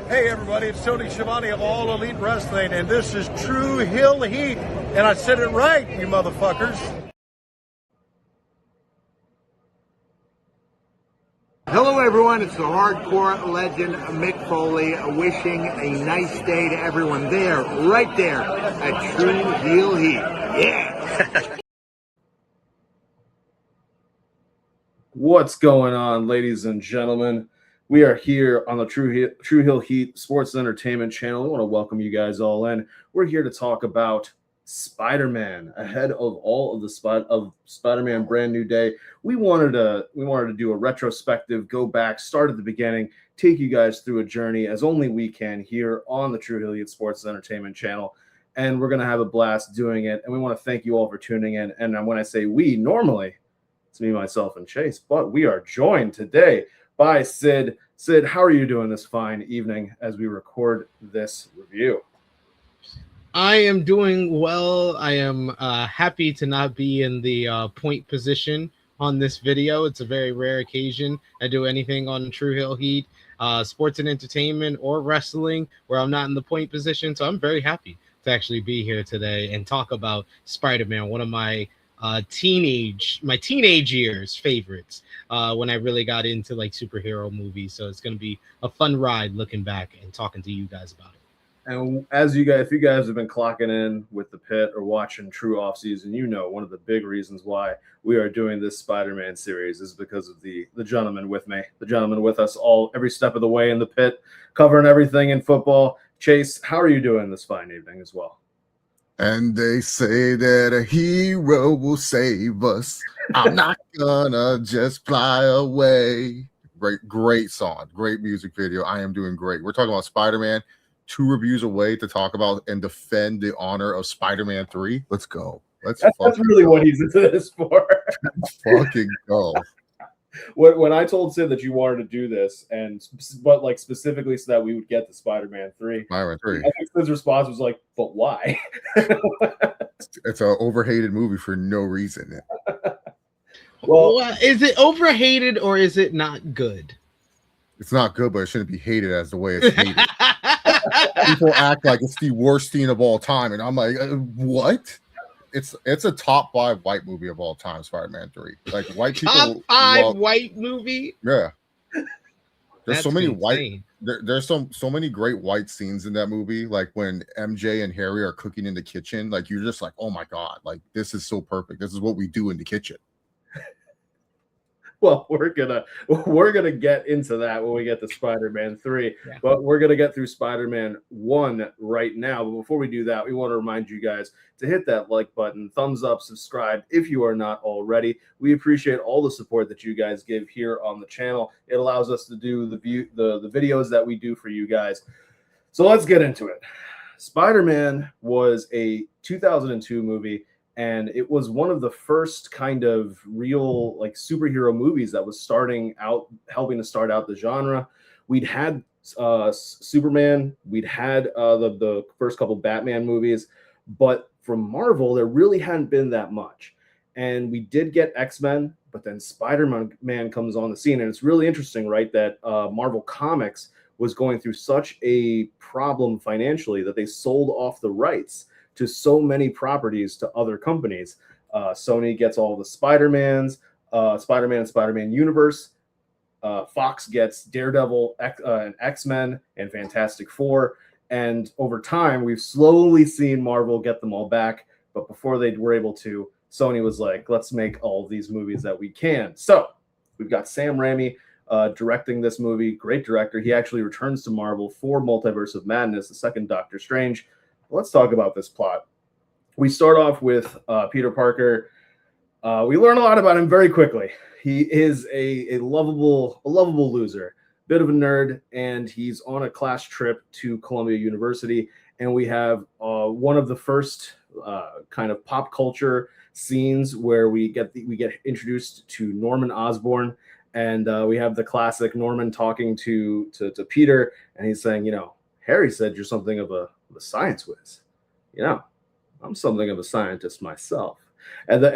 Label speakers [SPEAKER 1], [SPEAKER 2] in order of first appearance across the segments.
[SPEAKER 1] Hey everybody, it's Tony Schiavone of All Elite Wrestling, and this is True Hill Heat. And I said it right, you motherfuckers.
[SPEAKER 2] Hello everyone, it's the hardcore legend Mick Foley wishing a nice day to everyone there, right there at True Heel Heat. Yeah!
[SPEAKER 3] What's going on, ladies and gentlemen? We are here on the True Hill Heat Sports and Entertainment channel. We want to welcome you guys all in. We're here to talk about Spider-Man ahead of all of the Spider-Man Brand New Day. We wanted to do a retrospective, go back, start at the beginning, take you guys through a journey as only we can here on the True Hill Heat Sports and Entertainment channel. And we're going to have a blast doing it. And we want to thank you all for tuning in. And when I say we, normally it's me, myself, and Chase, but we are joined today by Sid. Sid, how are you doing this fine evening as we record this review?
[SPEAKER 4] I am doing well. I am happy to not be in the point position on this video. It's a very rare occasion I do anything on True Hill Heat, sports and entertainment, or wrestling where I'm not in the point position. So I'm very happy to actually be here today and talk about Spider-Man, one of my teenage years favorites when I really got into like superhero movies. So it's going to be a fun ride looking back and talking to you guys about it.
[SPEAKER 3] And if you guys have been clocking in with the pit or watching True Off Season, you know one of the big reasons why we are doing this Spider-Man series is because of the gentleman with me, the gentleman with us all every step of the way in the pit, covering everything in football. Chase, how are you doing this fine evening as well?
[SPEAKER 5] And they say that a hero will save us. I'm not gonna just fly away. Great song, great music video. I am doing great. We're talking about Spider-Man. 2 reviews away to talk about and defend the honor of Spider-Man 3. Let's go. That's
[SPEAKER 3] really go. What he's into this for.
[SPEAKER 5] Fucking go.
[SPEAKER 3] When I told Sid that you wanted to do this, but like specifically so that we would get to Spider-Man 3, I think Sid's response was like, "But why?"
[SPEAKER 5] It's an overhated movie for no reason.
[SPEAKER 4] Well, is it overhated or is it not good?
[SPEAKER 5] It's not good, but it shouldn't be hated as the way it's hated. People act like it's the worst scene of all time, and I'm like, what? It's a top 5 white movie of all time, Spider-Man 3. Like white people
[SPEAKER 4] top 5 white movie.
[SPEAKER 5] Yeah, there's so many white. There's so many great white scenes in that movie. Like when MJ and Harry are cooking in the kitchen, like you're just like, oh my god, like this is so perfect. This is what we do in the kitchen.
[SPEAKER 3] Well, we're gonna get into that when we get to Spider-Man 3, but we're gonna get through Spider-Man 1 right now. But before we do that, we want to remind you guys to hit that like button, thumbs up, subscribe if you are not already. We appreciate all the support that you guys give here on the channel. It allows us to do the videos that we do for you guys. So let's get into it. Spider-Man was a 2002 movie. And it was one of the first kind of real like superhero movies that was helping to start out the genre. We'd had Superman, we'd had the first couple Batman movies, but from Marvel, there really hadn't been that much. And we did get X-Men, but then Spider-Man comes on the scene. And it's really interesting, right, that Marvel Comics was going through such a problem financially that they sold off the rights to so many properties to other companies. Sony gets all the Spider-Mans, Spider-Man and Spider-Man universe. Fox gets Daredevil and X-Men and Fantastic Four. And over time, we've slowly seen Marvel get them all back. But before they were able to, Sony was like, let's make all of these movies that we can. So we've got Sam Raimi directing this movie. Great director. He actually returns to Marvel for Multiverse of Madness, the second Doctor Strange. Let's talk about this plot. We start off with Peter Parker. We learn a lot about him very quickly. He is a lovable loser, bit of a nerd, and he's on a class trip to Columbia University. And we have one of the first kind of pop culture scenes where we get introduced to Norman Osborn, and we have the classic Norman talking to Peter, and he's saying, Harry said you're something of a science whiz. I'm something of a scientist myself. And that's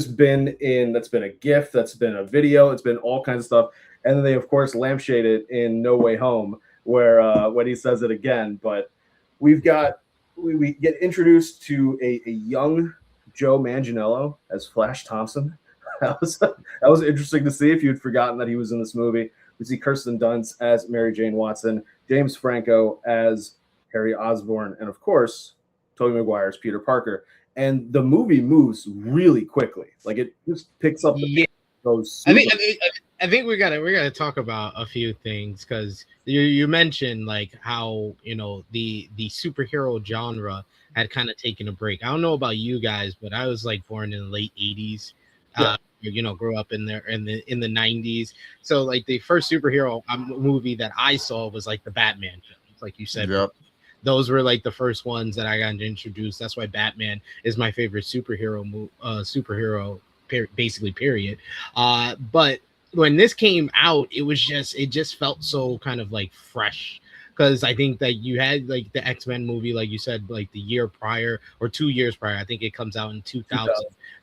[SPEAKER 3] been a GIF, that's been a video, it's been all kinds of stuff. And then they of course lampshade it in No Way Home, where when he says it again. But we get introduced to a young Joe Manganiello as Flash Thompson. That was interesting to see if you'd forgotten that he was in this movie. We see Kirsten Dunst as Mary Jane Watson, James Franco as Harry Osborn, and of course, Tobey Maguire as Peter Parker. And the movie moves really quickly. Like it just picks up the pace, goes
[SPEAKER 4] I think we gotta talk about a few things, because you mentioned like how the superhero genre had kind of taken a break. I don't know about you guys, but I was like born in the late 80s. Grew up in the 90s. So like the first superhero movie that I saw was like the Batman films, like you said.
[SPEAKER 5] Yep.
[SPEAKER 4] Those were like the first ones that I got introduced. That's why Batman is my favorite superhero basically, period. But when this came out, it just felt so kind of like fresh, because I think that you had like the X-Men movie, like you said, like the year prior or 2 years prior. I think it comes out in 2000.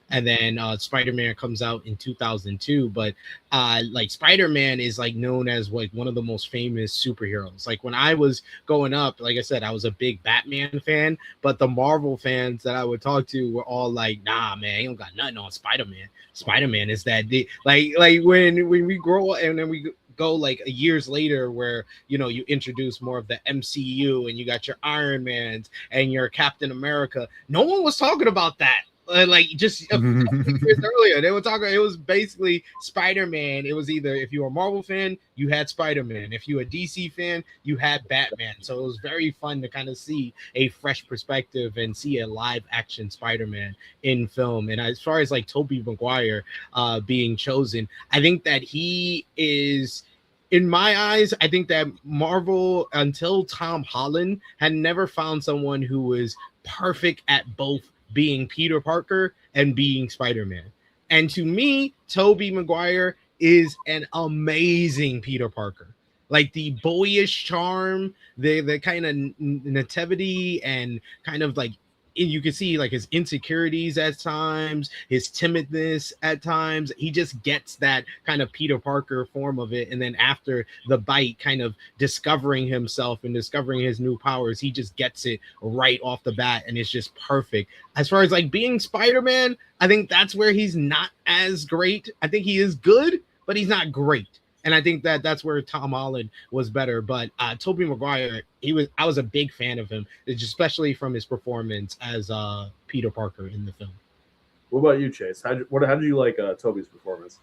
[SPEAKER 4] And then Spider-Man comes out in 2002. But like Spider-Man is like known as like one of the most famous superheroes. Like when I was growing up, like I said, I was a big Batman fan, but the Marvel fans that I would talk to were all like, nah, man, you don't got nothing on Spider-Man. Spider-Man is that like when we grow up and then we go like years later, where you introduce more of the MCU and you got your Iron Mans and your Captain America. No one was talking about that. Like just a few years earlier, they were talking. It was basically Spider-Man. It was either, if you were a Marvel fan, you had Spider-Man. If you were a DC fan, you had Batman. So it was very fun to kind of see a fresh perspective and see a live action Spider-Man in film. And as far as like Tobey Maguire being chosen, I think that he is, in my eyes, I think that Marvel, until Tom Holland, had never found someone who was perfect at both being Peter Parker and being Spider-Man. And to me, Tobey Maguire is an amazing Peter Parker. Like the boyish charm, the kind of nativity, and kind of like you can see like his insecurities at times, his timidness at times. He just gets that kind of Peter Parker form of it. And then after the bite, kind of discovering himself and discovering his new powers, he just gets it right off the bat. And it's just perfect. As far as like being Spider-Man, I think that's where he's not as great. I think he is good, but he's not great. And I think that that's where Tom Holland was better. But Tobey Maguire, I was a big fan of him, especially from his performance as Peter Parker in the film.
[SPEAKER 3] What about you, Chase? How did you like Tobey's performance?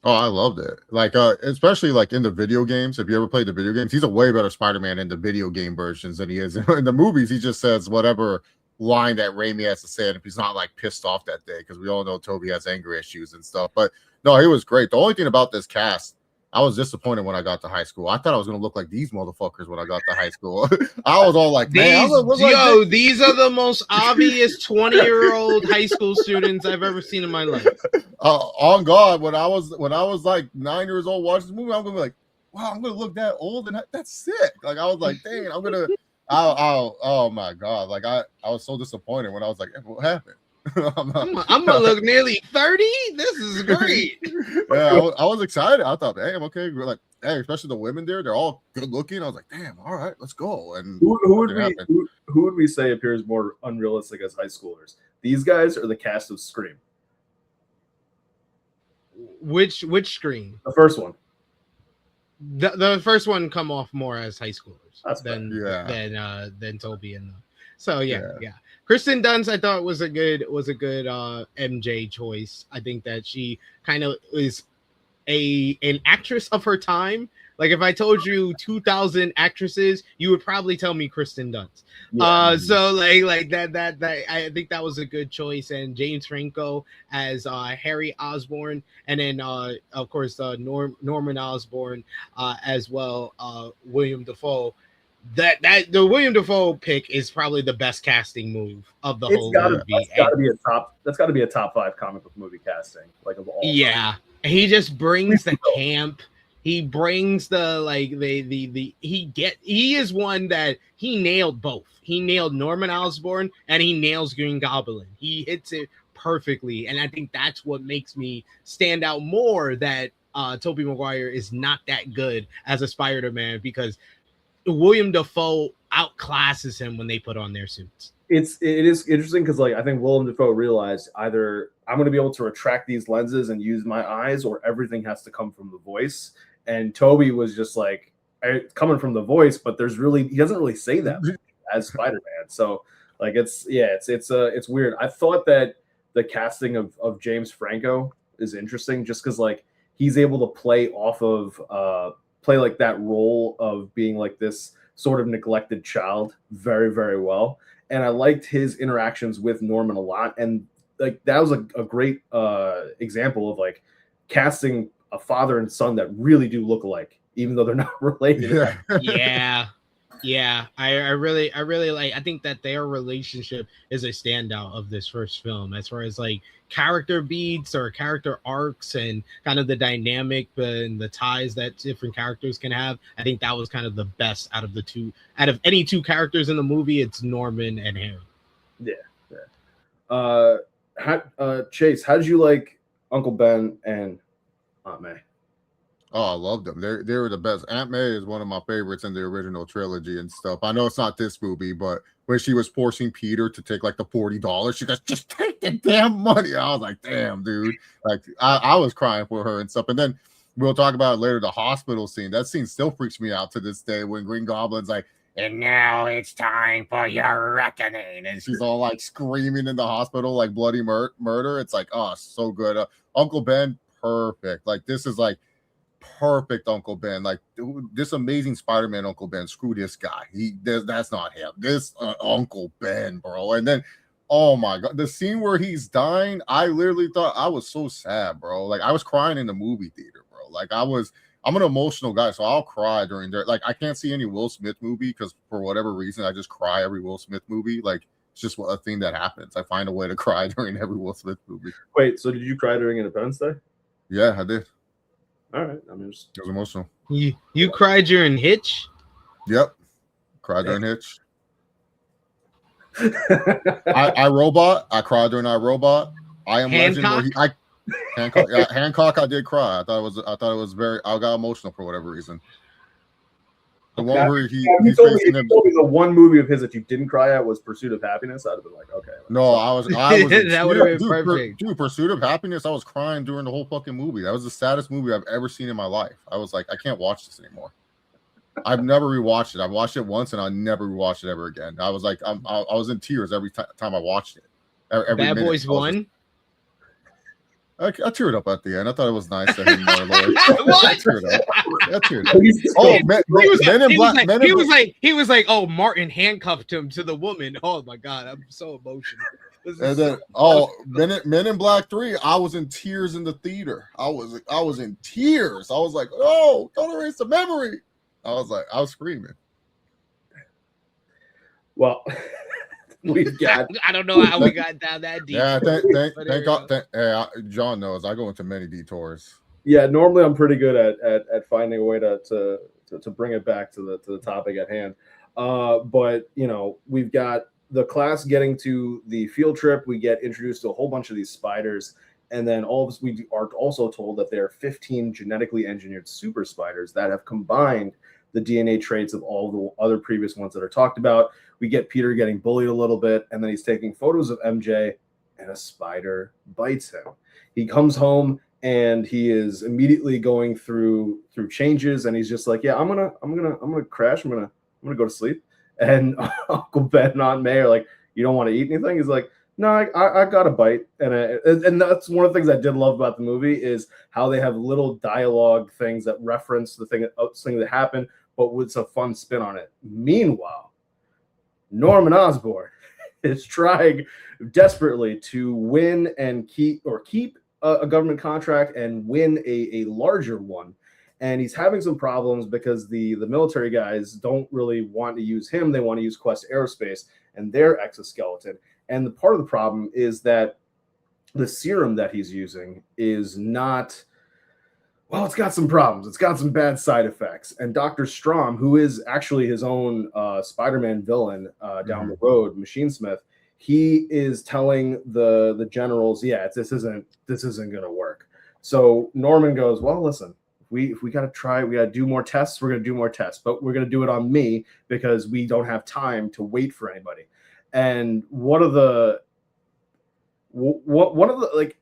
[SPEAKER 5] Oh, I loved it. Like, especially like in the video games. If you ever played the video games, he's a way better Spider-Man in the video game versions than he is in the movies. He just says whatever line that Raimi has to say, and if he's not like pissed off that day, because we all know Tobey has anger issues and stuff. But no, he was great. The only thing about this cast, I was disappointed when I got to high school. I thought I was going to look like these motherfuckers when I got to high school. I was all like, man,
[SPEAKER 4] these are the most obvious 20-year-old high school students I've ever seen in my life.
[SPEAKER 5] On God, when I was like 9 years old watching this movie, I'm going to be like, wow, I'm going to look that old, and that's sick. Like, I was like, dang, I'm going to, oh my God. Like, I was so disappointed when I was like, hey, what happened?
[SPEAKER 4] I'm gonna look nearly 30. This is great.
[SPEAKER 5] Yeah, I was excited. I thought, hey, I'm okay. We're like, hey, especially the women there, they're all good looking. I was like, damn, all right, let's go. And
[SPEAKER 3] who would we say appears more unrealistic as high schoolers? These guys or the cast of Scream?
[SPEAKER 4] Which Scream?
[SPEAKER 3] The first one.
[SPEAKER 4] The first one come off more as high schoolers
[SPEAKER 3] than
[SPEAKER 4] Tobey and so yeah. Kristen Dunst, I thought was a good MJ choice. I think that she kind of is an actress of her time. Like if I told you 2000 actresses, you would probably tell me Kristen Dunst. Yeah. So like that I think that was a good choice. And James Franco as Harry Osborn, and then of course Norman Osborn as well, William Dafoe. That the William Dafoe pick is probably the best casting move of the whole movie.
[SPEAKER 3] That's got to be a top 5 comic book movie casting, like of all.
[SPEAKER 4] Yeah, time. He just brings the camp. He brings the he is one that he nailed both. He nailed Norman Osborn and he nails Green Goblin. He hits it perfectly, and I think that's what makes me stand out more. That Tobey Maguire is not that good as a Spider-Man, because William Dafoe outclasses him when they put on their suits.
[SPEAKER 3] It is interesting because like I think Willem Dafoe realized either I'm going to be able to retract these lenses and use my eyes, or everything has to come from the voice. And Toby was just like coming from the voice, but he doesn't really say that as Spider-Man. So like it's weird. I thought that the casting of James Franco is interesting just because like he's able to play off of play like that role of being like this sort of neglected child very, very well. And I liked his interactions with Norman a lot. And like that was a great example of like casting a father and son that really do look alike, even though they're not related.
[SPEAKER 4] Yeah. I really like. I think that their relationship is a standout of this first film, as far as like character beats or character arcs and kind of the dynamic and the ties that different characters can have. I think that was kind of the best out of any two characters in the movie. It's Norman and Harry.
[SPEAKER 3] Chase, how did you like Uncle Ben and Aunt May?
[SPEAKER 5] Oh, I love them. They were the best. Aunt May is one of my favorites in the original trilogy and stuff. I know it's not this movie, but when she was forcing Peter to take like the $40, she goes, "Just take the damn money." I was like, "Damn, dude!" Like I was crying for her and stuff. And then we'll talk about it later. The hospital scene. That scene still freaks me out to this day. When Green Goblin's like, "And now it's time for your reckoning," and she's all like screaming in the hospital like bloody murder. It's like, oh, so good. Uncle Ben, perfect. Like this is like perfect Uncle Ben. Like this amazing Spider-Man Uncle Ben. Screw this guy. That's not him. This Uncle Ben, bro. And then, oh my god, the scene where he's dying, I literally thought I was so sad, bro. Like I was crying in the movie theater, bro. Like I'm an emotional guy, so I'll cry during there. Like I can't see any Will Smith movie because for whatever reason I just cry every Will Smith movie. Like it's just a thing that happens. I find a way to cry during every Will Smith movie.
[SPEAKER 3] Wait, so did you cry during Independence Day?
[SPEAKER 5] Yeah, I did.
[SPEAKER 3] All right, I mean,
[SPEAKER 5] it was emotional.
[SPEAKER 4] You cried during Hitch?
[SPEAKER 5] Yep, cried during Hitch. I Robot. I cried during I Robot. I Am
[SPEAKER 4] Hancock?
[SPEAKER 5] Legend. Hancock. Yeah, Hancock. I did cry. I thought it was very. I got emotional for whatever reason. The one where he's facing him.
[SPEAKER 3] Told me the one movie of his that you didn't cry at was Pursuit of Happiness. I'd have been like, okay.
[SPEAKER 5] No, I was
[SPEAKER 4] that would have been perfect.
[SPEAKER 5] Dude, Pursuit of Happiness. I was crying during the whole fucking movie. That was the saddest movie I've ever seen in my life. I was like, I can't watch this anymore. I've never rewatched it. I've watched it once and I never rewatched it ever again. I was like, I was in tears every time I watched it.
[SPEAKER 4] Bad Boys 1.
[SPEAKER 5] I teared up at the end. I thought it was nice to him more.
[SPEAKER 4] What?
[SPEAKER 5] I teared up. Oh,
[SPEAKER 4] he was like, oh, Martin handcuffed him to the woman. Oh my god, I'm so emotional.
[SPEAKER 5] And then, Men in Black 3. I was in tears in the theater. I was in tears. I was like, oh, don't erase the memory. I was screaming.
[SPEAKER 3] Well. We've got.
[SPEAKER 4] I don't know how we got down that deep.
[SPEAKER 5] Yeah, thank God. John knows I go into many detours.
[SPEAKER 3] Yeah, normally I'm pretty good at finding a way to bring it back to the topic at hand. But you know, we've got the class getting to the field trip. We get introduced to a whole bunch of these spiders, and then all of us we are also told that there are 15 genetically engineered super spiders that have combined the DNA traits of all the other previous ones that are talked about. We get Peter getting bullied a little bit, and then he's taking photos of MJ, and a spider bites him. He comes home and he is immediately going through changes, and he's just like, "Yeah, I'm gonna crash. I'm gonna go to sleep." And Uncle Ben and Aunt May are like, "You don't want to eat anything?" He's like, "No, I got a bite." And that's one of the things I did love about the movie is how they have little dialogue things that reference the thing that happened, but with a fun spin on it. Meanwhile, Norman Osborn is trying desperately to win and keep a government contract and win a larger one. And he's having some problems because the military guys don't really want to use him. They want to use Quest Aerospace and their exoskeleton. And the part of the problem is that the serum that he's using is not... Well, it's got some problems. It's got some bad side effects. And Dr. Strom, who is actually his own Spider-Man villain down the road, Machine Smith, he is telling the generals, yeah, this isn't going to work. So Norman goes, well, listen, if we got to try, we got to do more tests. We're going to do more tests, but we're going to do it on me because we don't have time to wait for anybody. And one of the like,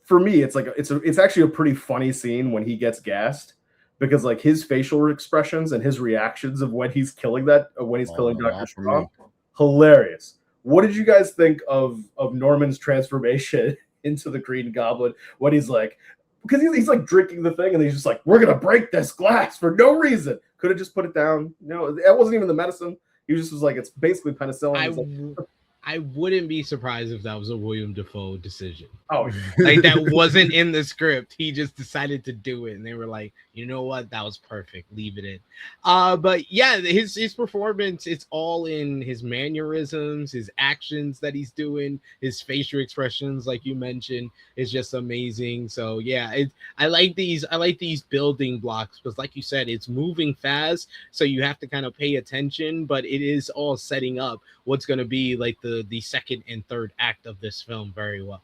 [SPEAKER 3] for me, it's like it's actually a pretty funny scene when he gets gassed, because like his facial expressions and his reactions of when he's killing killing Dr. Strong, hilarious. What did you guys think of Norman's transformation into the Green Goblin when he's like, because he's like drinking the thing and he's just like, we're gonna break this glass for no reason. Could have just put it down. No, that wasn't even the medicine. He just was like, it's basically penicillin.
[SPEAKER 4] I wouldn't be surprised if that was a William Dafoe decision.
[SPEAKER 3] Oh,
[SPEAKER 4] like that wasn't in the script. He just decided to do it, and they were like, you know what, that was perfect. Leave it in. But yeah, his performance, it's all in his mannerisms, his actions that he's doing, his facial expressions, like you mentioned, is just amazing. So yeah, I like these building blocks because, like you said, it's moving fast, so you have to kind of pay attention, but it is all setting up what's going to be like the second and third act of this film very well.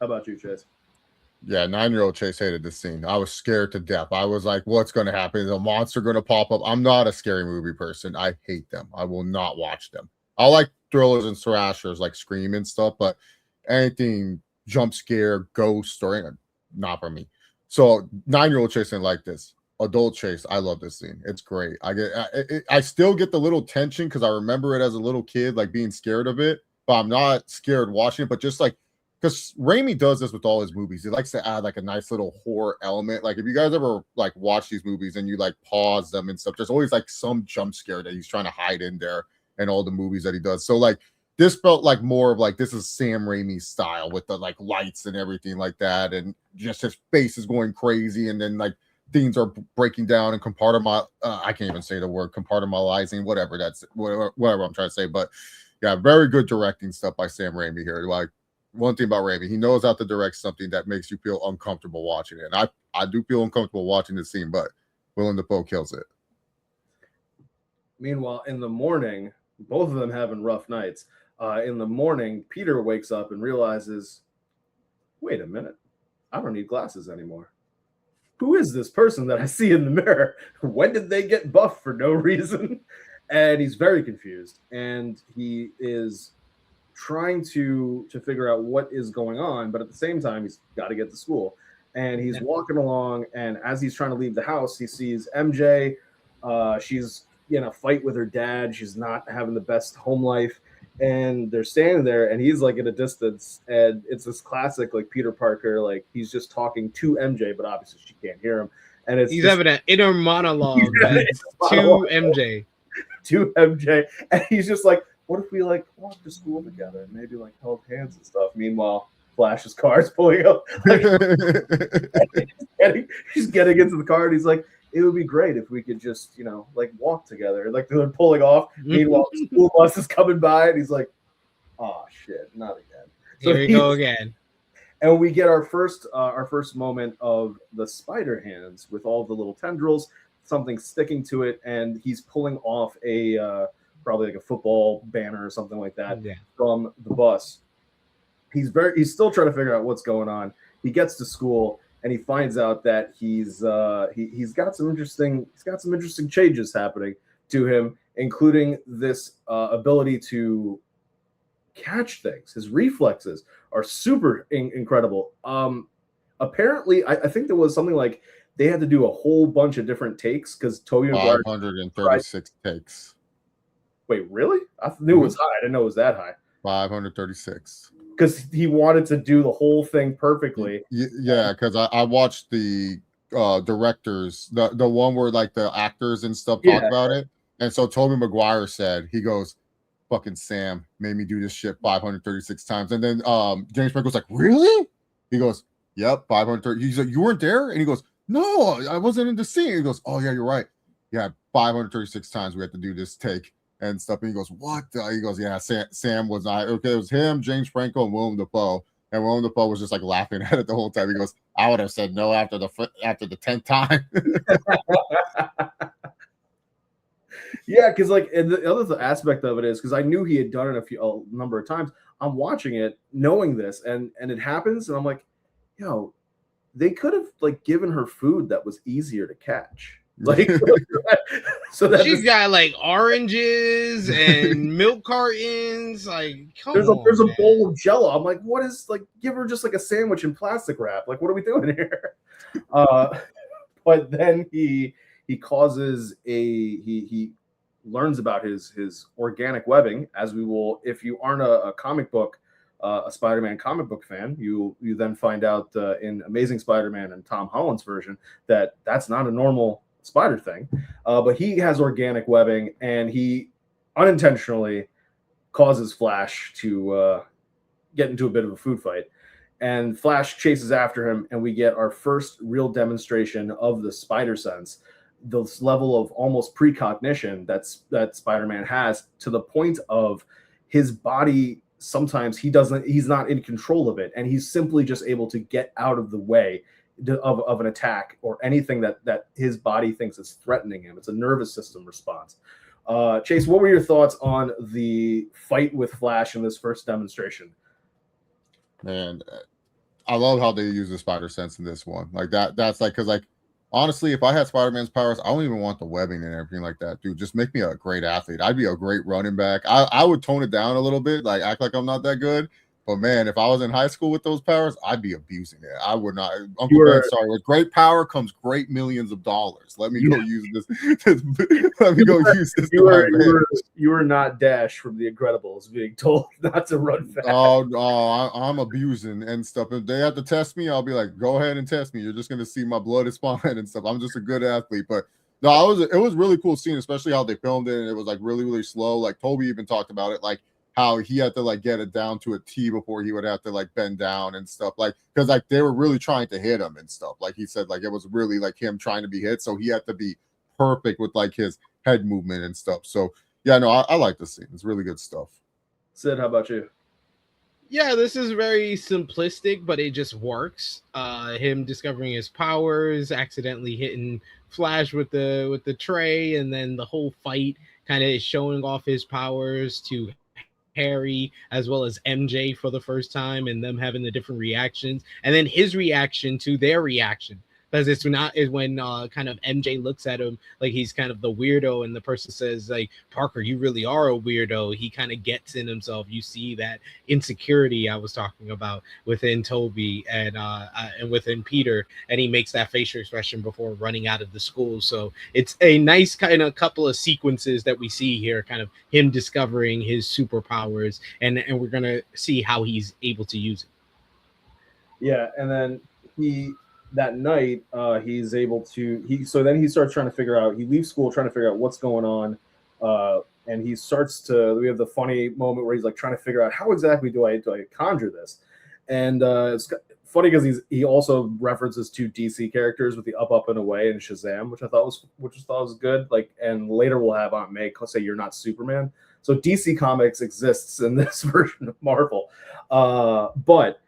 [SPEAKER 3] How about you, Chase?
[SPEAKER 5] Yeah, 9-year-old Chase hated this scene. I was scared to death. I was like, what's going to happen? Is a monster going to pop up? I'm not a scary movie person. I hate them. I will not watch them. I like thrillers and slashers like Scream and stuff, but anything jump scare, ghost, or anything, not for me. So 9-year-old Chase didn't like this. Adult Chase, I love this scene. It's great. I still get the little tension because I remember it as a little kid, like being scared of it, but I'm not scared watching it. But just like, because Raimi does this with all his movies, he likes to add like a nice little horror element. Like if you guys ever like watch these movies and you like pause them and stuff, there's always like some jump scare that he's trying to hide in there in all the movies that he does. So like this felt like more of like, this is Sam Raimi's style with the like lights and everything like that, and just his face is going crazy, and then like things are breaking down and I can't even say the word compartmentalizing, whatever I'm trying to say. But yeah, very good directing stuff by Sam Raimi here. Like, one thing about Raimi, he knows how to direct something that makes you feel uncomfortable watching it. And I do feel uncomfortable watching this scene, but Willem Dafoe kills it.
[SPEAKER 3] Meanwhile, in the morning, both of them having rough nights. In the morning, Peter wakes up and realizes, wait a minute, I don't need glasses anymore. Who is this person that I see in the mirror? When did they get buff for no reason? And he's very confused, and he is trying to figure out what is going on, but at the same time, he's got to get to school. And he's walking along, and as he's trying to leave the house, he sees MJ. She's in a fight with her dad. She's not having the best home life, and they're standing there, and he's like at a distance, and it's this classic like Peter Parker, like he's just talking to MJ, but obviously she can't hear him, and he's
[SPEAKER 4] having an inner monologue to
[SPEAKER 3] MJ, and he's just like, what if we like walked to school together and maybe like held hands and stuff? Meanwhile, Flash's car is pulling up. Like, he's getting into the car, and he's like, it would be great if we could just, like walk together. Like they're pulling off. Meanwhile, the school bus is coming by, and he's like, oh shit, not again. So
[SPEAKER 4] here we go again.
[SPEAKER 3] And we get our first moment of the spider hands with all the little tendrils, something sticking to it, and he's pulling off a probably like a football banner or something like that from the bus. He's still trying to figure out what's going on. He gets to school, and he finds out that he's got some interesting changes happening to him, including this ability to catch things. His reflexes are super incredible. Apparently, I think there was something like they had to do a whole bunch of different takes because Tobey Maguire
[SPEAKER 5] 536 takes.
[SPEAKER 3] Wait, really? I knew it was high. I didn't know it was that high.
[SPEAKER 5] 536.
[SPEAKER 3] Because he wanted to do the whole thing perfectly.
[SPEAKER 5] Yeah, because I watched the directors, the one where like the actors and stuff talk about it. And so Tobey Maguire said, he goes, fucking Sam made me do this shit 536 times. And then James Franco was like, really? He goes, yep, 530. He's like, you weren't there? And he goes, no, I wasn't in the scene. He goes, oh yeah, you're right. Yeah, 536 times we had to do this take and stuff. And he goes, what? He goes, yeah, Sam was not. Okay, it was him, James Franco, and Willem Dafoe. And Willem Dafoe was just like laughing at it the whole time. He goes, I would have said no after the 10th time.
[SPEAKER 3] Yeah, because like, and the other aspect of it is because I knew he had done it a number of times. I'm watching it, knowing this, and it happens, and I'm like, yo, they could have like given her food that was easier to catch. Like, so that
[SPEAKER 4] she's got like oranges and milk cartons. Like,
[SPEAKER 3] there's
[SPEAKER 4] on,
[SPEAKER 3] a
[SPEAKER 4] man.
[SPEAKER 3] bowl of Jello. I'm like, what is, like, give her just like a sandwich in plastic wrap. Like, what are we doing here? But then he causes he learns about his organic webbing, as we will. If you aren't a comic book, a Spider-Man comic book fan, you then find out in Amazing Spider-Man and Tom Holland's version that that's not a normal spider thing, but he has organic webbing, and he unintentionally causes Flash to get into a bit of a food fight, and Flash chases after him, and we get our first real demonstration of the spider sense, this level of almost precognition that Spider-Man has, to the point of his body. Sometimes he's not in control of it, and he's simply just able to get out of the way of an attack or anything that his body thinks is threatening him. It's a nervous system response. Chase, what were your thoughts on the fight with Flash in this first demonstration?
[SPEAKER 5] Man, I love how they use the spider sense in this one. Like that's like, because like honestly, if I had Spider-Man's powers, I don't even want the webbing and everything like that, dude. Just make me a great athlete. I'd be a great running back. I would tone it down a little bit, like act like I'm not that good. But man, if I was in high school with those powers, I'd be abusing it. I would not. Uncle Ben, sorry. With great power comes great millions of dollars. Let me go use this. Let me go use this.
[SPEAKER 3] You were not Dash from The Incredibles being told not to run fast.
[SPEAKER 5] I'm abusing and stuff. If they have to test me, I'll be like, go ahead and test me. You're just gonna see my blood is fine and stuff. I'm just a good athlete. But no, it was really cool seeing, especially how they filmed it, and it was like really, really slow. Like Tobey even talked about it, like how he had to like get it down to a T before he would have to like bend down and stuff, like because like they were really trying to hit him and stuff. Like he said, like it was really like him trying to be hit, so he had to be perfect with like his head movement and stuff. So yeah, no, I like the scene. It's really good stuff.
[SPEAKER 3] Sid, how about you?
[SPEAKER 4] Yeah, this is very simplistic, but it just works. Him discovering his powers, accidentally hitting Flash with the tray, and then the whole fight kind of is showing off his powers to Harry as well as MJ for the first time, and them having the different reactions, and then his reaction to their reaction. Because it's when kind of MJ looks at him like he's kind of the weirdo, and the person says like, Parker, you really are a weirdo. He kind of gets in himself. You see that insecurity I was talking about within Tobey and within Peter, and he makes that facial expression before running out of the school. So it's a nice kind of couple of sequences that we see here, kind of him discovering his superpowers, and we're gonna see how he's able to use it.
[SPEAKER 3] Yeah, and then that night, he's able to then he starts trying to figure out. He leaves school trying to figure out what's going on, and he starts to. We have the funny moment where he's like trying to figure out how exactly do I conjure this, and it's funny because he also references two DC characters with the up and away and Shazam, which I thought was good. Like, and later we'll have Aunt May say you're not Superman. So DC Comics exists in this version of Marvel, but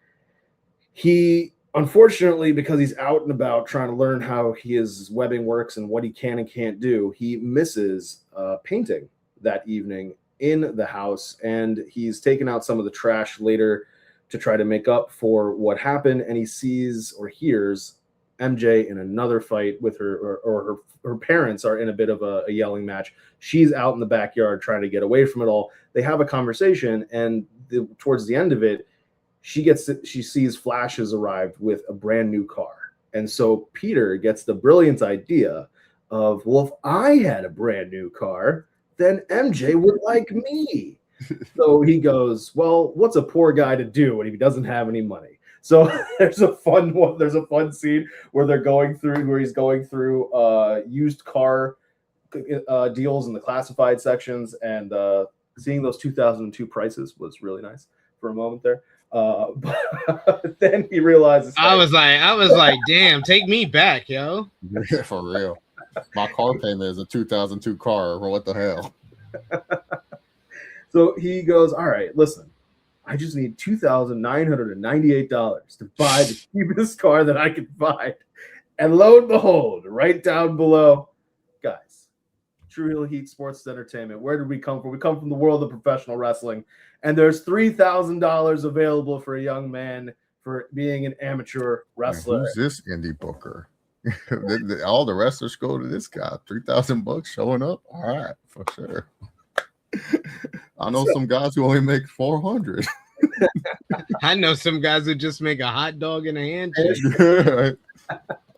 [SPEAKER 3] he. Unfortunately, because he's out and about trying to learn how his webbing works and what he can and can't do, he misses painting that evening in the house, and he's taken out some of the trash later to try to make up for what happened, and he sees or hears MJ in another fight with her, or her parents are in a bit of a yelling match. She's out in the backyard trying to get away from it all. They have a conversation, and towards the end of it, she sees Flash has arrived with a brand new car. And so Peter gets the brilliant idea of, well, if I had a brand new car, then MJ would like me. So he goes, well, what's a poor guy to do when he doesn't have any money? So there's a fun scene where he's going through used car deals in the classified sections, and seeing those 2002 prices was really nice for a moment there. But then he realizes
[SPEAKER 4] I was like, damn, take me back, yo.
[SPEAKER 5] Yeah, for real. My car payment is a 2002 car. What the hell?
[SPEAKER 3] So he goes, all right, listen, I just need $2,998 to buy the cheapest car that I can find. And lo and behold, right down below, guys, True Hill Heat Sports Entertainment. Where did we come from? We come from the world of professional wrestling. And there's $3,000 available for a young man for being an amateur
[SPEAKER 5] Man,
[SPEAKER 3] wrestler.
[SPEAKER 5] who's this indie booker? All the wrestlers go to this guy. $3,000 showing up. All right, for sure. I know some guys who only make 400.
[SPEAKER 4] I know some guys who just make a hot dog and a handshake.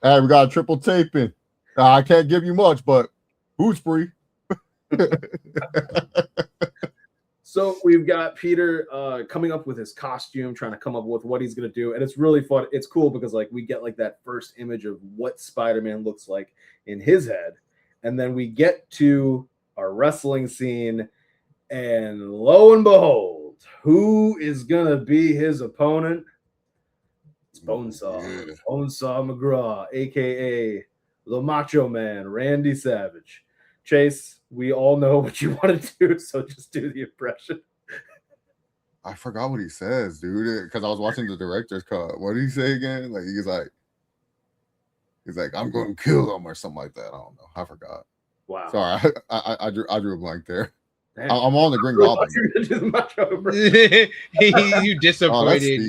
[SPEAKER 5] Hey, we got a triple taping. I can't give you much, but who's free?
[SPEAKER 3] So we've got Peter coming up with his costume, trying to come up with what he's going to do. And it's really fun. It's cool because like we get like that first image of what Spider-Man looks like in his head. And then we get to our wrestling scene. And lo and behold, who is going to be his opponent? It's Bonesaw.
[SPEAKER 5] Yeah.
[SPEAKER 3] Bonesaw McGraw, a.k.a. the Macho Man, Randy Savage. Chase, we all know what you want to do, so just do the impression.
[SPEAKER 5] I forgot what he says, dude, because I was watching the director's cut. What did he say again? Like he's like, I'm going to kill him or something like that. I don't know. I forgot.
[SPEAKER 3] Wow.
[SPEAKER 5] Sorry, I drew a blank there.
[SPEAKER 3] Man.
[SPEAKER 5] I'm on the Green Goblin.
[SPEAKER 4] You disappointed.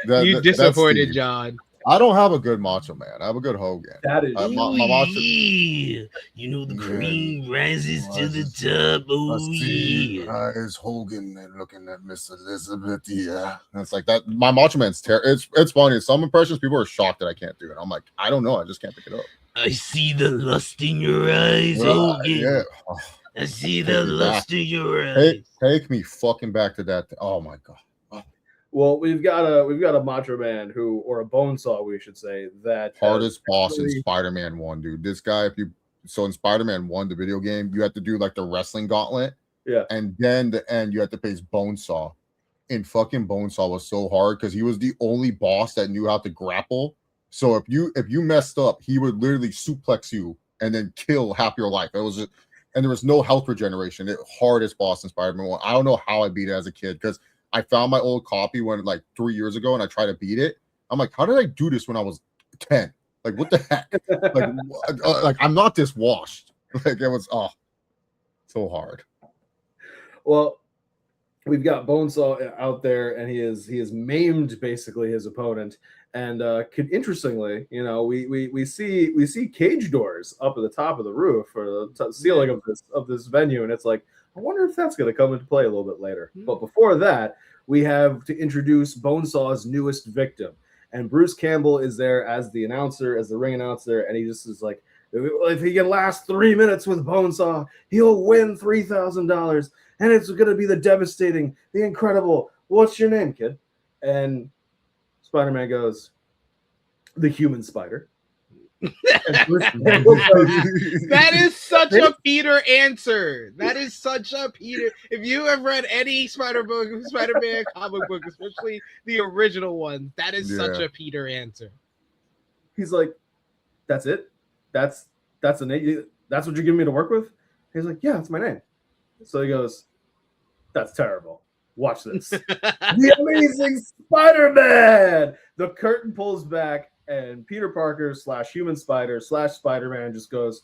[SPEAKER 4] You disappointed, John.
[SPEAKER 5] I don't have a good Macho Man. I have a good Hogan.
[SPEAKER 3] That is
[SPEAKER 5] my Macho.
[SPEAKER 6] You know the cream rises to the top. Oh yeah.
[SPEAKER 5] Is Hogan and looking at Miss Elizabeth? Yeah, and it's like that. My Macho Man's it's funny. Some impressions people are shocked that I can't do it. I'm like, I don't know. I just can't pick it up.
[SPEAKER 6] I see the lust in your eyes, Hogan.
[SPEAKER 5] Yeah.
[SPEAKER 6] I see the lust in your eyes.
[SPEAKER 5] Take me fucking back to that. Oh my god.
[SPEAKER 3] Well, we've got a Macho Man or a Bonesaw, we should say, that
[SPEAKER 5] hardest boss in Spider-Man 1, dude. This guy, in Spider-Man 1, the video game, you had to do like the wrestling gauntlet.
[SPEAKER 3] Yeah.
[SPEAKER 5] And then the end, you had to face Bonesaw. And fucking Bonesaw was so hard because he was the only boss that knew how to grapple. So if you messed up, he would literally suplex you and then kill half your life. It was and there was no health regeneration. Hardest boss in Spider-Man 1. I don't know how I beat it as a kid because I found my old copy when like 3 years ago and I tried to beat it. I'm like, how did I do this when I was 10? Like, what the heck? like I'm not this washed. Like it was so hard.
[SPEAKER 3] Well, we've got Bonesaw out there, and he is maimed basically his opponent. And interestingly, you know, we see cage doors up at the top of the roof or the ceiling of this venue, and it's like, I wonder if that's going to come into play a little bit later. But before that, we have to introduce Bonesaw's newest victim. And Bruce Campbell is there as the announcer, as the ring announcer, and he just is like, if he can last 3 minutes with Bonesaw, he'll win $3,000. And it's going to be the devastating, the incredible, what's your name, kid? And Spider-Man goes, the Human Spider.
[SPEAKER 4] That is such a Peter answer. That is such a Peter. If you have read any Spider-Man comic book, especially the original one, that is such a Peter answer.
[SPEAKER 3] He's like, that's it? That's the name? That's what you're giving me to work with? He's like, yeah, that's my name. So he goes, that's terrible. Watch this. The Amazing Spider-Man! The curtain pulls back, and Peter Parker / Human Spider / Spider-Man just goes,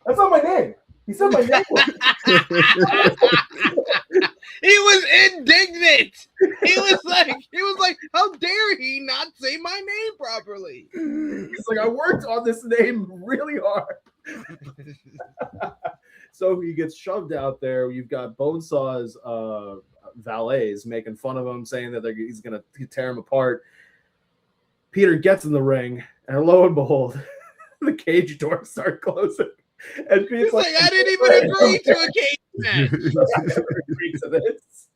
[SPEAKER 3] that's not my name. He said my name.
[SPEAKER 4] He was indignant. He was like, how dare he not say my name properly?
[SPEAKER 3] He's like, I worked on this name really hard. So he gets shoved out there. You've got Bonesaw's valets making fun of him, saying that he's going to tear him apart. Peter gets in the ring, and lo and behold, the cage doors start closing. And Pete's
[SPEAKER 4] like, I didn't even agree to a cage match.
[SPEAKER 3] Agree to this.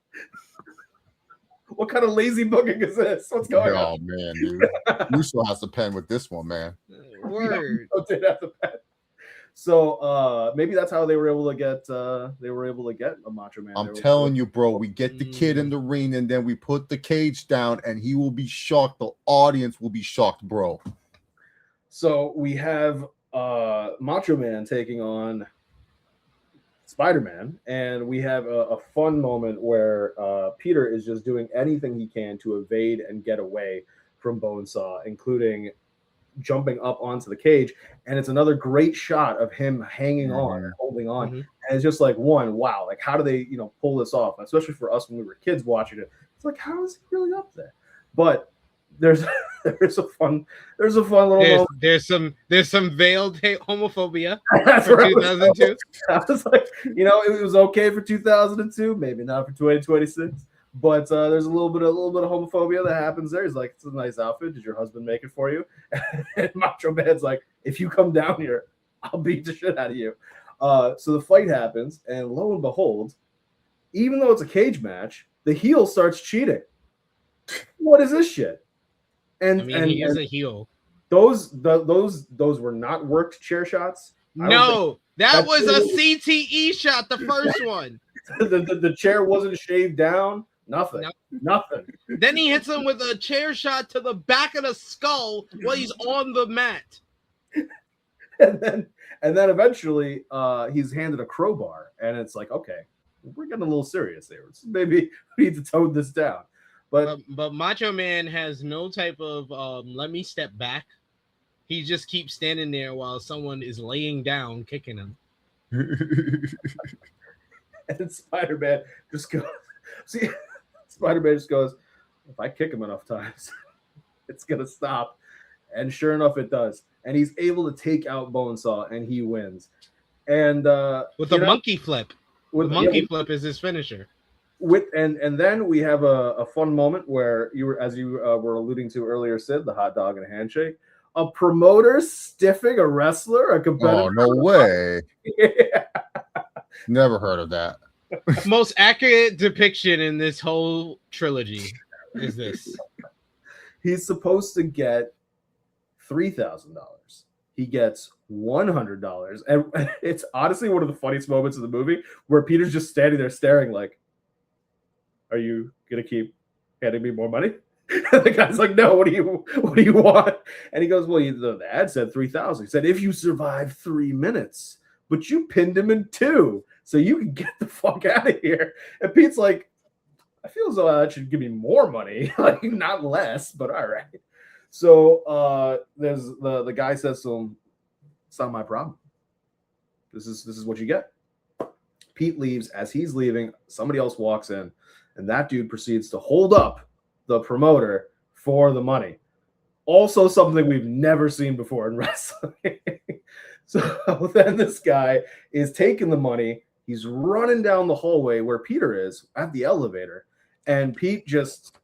[SPEAKER 3] What kind of lazy booking is this? What's going on?
[SPEAKER 5] Oh man, dude. Russo has the pen with this one, man.
[SPEAKER 4] Word.
[SPEAKER 3] Did have the pen. So maybe that's how they were able to get a Macho Man.
[SPEAKER 5] I'm telling you, bro, we get the kid in the ring and then we put the cage down and he will be shocked. The audience will be shocked, bro.
[SPEAKER 3] So we have Macho Man taking on Spider-Man, and we have a fun moment where Peter is just doing anything he can to evade and get away from Bonesaw, including jumping up onto the cage. And it's another great shot of him hanging on and holding on. And it's just like, wow, like how do they, pull this off? Especially for us when we were kids watching it. It's like, how is he really up there? But there's there's a fun little moment.
[SPEAKER 4] There's some veiled homophobia
[SPEAKER 3] That's
[SPEAKER 4] for
[SPEAKER 3] where
[SPEAKER 4] 2002.
[SPEAKER 3] I was like, it was okay for 2002, maybe not for 2026. But there's a little bit of homophobia that happens there. He's like, it's a nice outfit. Did your husband make it for you? And Macho Man's like, if you come down here, I'll beat the shit out of you. So the fight happens, and lo and behold, even though it's a cage match, the heel starts cheating. What is this shit? And
[SPEAKER 4] he is a heel.
[SPEAKER 3] Those were not worked chair shots.
[SPEAKER 4] No, that was a CTE shot. The first one.
[SPEAKER 3] The chair wasn't shaved down. Nothing. Nothing.
[SPEAKER 4] Then he hits him with a chair shot to the back of the skull while he's on the mat.
[SPEAKER 3] And then eventually he's handed a crowbar, and it's like, okay, we're getting a little serious here. Maybe we need to tone this down. But
[SPEAKER 4] Macho Man has no type of let me step back. He just keeps standing there while someone is laying down kicking him.
[SPEAKER 3] And Spider-Man just goes, Spider-Man just goes, if I kick him enough times, it's gonna stop. And sure enough, it does. And he's able to take out Bonesaw, and he wins. And
[SPEAKER 4] with a monkey flip. The monkey flip is his finisher.
[SPEAKER 3] And then we have a fun moment where you were alluding to earlier, Sid, the hot dog and a handshake. A promoter stiffing a wrestler, a competitor.
[SPEAKER 5] Oh, no way.
[SPEAKER 3] Yeah.
[SPEAKER 5] Never heard of that.
[SPEAKER 4] Most accurate depiction in this whole trilogy is this.
[SPEAKER 3] He's supposed to get $3,000. He gets $100. And it's honestly one of the funniest moments of the movie where Peter's just standing there staring like, are you going to keep handing me more money? And the guy's like, no, what do you want? And he goes, well, the ad said 3,000. He said, if you survive 3 minutes, but you pinned him in 2, so you can get the fuck out of here. And Pete's like, I feel as though that should give me more money, like not less, but all right. So there's the guy says to him, it's not my problem. This is what you get. Pete leaves. As he's leaving, somebody else walks in, and that dude proceeds to hold up the promoter for the money. Also something we've never seen before in wrestling. So then this guy is taking the money. He's running down the hallway where Peter is at the elevator. And Pete just,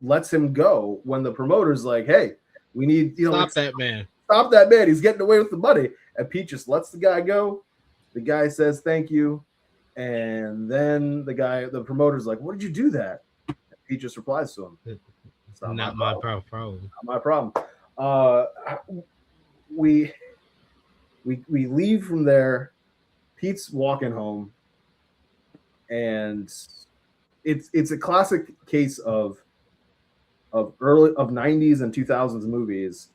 [SPEAKER 3] lets him go when the promoter's like, hey, we need,
[SPEAKER 4] stop that man.
[SPEAKER 3] Stop that man. He's getting away with the money. And Pete just lets the guy go. The guy says, thank you. And then the promoter's like, what did you do that? And Pete just replies to him, it's not my problem. Not my problem. We leave from there. Pete's walking home, and it's a classic case of 90s and 2000s movies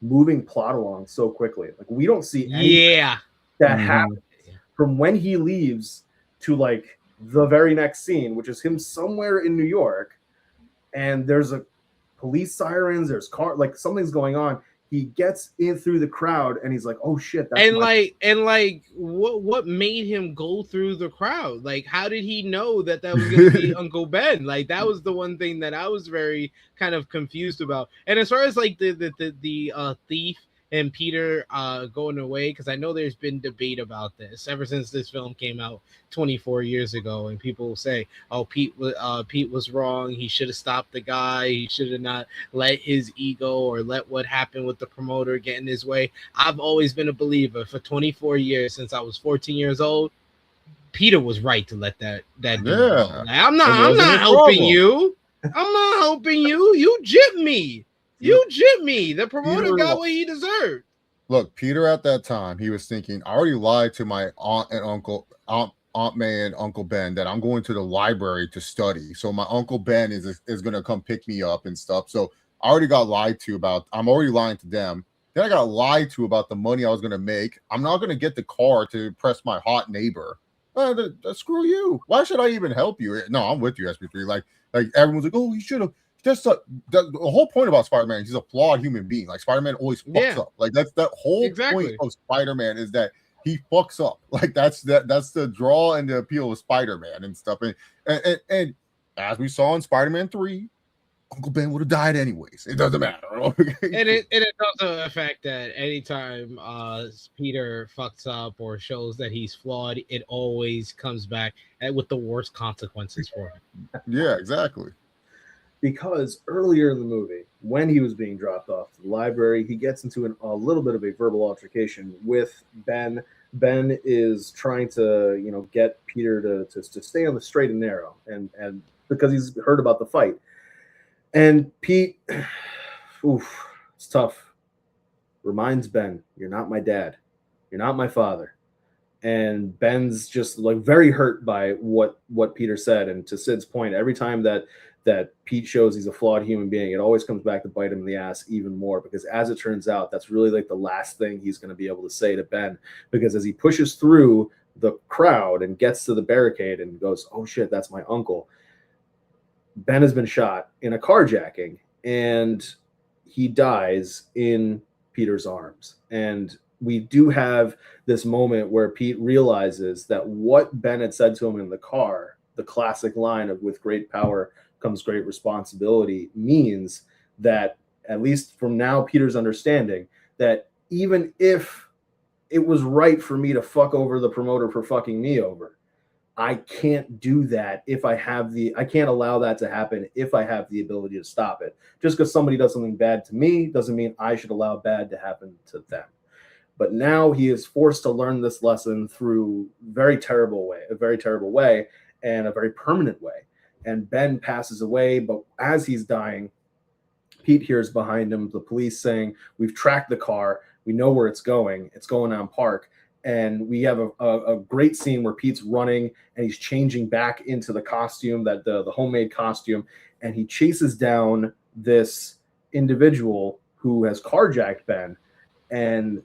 [SPEAKER 3] moving plot along so quickly. Like we don't see anything that happens from when he leaves to like the very next scene, which is him somewhere in New York, and there's a police sirens, there's car, like something's going on. He gets in through the crowd, and he's like, "Oh shit!"
[SPEAKER 4] What made him go through the crowd? Like, how did he know that was going to be Uncle Ben? Like, that was the one thing that I was very kind of confused about. And as far as like the thief and Peter going away, because I know there's been debate about this ever since this film came out 24 years ago, and people will say, "Oh, Pete was wrong. He should have stopped the guy. He should have not let his ego or let what happened with the promoter get in his way." I've always been a believer for 24 years since I was 14 years old. Peter was right to let that dude go. Like, I'm not helping you. I'm not helping you. You gypped me. The promoter got what he deserved.
[SPEAKER 5] Look, Peter at that time, he was thinking, I already lied to my aunt and uncle, Aunt May and Uncle Ben, that I'm going to the library to study. So my Uncle Ben is going to come pick me up and stuff. So I already got lied to about, I'm already lying to them. Then I got lied to about the money I was going to make. I'm not going to get the car to impress my hot neighbor. Screw you. Why should I even help you? No, I'm with you, SP3. Like everyone's like, oh, you should have. The whole point about Spider-Man is he's a flawed human being. Like Spider-Man always fucks up. Like that's that whole point of Spider-Man is that he fucks up. Like that's the draw and the appeal of Spider-Man and stuff. And as we saw in Spider-Man 3, Uncle Ben would have died anyways. It doesn't matter.
[SPEAKER 4] And it's also the fact that anytime Peter fucks up or shows that he's flawed, it always comes back with the worst consequences for him.
[SPEAKER 5] Yeah, exactly.
[SPEAKER 3] Because earlier in the movie, when he was being dropped off to the library, he gets into a little bit of a verbal altercation with Ben. Ben is trying to, get Peter to stay on the straight and narrow, and because he's heard about the fight. And Pete, it's tough, reminds Ben, you're not my dad. You're not my father. And Ben's just like very hurt by what Peter said. And to Sid's point, every time that Pete shows he's a flawed human being, it always comes back to bite him in the ass even more, because as it turns out, that's really like the last thing he's going to be able to say to Ben, because as he pushes through the crowd and gets to the barricade and goes, oh shit, that's my uncle, Ben has been shot in a carjacking and he dies in Peter's arms. And we do have this moment where Pete realizes that what Ben had said to him in the car, the classic line of with great power comes great responsibility, means that, at least from now, Peter's understanding that even if it was right for me to fuck over the promoter for fucking me over, I can't do that if I can't allow that to happen if I have the ability to stop it. Just because somebody does something bad to me doesn't mean I should allow bad to happen to them. But now he is forced to learn this lesson through a very terrible way, and a very permanent way. And Ben passes away, but as he's dying, Pete hears behind him the police saying, we've tracked the car, we know where it's going on Park. And we have a great scene where Pete's running and he's changing back into the costume, that the homemade costume, and he chases down this individual who has carjacked Ben and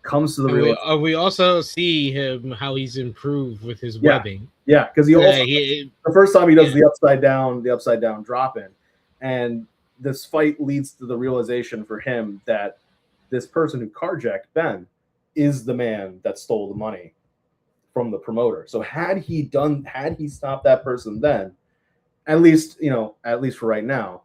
[SPEAKER 3] comes to the real.
[SPEAKER 4] We also see him how he's improved with his webbing.
[SPEAKER 3] Yeah, because the first time he does the upside down drop in, and this fight leads to the realization for him that this person who carjacked Ben is the man that stole the money from the promoter. So had he stopped that person then, at least for right now,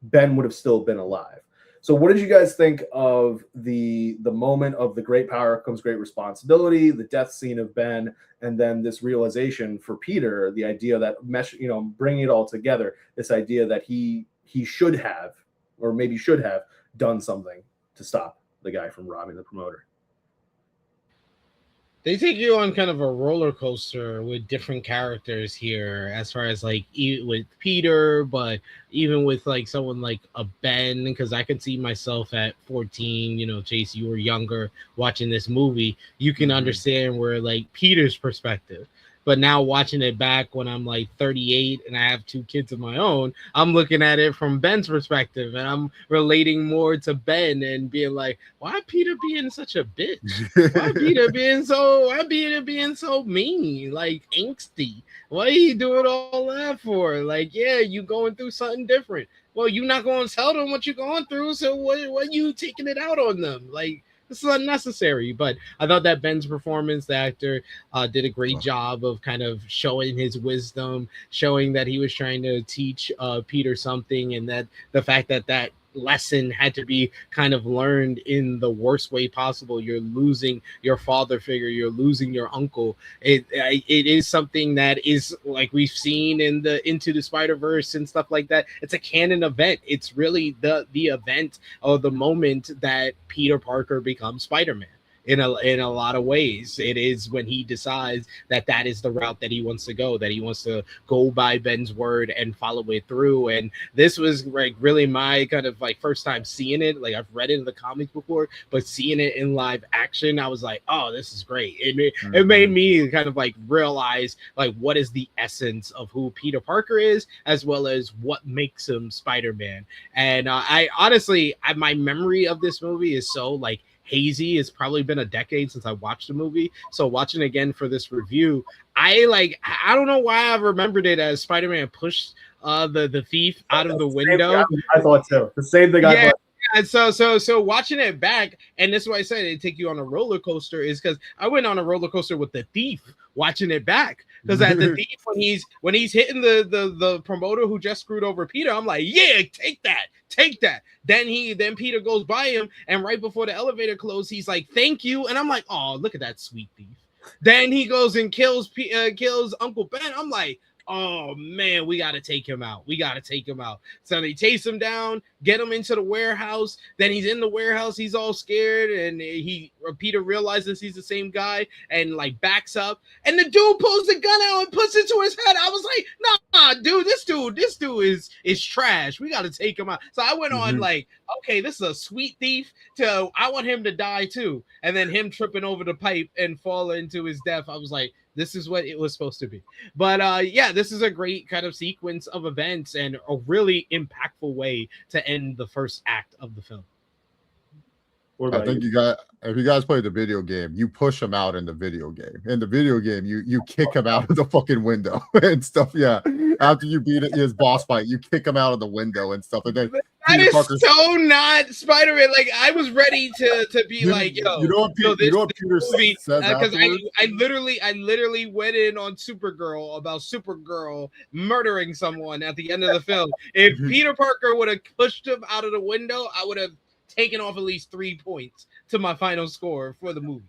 [SPEAKER 3] Ben would have still been alive. So what did you guys think of the moment of the great power comes great responsibility, the death scene of Ben, and then this realization for Peter, the idea that bringing it all together, this idea that he should have, or maybe should have, done something to stop the guy from robbing the promoter?
[SPEAKER 4] They take you on kind of a roller coaster with different characters here, as far as like with Peter, but even with like someone like a Ben, because I can see myself at 14, Chase, you were younger watching this movie. You can understand where like Peter's perspective. But now watching it back when I'm like 38 and I have 2 kids of my own, I'm looking at it from Ben's perspective, and I'm relating more to Ben and being like, why Peter being such a bitch? Why Peter being so mean, like angsty? Why are you doing all that for? Like, yeah, you going through something different. Well, you're not going to tell them what you're going through, so what are you taking it out on them? Like, this is unnecessary. But I thought that Ben's performance, the actor, did a great job of kind of showing his wisdom, showing that he was trying to teach Peter something, and that the fact that lesson had to be kind of learned in the worst way possible. You're losing your father figure, you're losing your uncle. It is something that is, like we've seen in the Into the Spider-Verse and stuff like that. It's a canon event. It's really the event or the moment that Peter Parker becomes Spider-Man. In a lot of ways, it is when he decides that is the route that he wants to go, that he wants to go by Ben's word and follow it through. And this was like really my kind of like first time seeing it. Like, I've read it in the comics before, but seeing it in live action, I was like, oh, this is great. It made me kind of like realize like what is the essence of who Peter Parker is, as well as what makes him Spider-Man. And I honestly, my memory of this movie is so like hazy. It's probably been a decade since I watched the movie, so watching it again for this review, I don't know why I remembered it as Spider-Man pushed the thief out of the window.
[SPEAKER 3] I thought so. The same thing. I thought.
[SPEAKER 4] And so watching it back, and this is why I said it take you on a roller coaster, is because I went on a roller coaster with the thief watching it back, Because at the deep, when he's hitting the promoter who just screwed over Peter, I'm like, yeah, take that. Then Peter goes by him, and right before the elevator closed, he's like, thank you, and I'm like, oh, look at that sweet thief. Then he goes and kills Uncle Ben. I'm like, oh man, we got to take him out. So they chase him down, get him into the warehouse. Then he's in the warehouse. He's all scared. And Peter realizes he's the same guy and like backs up. And the dude pulls the gun out and puts it to his head. I was like, nah, dude, this dude is trash. We got to take him out. So I went on like, okay, this is a sweet thief. I want him to die too. And then him tripping over the pipe and falling into his death. I was like, this is what it was supposed to be. But yeah, this is a great kind of sequence of events and a really impactful way to end the first act of the film.
[SPEAKER 5] I think if you guys play the video game, you push him out in the video game. In the video game, you kick him out of the fucking window and stuff. Yeah. After you beat his boss fight, you kick him out of the window and stuff. And then
[SPEAKER 4] that is so not Spider-Man. Like I was ready to be like, yo,
[SPEAKER 5] you know what Peter says
[SPEAKER 4] because I literally went in on Supergirl about Supergirl murdering someone at the end of the film. If Peter Parker would have pushed him out of the window, I would have taken off at least 3 points to my final score for the movie.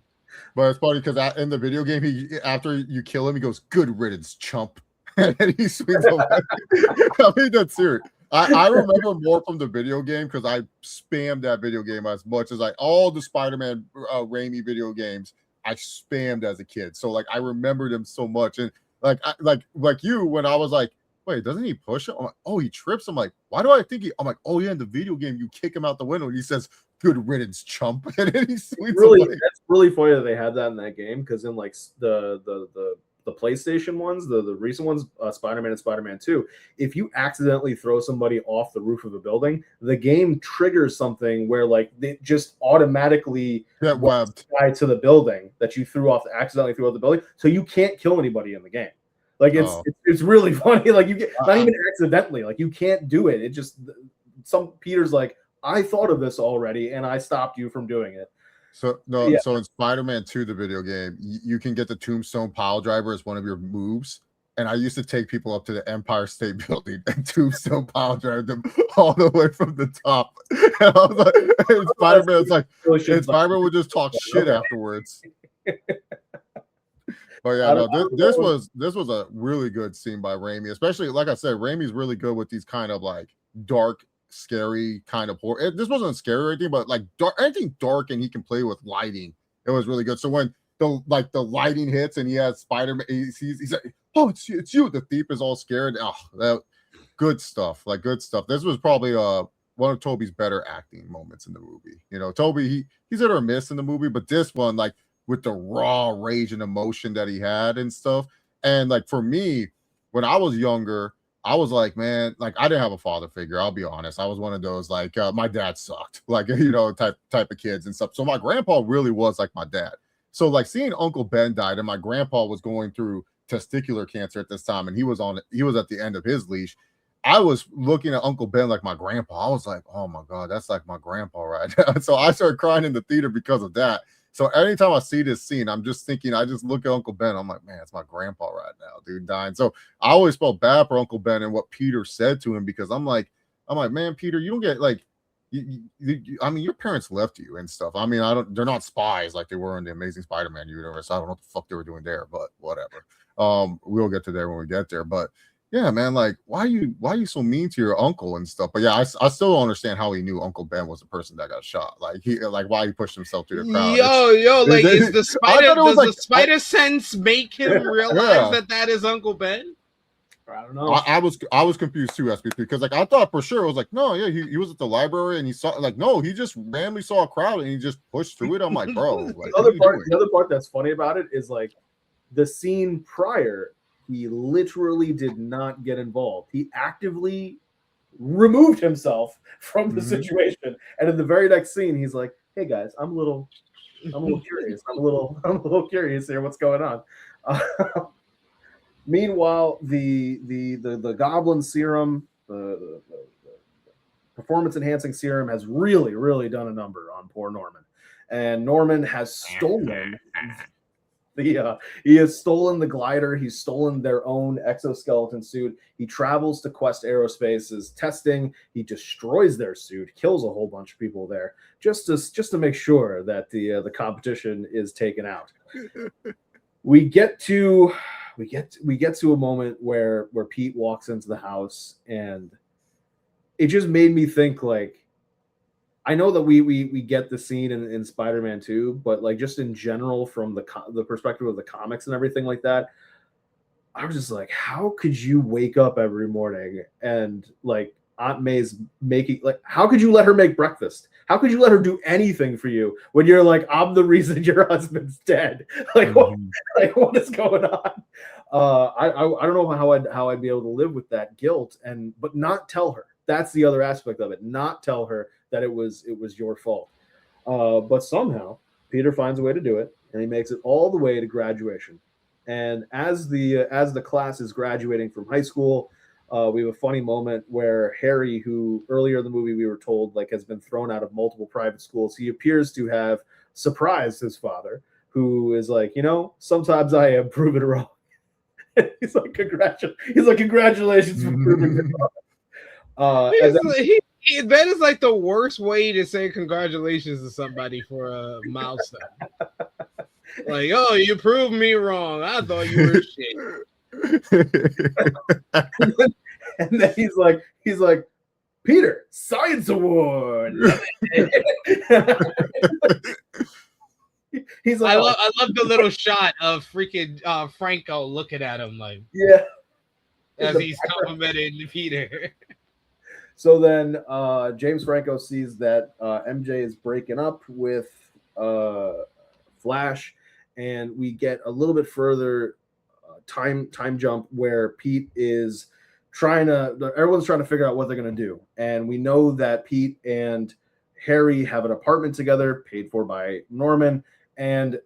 [SPEAKER 5] But it's funny because in the video game, after you kill him, he goes, "Good riddance, chump," and he swings away. I mean, that's serious. I remember more from the video game because I spammed that video game as much as all the Spider-Man Raimi video games I spammed as a kid. So like I remember them so much, and like you when I was like, wait, doesn't he push him? I'm like, oh, he trips. I'm like, why do I think I'm like, oh yeah, in the video game you kick him out the window and he says, "Good riddance, chump," and then he swings away.
[SPEAKER 3] That's really funny that they had that in that game because in like the PlayStation ones, the recent ones, Spider-Man and Spider-Man 2, if you accidentally throw somebody off the roof of a building, the game triggers something where like they just automatically
[SPEAKER 5] get webbed
[SPEAKER 3] to the building that you accidentally threw off the building, so you can't kill anybody in the game. Like it's really funny. Like you get not even accidentally, like you can't do it. It just Peter's like, I thought of this already and I stopped you from doing it.
[SPEAKER 5] So in Spider-Man 2, the video game, you can get the Tombstone pile driver as one of your moves. And I used to take people up to the Empire State Building and Tombstone pile drive them all the way from the top. And I was like, and Spider-Man was like, and Spider-Man would just talk shit afterwards. But yeah, no, this was a really good scene by Raimi, especially like I said, Raimi's really good with these kind of like dark, scary kind of horror. This wasn't scary or anything, but like anything dark and he can play with lighting. It was really good. So when the lighting hits and he has Spider-Man, he's like, oh, it's you. The thief is all scared. Oh, good stuff. Like good stuff. This was probably one of Tobey's better acting moments in the movie. You know, Tobey he's hit or miss in the movie, but this one like, with the raw rage and emotion that he had and stuff. And like for me, when I was younger, I was like, man, like I didn't have a father figure. I'll be honest. I was one of those like my dad sucked, like type of kids and stuff. So my grandpa really was like my dad. So like seeing Uncle Ben died and my grandpa was going through testicular cancer at this time, and he was at the end of his leash. I was looking at Uncle Ben like my grandpa. I was like, oh my God, that's like my grandpa right now. So I started crying in the theater because of that. So anytime I see this scene, I'm just thinking, I just look at Uncle Ben. I'm like, man, it's my grandpa right now, dude, dying. So I always felt bad for Uncle Ben and what Peter said to him, because I'm like, man, Peter, you don't get like, I mean, your parents left you and stuff. I mean, they're not spies like they were in the Amazing Spider-Man universe. I don't know what the fuck they were doing there, but whatever. We'll get to there when we get there. But yeah, man, like, why are you so mean to your uncle and stuff? But yeah, I still don't understand how he knew Uncle Ben was the person that got shot. Like why he pushed himself to the crowd.
[SPEAKER 4] Like, is the spider the spider sense make him realize that is Uncle Ben?
[SPEAKER 3] I don't know.
[SPEAKER 5] I was confused too, SP3, because like I thought for sure it was like, no, yeah, he was at the library and he saw, like, no, he just randomly saw a crowd and he just pushed through it. I'm like, bro, like,
[SPEAKER 3] the other part that's funny about it is like the scene prior, he literally did not get involved. He actively removed himself from the situation. And in the very next scene, he's like, hey guys, I'm a little curious. I'm a little curious here. What's going on? Meanwhile, the Goblin serum, the performance enhancing serum has really done a number on poor Norman. And Norman has stolen He has stolen the glider. He's stolen their own exoskeleton suit. He travels to Quest Aerospace's testing. He destroys their suit, kills a whole bunch of people there, just to make sure that the competition is taken out. We get to a moment where Pete walks into the house, and it just made me think, like, I know that we get the scene in Spider-Man 2, but like just in general from the perspective of the comics and everything like that, I was just like, how could you wake up every morning and like Aunt May's making, like, how could you let her make breakfast? How could you let her do anything for you when you're like, I'm the reason your husband's dead? Like, what is going on? I don't know how I'd be able to live with that guilt but not tell her. That's the other aspect of it. Not tell her that it was your fault. But somehow Peter finds a way to do it, and he makes it all the way to graduation. And as the class is graduating from high school, we have a funny moment where Harry, who earlier in the movie we were told like has been thrown out of multiple private schools, he appears to have surprised his father, who is like, sometimes I am proven wrong. He's like, congratulations for proving it wrong.
[SPEAKER 4] That is like the worst way to say congratulations to somebody for a milestone. Like, oh, you proved me wrong. I thought you were shit.
[SPEAKER 3] and then he's like, Peter, Science Award. He's like,
[SPEAKER 4] I love the little shot of freaking Franco looking at him like,
[SPEAKER 3] yeah,
[SPEAKER 4] as he's complimenting Peter.
[SPEAKER 3] So then James Franco sees that MJ is breaking up with Flash, and we get a little bit further time jump where Pete is everyone's trying to figure out what they're going to do. And we know that Pete and Harry have an apartment together paid for by Norman. And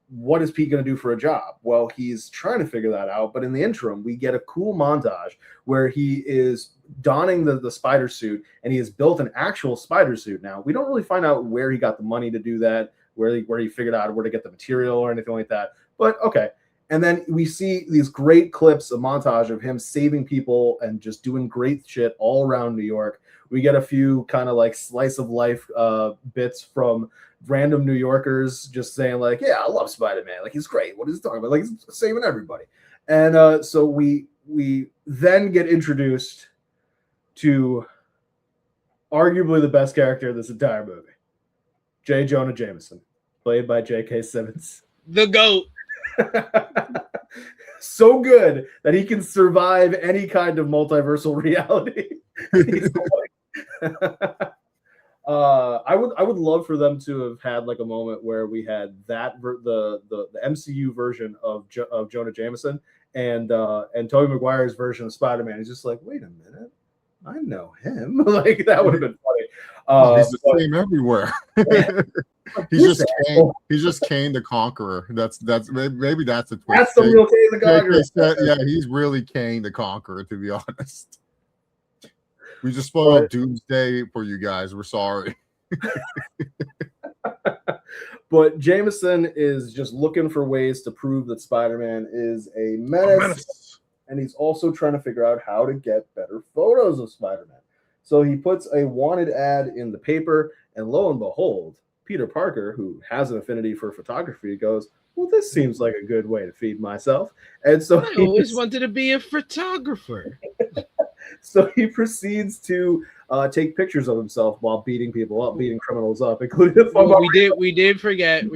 [SPEAKER 3] what is Pete going to do for a job? Well, he's trying to figure that out. But in the interim, we get a cool montage where he is donning the spider suit, and he has built an actual spider suit. Now, we don't really find out where he got the money to do that, where he figured out where to get the material or anything like that. But okay. And then we see these great clips, a montage of him saving people and just doing great shit all around New York. We get a few kind of like slice of life bits from random New Yorkers just saying like, yeah, I love Spider-Man. Like, he's great. What is he talking about? Like, he's saving everybody. And so we then get introduced to arguably the best character of this entire movie, J. Jonah Jameson, played by J.K. Simmons.
[SPEAKER 4] The GOAT.
[SPEAKER 3] So good that he can survive any kind of multiversal reality. I would love for them to have had like a moment where we had that the MCU version of Jonah Jameson and Tobey Maguire's version of Spider-Man. He's just like, wait a minute, I know him. Like, that would have been funny.
[SPEAKER 5] He's the same everywhere. He's just Kane the Conqueror. That's maybe that's a twist.
[SPEAKER 3] That's the real Kane the Conqueror.
[SPEAKER 5] Yeah, he's really Kane the Conqueror, to be honest. We just spoiled Doomsday for you guys. We're sorry.
[SPEAKER 3] But Jameson is just looking for ways to prove that Spider-Man is a menace. And he's also trying to figure out how to get better photos of Spider-Man. So he puts a wanted ad in the paper, and lo and behold, Peter Parker, who has an affinity for photography, goes, well, this seems like a good way to feed myself. And so
[SPEAKER 4] I always wanted to be a photographer.
[SPEAKER 3] So he proceeds to take pictures of himself while beating people up, beating criminals up, including the
[SPEAKER 4] we did forget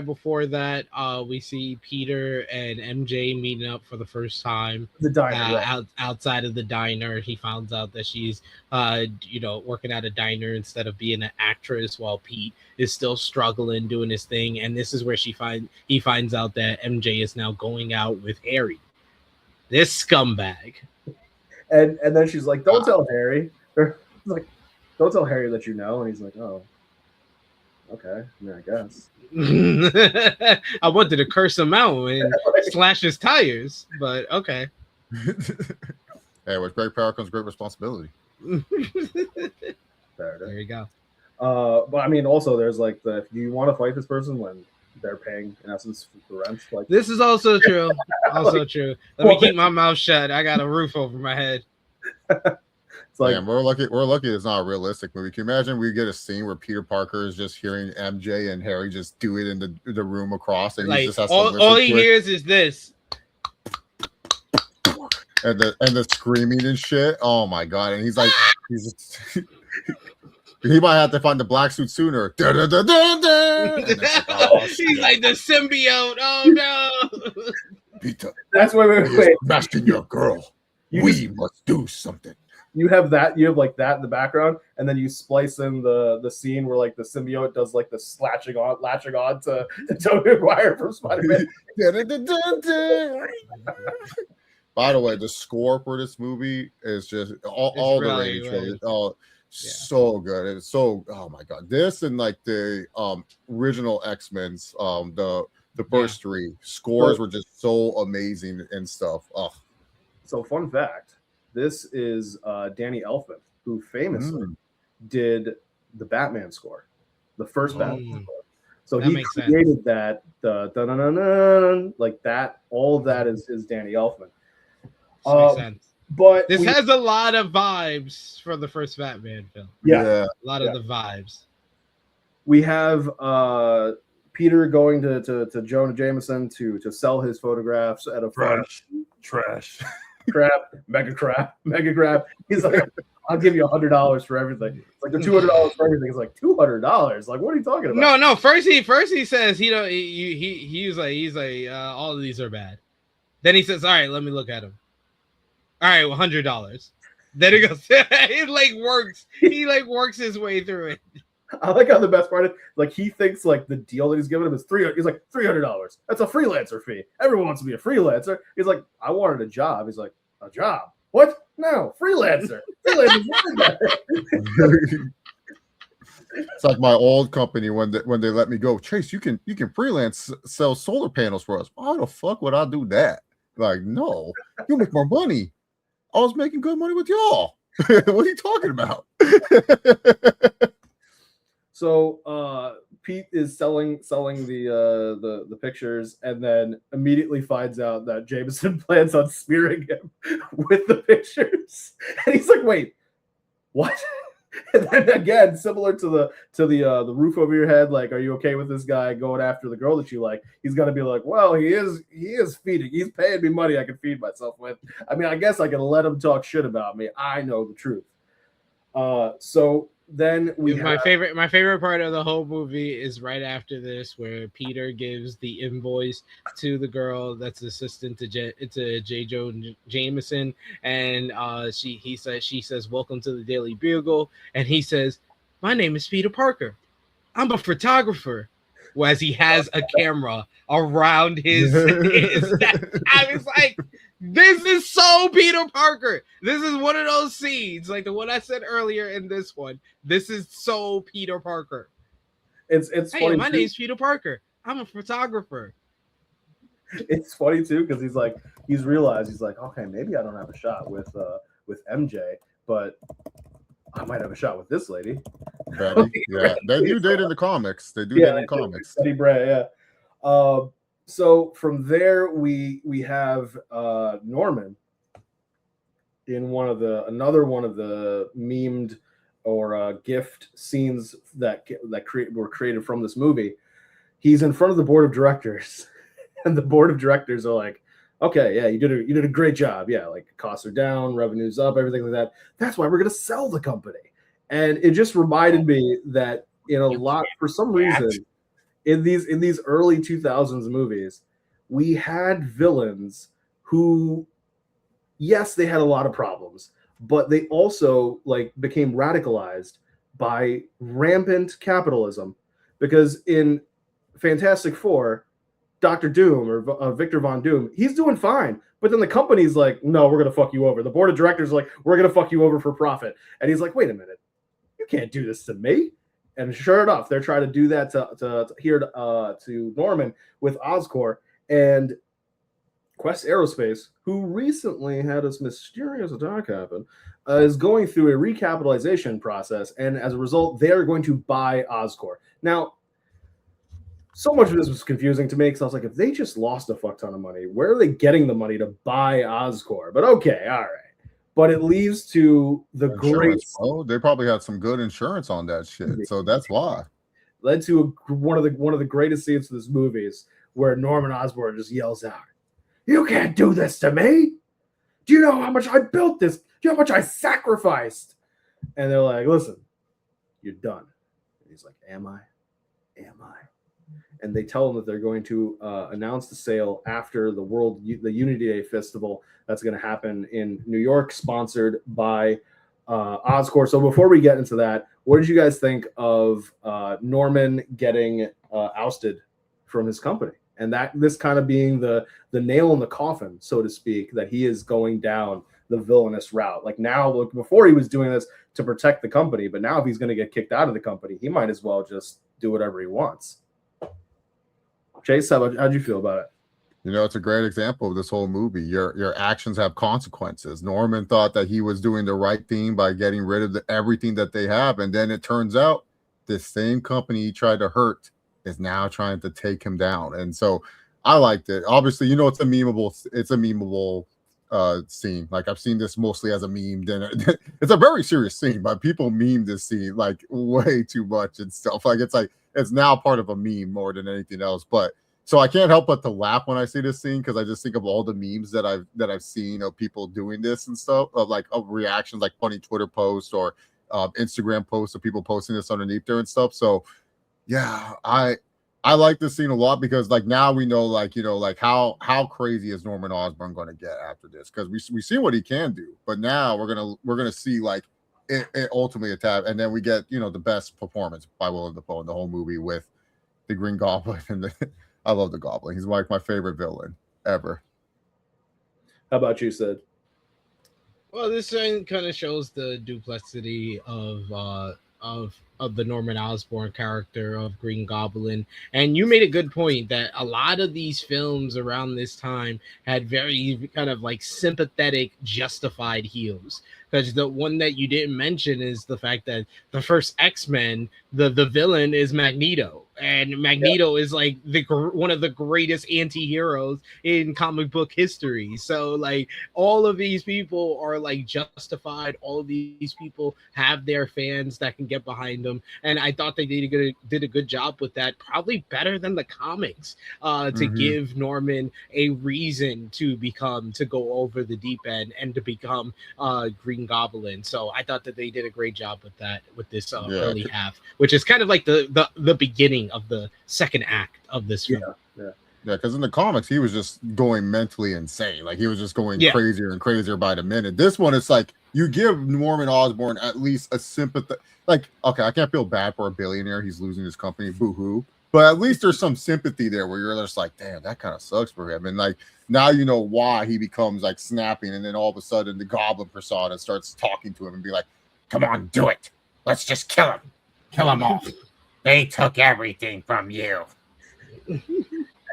[SPEAKER 4] before that. We see Peter and MJ meeting up for the first time.
[SPEAKER 3] The diner,
[SPEAKER 4] outside of the diner. He finds out that she's working at a diner instead of being an actress, while Pete is still struggling doing his thing. And this is where he finds out that MJ is now going out with Harry, this scumbag.
[SPEAKER 3] And then she's like, don't tell Harry. Like, don't tell Harry that you know. And he's like, oh, okay. I guess.
[SPEAKER 4] I wanted to curse him out and slash his tires, but okay.
[SPEAKER 5] Hey, with great power comes great responsibility.
[SPEAKER 4] There you go.
[SPEAKER 3] But I mean, also there's like do you want to fight this person when they're paying in essence for rent. Like
[SPEAKER 4] This is also true. Also true. Let me keep my mouth shut. I got a roof over my head.
[SPEAKER 3] it's like
[SPEAKER 5] Damn, we're lucky it's not a realistic movie. Can you imagine we get a scene where Peter Parker is just hearing MJ and Harry just do it in the room across, and he
[SPEAKER 4] Like
[SPEAKER 5] just has to
[SPEAKER 4] all he
[SPEAKER 5] listen to it,
[SPEAKER 4] hears is this.
[SPEAKER 5] and the screaming and shit. Oh my god! And he's like, he might have to find the black suit sooner. Da, da, da, da, da. And it's like, oh,
[SPEAKER 4] He's
[SPEAKER 5] shit.
[SPEAKER 4] like the symbiote. Oh no.
[SPEAKER 5] Peter,
[SPEAKER 3] that's wait.
[SPEAKER 5] smashing your girl. We must do something.
[SPEAKER 3] You have like that in the background, and then you splice in the scene where like the symbiote does like the latching on to Tobey Maguire from Spider-Man.
[SPEAKER 5] By the way, the score for this movie is just all the
[SPEAKER 4] really
[SPEAKER 5] radio
[SPEAKER 4] good.
[SPEAKER 5] shows. Oh, so good. It's so, oh my god. This and like the original X-Men's the first three scores were just so amazing and stuff. Oh.
[SPEAKER 3] So fun fact, this is Danny Elfman, who famously did the Batman score, the first Batman score. So
[SPEAKER 4] that
[SPEAKER 3] he
[SPEAKER 4] makes
[SPEAKER 3] created that, like that. All of that is Danny Elfman.
[SPEAKER 4] Makes sense.
[SPEAKER 3] But
[SPEAKER 4] this has a lot of vibes for the first Batman film.
[SPEAKER 3] Yeah.
[SPEAKER 4] A lot of the vibes.
[SPEAKER 3] We have Peter going to Jonah Jameson to sell his photographs at a
[SPEAKER 1] Trash.
[SPEAKER 3] mega crap. He's like, I'll give you $100 for everything. It's like the $200 for everything. It's like $200. Like, what are you talking about?
[SPEAKER 4] No. First he says he don't. He's like all of these are bad. Then he says, all right, let me look at them. All right, well, $100. Then it goes. It like works. He like works his way through it.
[SPEAKER 3] I like how the best part is like he thinks like the deal that he's giving him is $300. He's like $300. That's a freelancer fee. Everyone wants to be a freelancer. He's like, I wanted a job. He's like, a job? What? No, freelancer. Freelancer's way better.
[SPEAKER 5] It's like my old company when they let me go. Chase, you can freelance sell solar panels for us. Why the fuck would I do that? Like, no, you make more money. I was making good money with y'all. What are you talking about?
[SPEAKER 3] So Pete is selling the pictures, and then immediately finds out that Jameson plans on smearing him with the pictures, and he's like, "Wait, what?" And then again, similar to the roof over your head, like, "Are you okay with this guy going after the girl that you like?" He's gonna be like, "Well, he is feeding. He's paying me money I can feed myself with. I mean, I guess I can let him talk shit about me. I know the truth." So then
[SPEAKER 4] my favorite part of the whole movie is right after this, where Peter gives the invoice to the girl that's assistant to J. Jonah Jameson, and she says welcome to the Daily Bugle, and he says, my name is Peter Parker, I'm a photographer, whereas he has a camera around his I was like, this is so Peter Parker. This is one of those scenes, like the one I said earlier in this one. This is so Peter Parker.
[SPEAKER 3] It's
[SPEAKER 4] hey,
[SPEAKER 3] funny.
[SPEAKER 4] My name's Peter Parker. I'm a photographer.
[SPEAKER 3] It's funny too because he's realized he's like, okay, maybe I don't have a shot with MJ, but I might have a shot with this lady.
[SPEAKER 5] Yeah, they do date in the comics. They do date in comics.
[SPEAKER 3] Betty Bray, yeah. So from there we have Norman in another one of the memed or gift scenes that were created from this movie. He's in front of the board of directors, and the board of directors are like, "Okay, yeah, you did a great job. Yeah, like costs are down, revenue's up, everything like that. That's why we're gonna sell the company." And it just reminded me that for some reason, in these early 2000s movies, we had villains who, yes, they had a lot of problems, but they also like became radicalized by rampant capitalism. Because in Fantastic Four, Dr. Doom or Victor Von Doom, he's doing fine. But then the company's like, no, we're going to fuck you over. The board of directors are like, we're going to fuck you over for profit. And he's like, wait a minute, you can't do this to me. And sure enough, they're trying to do that to Norman with Oscorp. And Quest Aerospace, who recently had this mysterious attack happen, is going through a recapitalization process. And as a result, they're going to buy Oscorp. Now, So much of this was confusing to me because I was like, if they just lost a fuck ton of money, where are they getting the money to buy Oscorp? But okay, all right. But it leads to the great.
[SPEAKER 5] Oh, they probably had some good insurance on that shit, so that's why.
[SPEAKER 3] Led to one of the greatest scenes of this movie is where Norman Osborn just yells out, "You can't do this to me! Do you know how much I built this? Do you know how much I sacrificed?" And they're like, "Listen, you're done." And he's like, "Am I? Am I?" And they tell him that they're going to announce the sale after the Unity Day Festival that's going to happen in New York, sponsored by Oscorp. So before we get into that, what did you guys think of Norman getting ousted from his company, and that this kind of being the nail in the coffin, so to speak, that he is going down the villainous route? Like now, look, before he was doing this to protect the company, but now if he's going to get kicked out of the company, he might as well just do whatever he wants. Chase, how'd you feel about it?
[SPEAKER 5] You know, it's a great example of this whole movie. Your actions have consequences. Norman thought that he was doing the right thing by getting rid of everything that they have, and then it turns out this same company he tried to hurt is now trying to take him down. And so I liked it. Obviously, you know, it's a memeable scene. Like I've seen this mostly as a meme. Then it's a very serious scene, but people meme this scene like way too much and stuff. Like it's now part of a meme more than anything else. But so I can't help but to laugh when I see this scene because I just think of all the memes that I've seen of people doing this and stuff, of reactions, like funny Twitter posts or Instagram posts of people posting this underneath there and stuff. So yeah, I like this scene a lot because like now we know, like, you know, like how crazy is Norman Osborn going to get after this, because we see what he can do, but now we're gonna see like it ultimately attack, and then we get, you know, the best performance by Willem Dafoe in the whole movie with the Green Goblin. And I love the Goblin. He's like my favorite villain ever.
[SPEAKER 3] How about you, Sid?
[SPEAKER 4] Well, this kind of shows the duplicity of the Norman Osborn character of Green Goblin. And you made a good point that a lot of these films around this time had very kind of like sympathetic, justified heels. Because the one that you didn't mention is the fact that the first X-Men, the villain is Magneto. And Magneto is like one of the greatest anti-heroes in comic book history. So like all of these people are like justified. All of these people have their fans that can get behind them. And I thought they did a good job with that, probably better than the comics, to give Norman a reason to go over the deep end and to become Green Goblin. So I thought that they did a great job with that, with this early half, which is kind of like the beginning of the second act of this film.
[SPEAKER 5] Yeah, because in the comics he was just going mentally insane. Like he was just going crazier and crazier by the minute. This one, it's like you give Norman Osborn at least a sympathy. Like, okay, I can't feel bad for a billionaire. He's losing his company, boo-hoo. But at least there's some sympathy there where you're just like, damn, that kind of sucks for him. And like now you know why he becomes like snapping, and then all of a sudden the Goblin persona starts talking to him and be like, come on, do it. Let's just kill him. Kill him off. They took everything from you.
[SPEAKER 3] And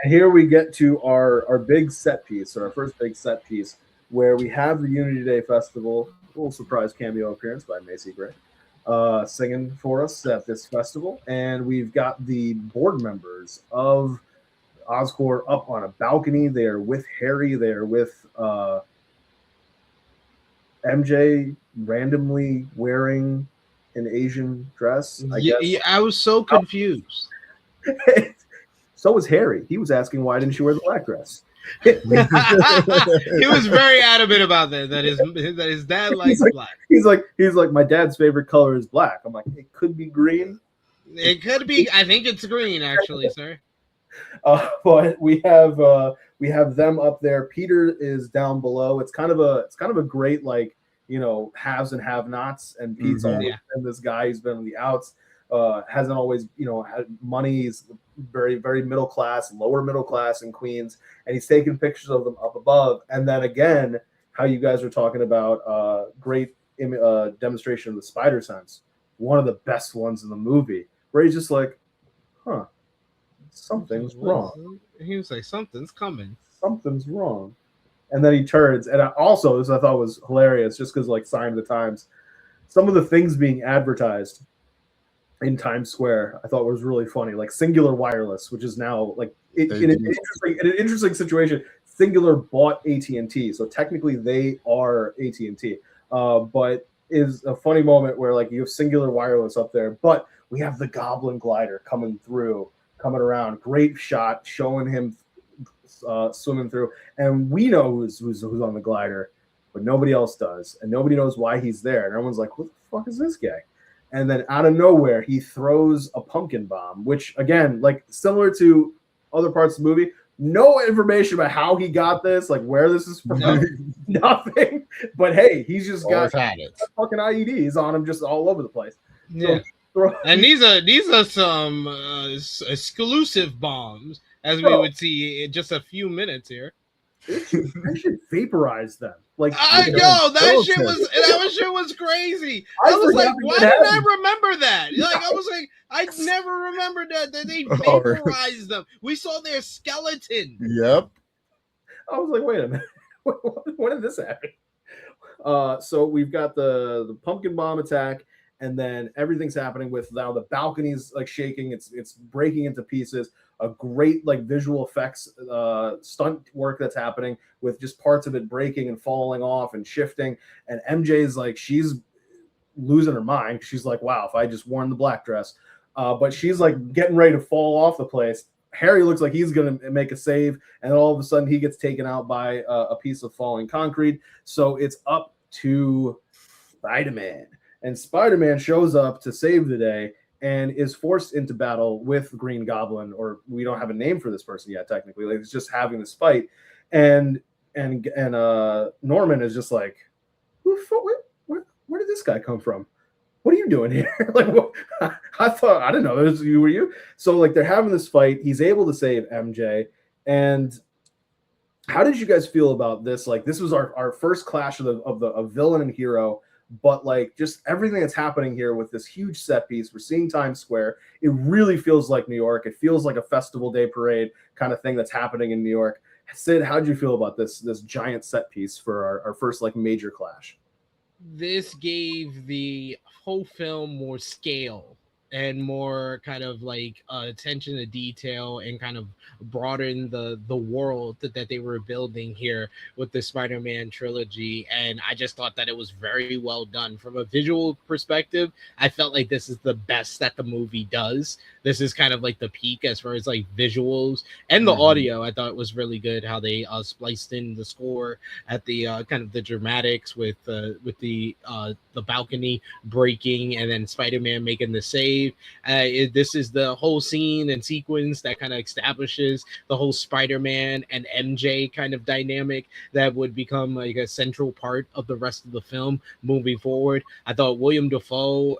[SPEAKER 3] here we get to our big set piece, or our first big set piece, where we have the Unity Day Festival. A little surprise cameo appearance by Macy Gray, singing for us at this festival. And we've got the board members of Oscorp up on a balcony. They are with Harry. They are with MJ randomly wearing an Asian dress. I guess.
[SPEAKER 4] Yeah, I was so confused.
[SPEAKER 3] So was Harry. He was asking, why didn't she wear the black dress?
[SPEAKER 4] He was very adamant about that. That his dad likes black.
[SPEAKER 3] He's like, my dad's favorite color is black. I'm like, it could be green.
[SPEAKER 4] It could be. I think it's green, actually, sir.
[SPEAKER 3] But we have them up there. Peter is down below. It's kind of a great, like, you know, haves and have-nots. And Pete's always been this guy who's been on the outs. Hasn't always, you know, had money. He's very, very middle class, lower middle class in Queens, and he's taking pictures of them up above. And then again, how you guys were talking about great demonstration of the spider sense, one of the best ones in the movie, where he's just like, huh, something's wrong.
[SPEAKER 4] He was like, something's coming.
[SPEAKER 3] Something's wrong. And then he turns, and also this I thought was hilarious, just because like sign of the times, some of the things being advertised in Times Square, I thought was really funny. Like Singular Wireless, which is now like in an interesting situation. Singular bought AT&T, so technically they are AT&T. But is a funny moment where like you have Singular Wireless up there, but we have the Goblin glider coming around. Great shot showing him swimming through, and we know who's on the glider, but nobody else does, and nobody knows why he's there. And everyone's like, "Who the fuck is this guy?" And then out of nowhere, he throws a pumpkin bomb, which again, like similar to other parts of the movie, no information about how he got this, like where this is from, nothing. But hey, he's just got fucking IEDs on him just all over the place.
[SPEAKER 4] Yeah. So, and these are some exclusive bombs, as we would see in just a few minutes here.
[SPEAKER 3] I should vaporize them. Like
[SPEAKER 4] I know that shit was crazy. I was like, why didn't I remember that? Like I was like, I never remembered that they vaporized them. We saw their skeleton.
[SPEAKER 5] Yep.
[SPEAKER 3] I was like, wait a minute, when did this happen? So we've got the pumpkin bomb attack, and then everything's happening with now the balcony's like shaking. It's breaking into pieces. A great like visual effects stunt work that's happening with just parts of it breaking and falling off and shifting. And MJ's like, she's losing her mind. She's like, wow, if I just worn the black dress. But she's like getting ready to fall off the place. Harry looks like he's going to make a save, and all of a sudden he gets taken out by a piece of falling concrete. So it's up to Spider-Man. And Spider-Man shows up to save the day and is forced into battle with Green Goblin, or we don't have a name for this person yet, technically. Like, it's just having this fight. And Norman is just like, where did this guy come from? What are you doing here? Like, I didn't know this were you. So like they're having this fight. He's able to save MJ. And how did you guys feel about this? Like, this was our first clash of villain and hero. But like just everything that's happening here with this huge set piece, we're seeing Times Square. It really feels like New York. It feels like a festival day parade kind of thing that's happening in New York. Sid, how did you feel about this giant set piece for our first like major clash?
[SPEAKER 4] This gave the whole film more scale and more kind of like attention to detail, and kind of broaden the world that they were building here with the Spider-Man trilogy. And I just thought that it was very well done from a visual perspective. I felt like this is the best that the movie does. This is kind of like the peak as far as like visuals, and the audio. I thought it was really good how they spliced in the score at the kind of the dramatics with the balcony breaking and then Spider-Man making the save. This is the whole scene and sequence that kind of establishes the whole Spider-Man and MJ kind of dynamic that would become like a central part of the rest of the film moving forward. I thought William Dafoe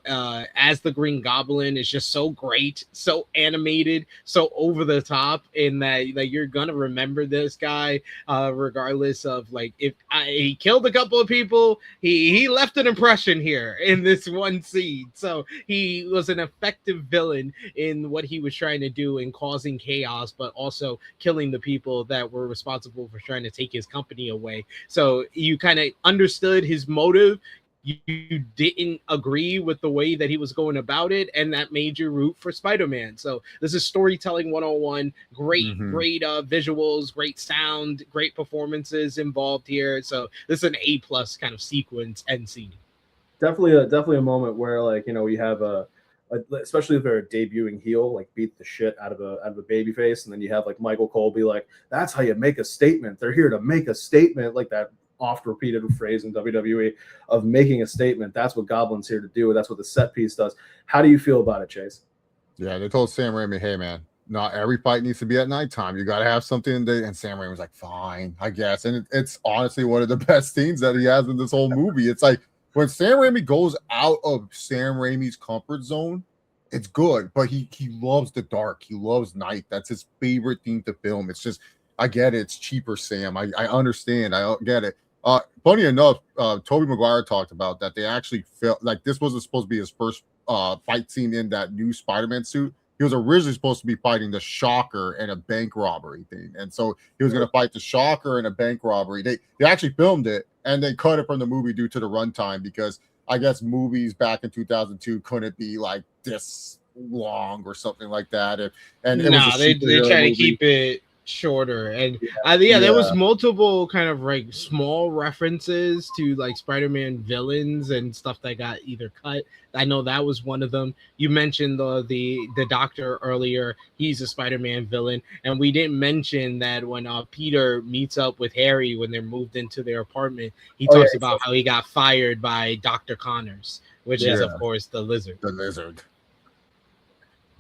[SPEAKER 4] as the Green Goblin is just so great, so animated, so over the top, in that like you're gonna remember this guy regardless of like if he killed a couple of people, he left an impression here in this one scene. So he was an effective villain in what he was trying to do in causing chaos, but also killing the people that were responsible for trying to take his company away. So you kind of understood his motive. You didn't agree with the way that he was going about it, and that made you root for Spider-Man. So this is storytelling 101. Great visuals, great sound, great performances involved here. So this is an A+ kind of sequence and scene.
[SPEAKER 3] Definitely a moment where, like, you know, we have especially if they're a debuting heel, like beat the shit out of a baby face, and then you have like Michael Cole be like, that's how you make a statement. They're here to make a statement, like that oft repeated phrase in WWE of making a statement. That's what Goblin's here to do. That's what the set piece does. How do you feel about it, Chase?
[SPEAKER 5] Yeah, they told Sam Raimi, hey man, not every fight needs to be at nighttime. You got to have something in the, and Sam Raimi was like, fine, I guess. And it's honestly one of the best scenes that he has in this whole movie. It's like when Sam Raimi goes out of Sam Raimi's comfort zone, it's good, but he loves the dark. He loves night. That's his favorite thing to film. It's just, I get it. It's cheaper, Sam. I understand. I get it. Funny enough, Tobey Maguire talked about that they actually felt like this wasn't supposed to be his first fight scene in that new Spider-Man suit. He was originally supposed to be fighting the Shocker in a bank robbery thing. And so he was going to fight the Shocker in a bank robbery. They actually filmed it and then cut it from the movie due to the runtime, because I guess movies back in 2002 couldn't be like this long or something like that. And it was a
[SPEAKER 4] they
[SPEAKER 5] superhero
[SPEAKER 4] try to
[SPEAKER 5] movie.
[SPEAKER 4] keep it shorter, and there was multiple kind of like small references to like Spider-Man villains and stuff that got either cut. I know that was one of them. You mentioned the Doctor earlier. He's a Spider-Man villain, and we didn't mention that when Peter meets up with Harry when they're moved into their apartment, he talks about how he got fired by Dr. Connors, which is of course the Lizard.
[SPEAKER 5] The Lizard.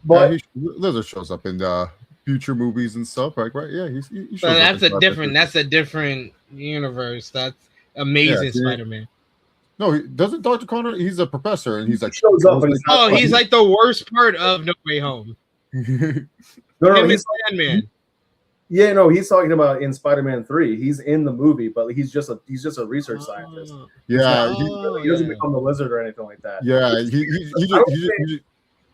[SPEAKER 3] But
[SPEAKER 5] Lizard shows up in future movies and stuff, right? Yeah, he shows
[SPEAKER 4] so
[SPEAKER 5] up.
[SPEAKER 4] That's a different universe. That's Amazing Spider-Man.
[SPEAKER 5] No, he doesn't. Dr. Connor, he's a professor, and he's like
[SPEAKER 3] shows up. And
[SPEAKER 4] he's like the worst part of No Way Home.
[SPEAKER 3] no, he's Sandman. Yeah, no, he's talking about in Spider-Man 3. He's in the movie, but he's just a research scientist.
[SPEAKER 5] Yeah,
[SPEAKER 3] he doesn't become the Lizard or anything like that.
[SPEAKER 5] Yeah,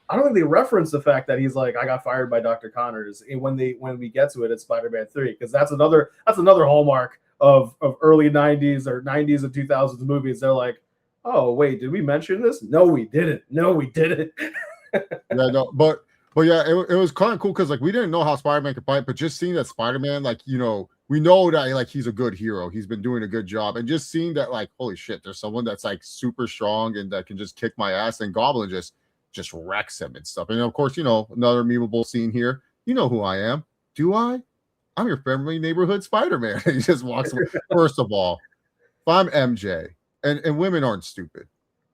[SPEAKER 3] I don't think they reference the fact that he's like, I got fired by Dr. Connors when we get to it at Spider-Man 3, because that's another hallmark of early 90s or 90s and 2000s movies. They're like, oh wait, did we mention this? No, we didn't.
[SPEAKER 5] Yeah, no, but yeah, it was kind of cool because like we didn't know how Spider-Man could fight, but just seeing that Spider-Man, like, you know, we know that like he's a good hero, he's been doing a good job, and just seeing that like, holy shit, there's someone that's like super strong and that can just kick my ass, and Goblin just wrecks him and stuff. And of course, you know, another memeable scene here. You know who I am? Do I? I'm your friendly neighborhood Spider-Man. He just walks away. First of all, if I'm MJ, and women aren't stupid,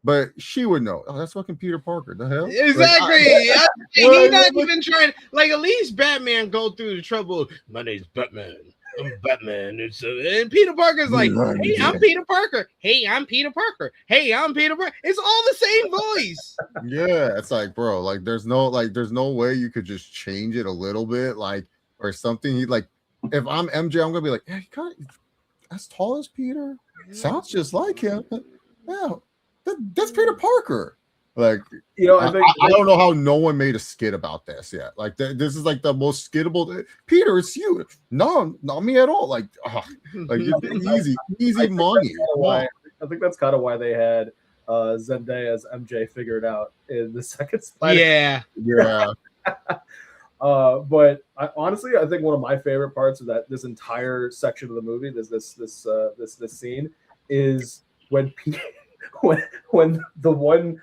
[SPEAKER 5] but she would know. Oh, that's fucking Peter Parker. The hell?
[SPEAKER 4] Exactly. Like, he's not even trying. Like, at least Batman go through the trouble. My name's Batman. I'm Batman. And Peter Parker's like, hey, I'm Peter Parker. Hey, I'm Peter Parker. Hey, I'm Peter Parker. It's all the same voice.
[SPEAKER 5] Yeah, it's like, bro, like there's no way you could just change it a little bit, like, or something. He like, if I'm MJ, I'm gonna be like, yeah, he kind of as tall as Peter. Sounds just like him. Yeah, that's Peter Parker. Like,
[SPEAKER 3] you know,
[SPEAKER 5] I don't know how no one made a skit about this yet. Like, this is like the most skittable. Peter, it's you. No, not me at all. Like easy money.
[SPEAKER 3] I think that's kind of why they had Zendaya as MJ figured out in the second Spider.
[SPEAKER 5] Yeah.
[SPEAKER 3] But honestly, I think one of my favorite parts of this entire section of the movie, this scene, is when the one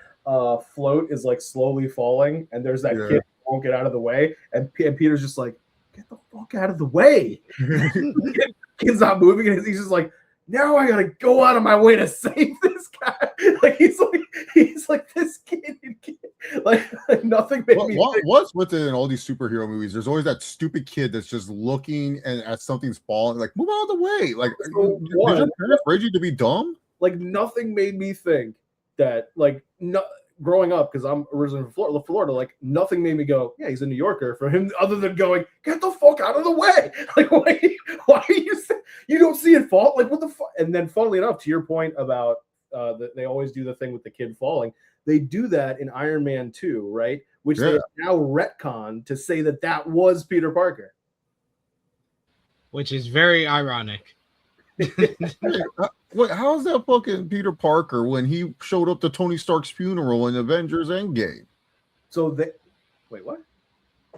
[SPEAKER 3] float is like slowly falling, and there's that kid who won't get out of the way, and Peter's just like, get the fuck out of the way. Kid's not moving, and he's just like, now I gotta go out of my way to save this guy. Like he's like this kid. Like nothing made me.
[SPEAKER 5] What's with it in all these superhero movies? There's always that stupid kid that's just looking and at something's falling, like, move out of the way. Like, did your parents raise you to be dumb?
[SPEAKER 3] Like, nothing made me think that, like, growing up, because I'm originally from Florida, like, nothing made me go, yeah, he's a New Yorker, for him, other than going, get the fuck out of the way. Like, why are you don't see it fall? Like, what the fuck? And then, funnily enough, to your point about they always do the thing with the kid falling, they do that in Iron Man 2, right? Which they now retcon to say that was Peter Parker.
[SPEAKER 4] Which is very ironic.
[SPEAKER 5] Wait, how's that fucking Peter Parker when he showed up to Tony Stark's funeral in Avengers Endgame?
[SPEAKER 3] So wait, what?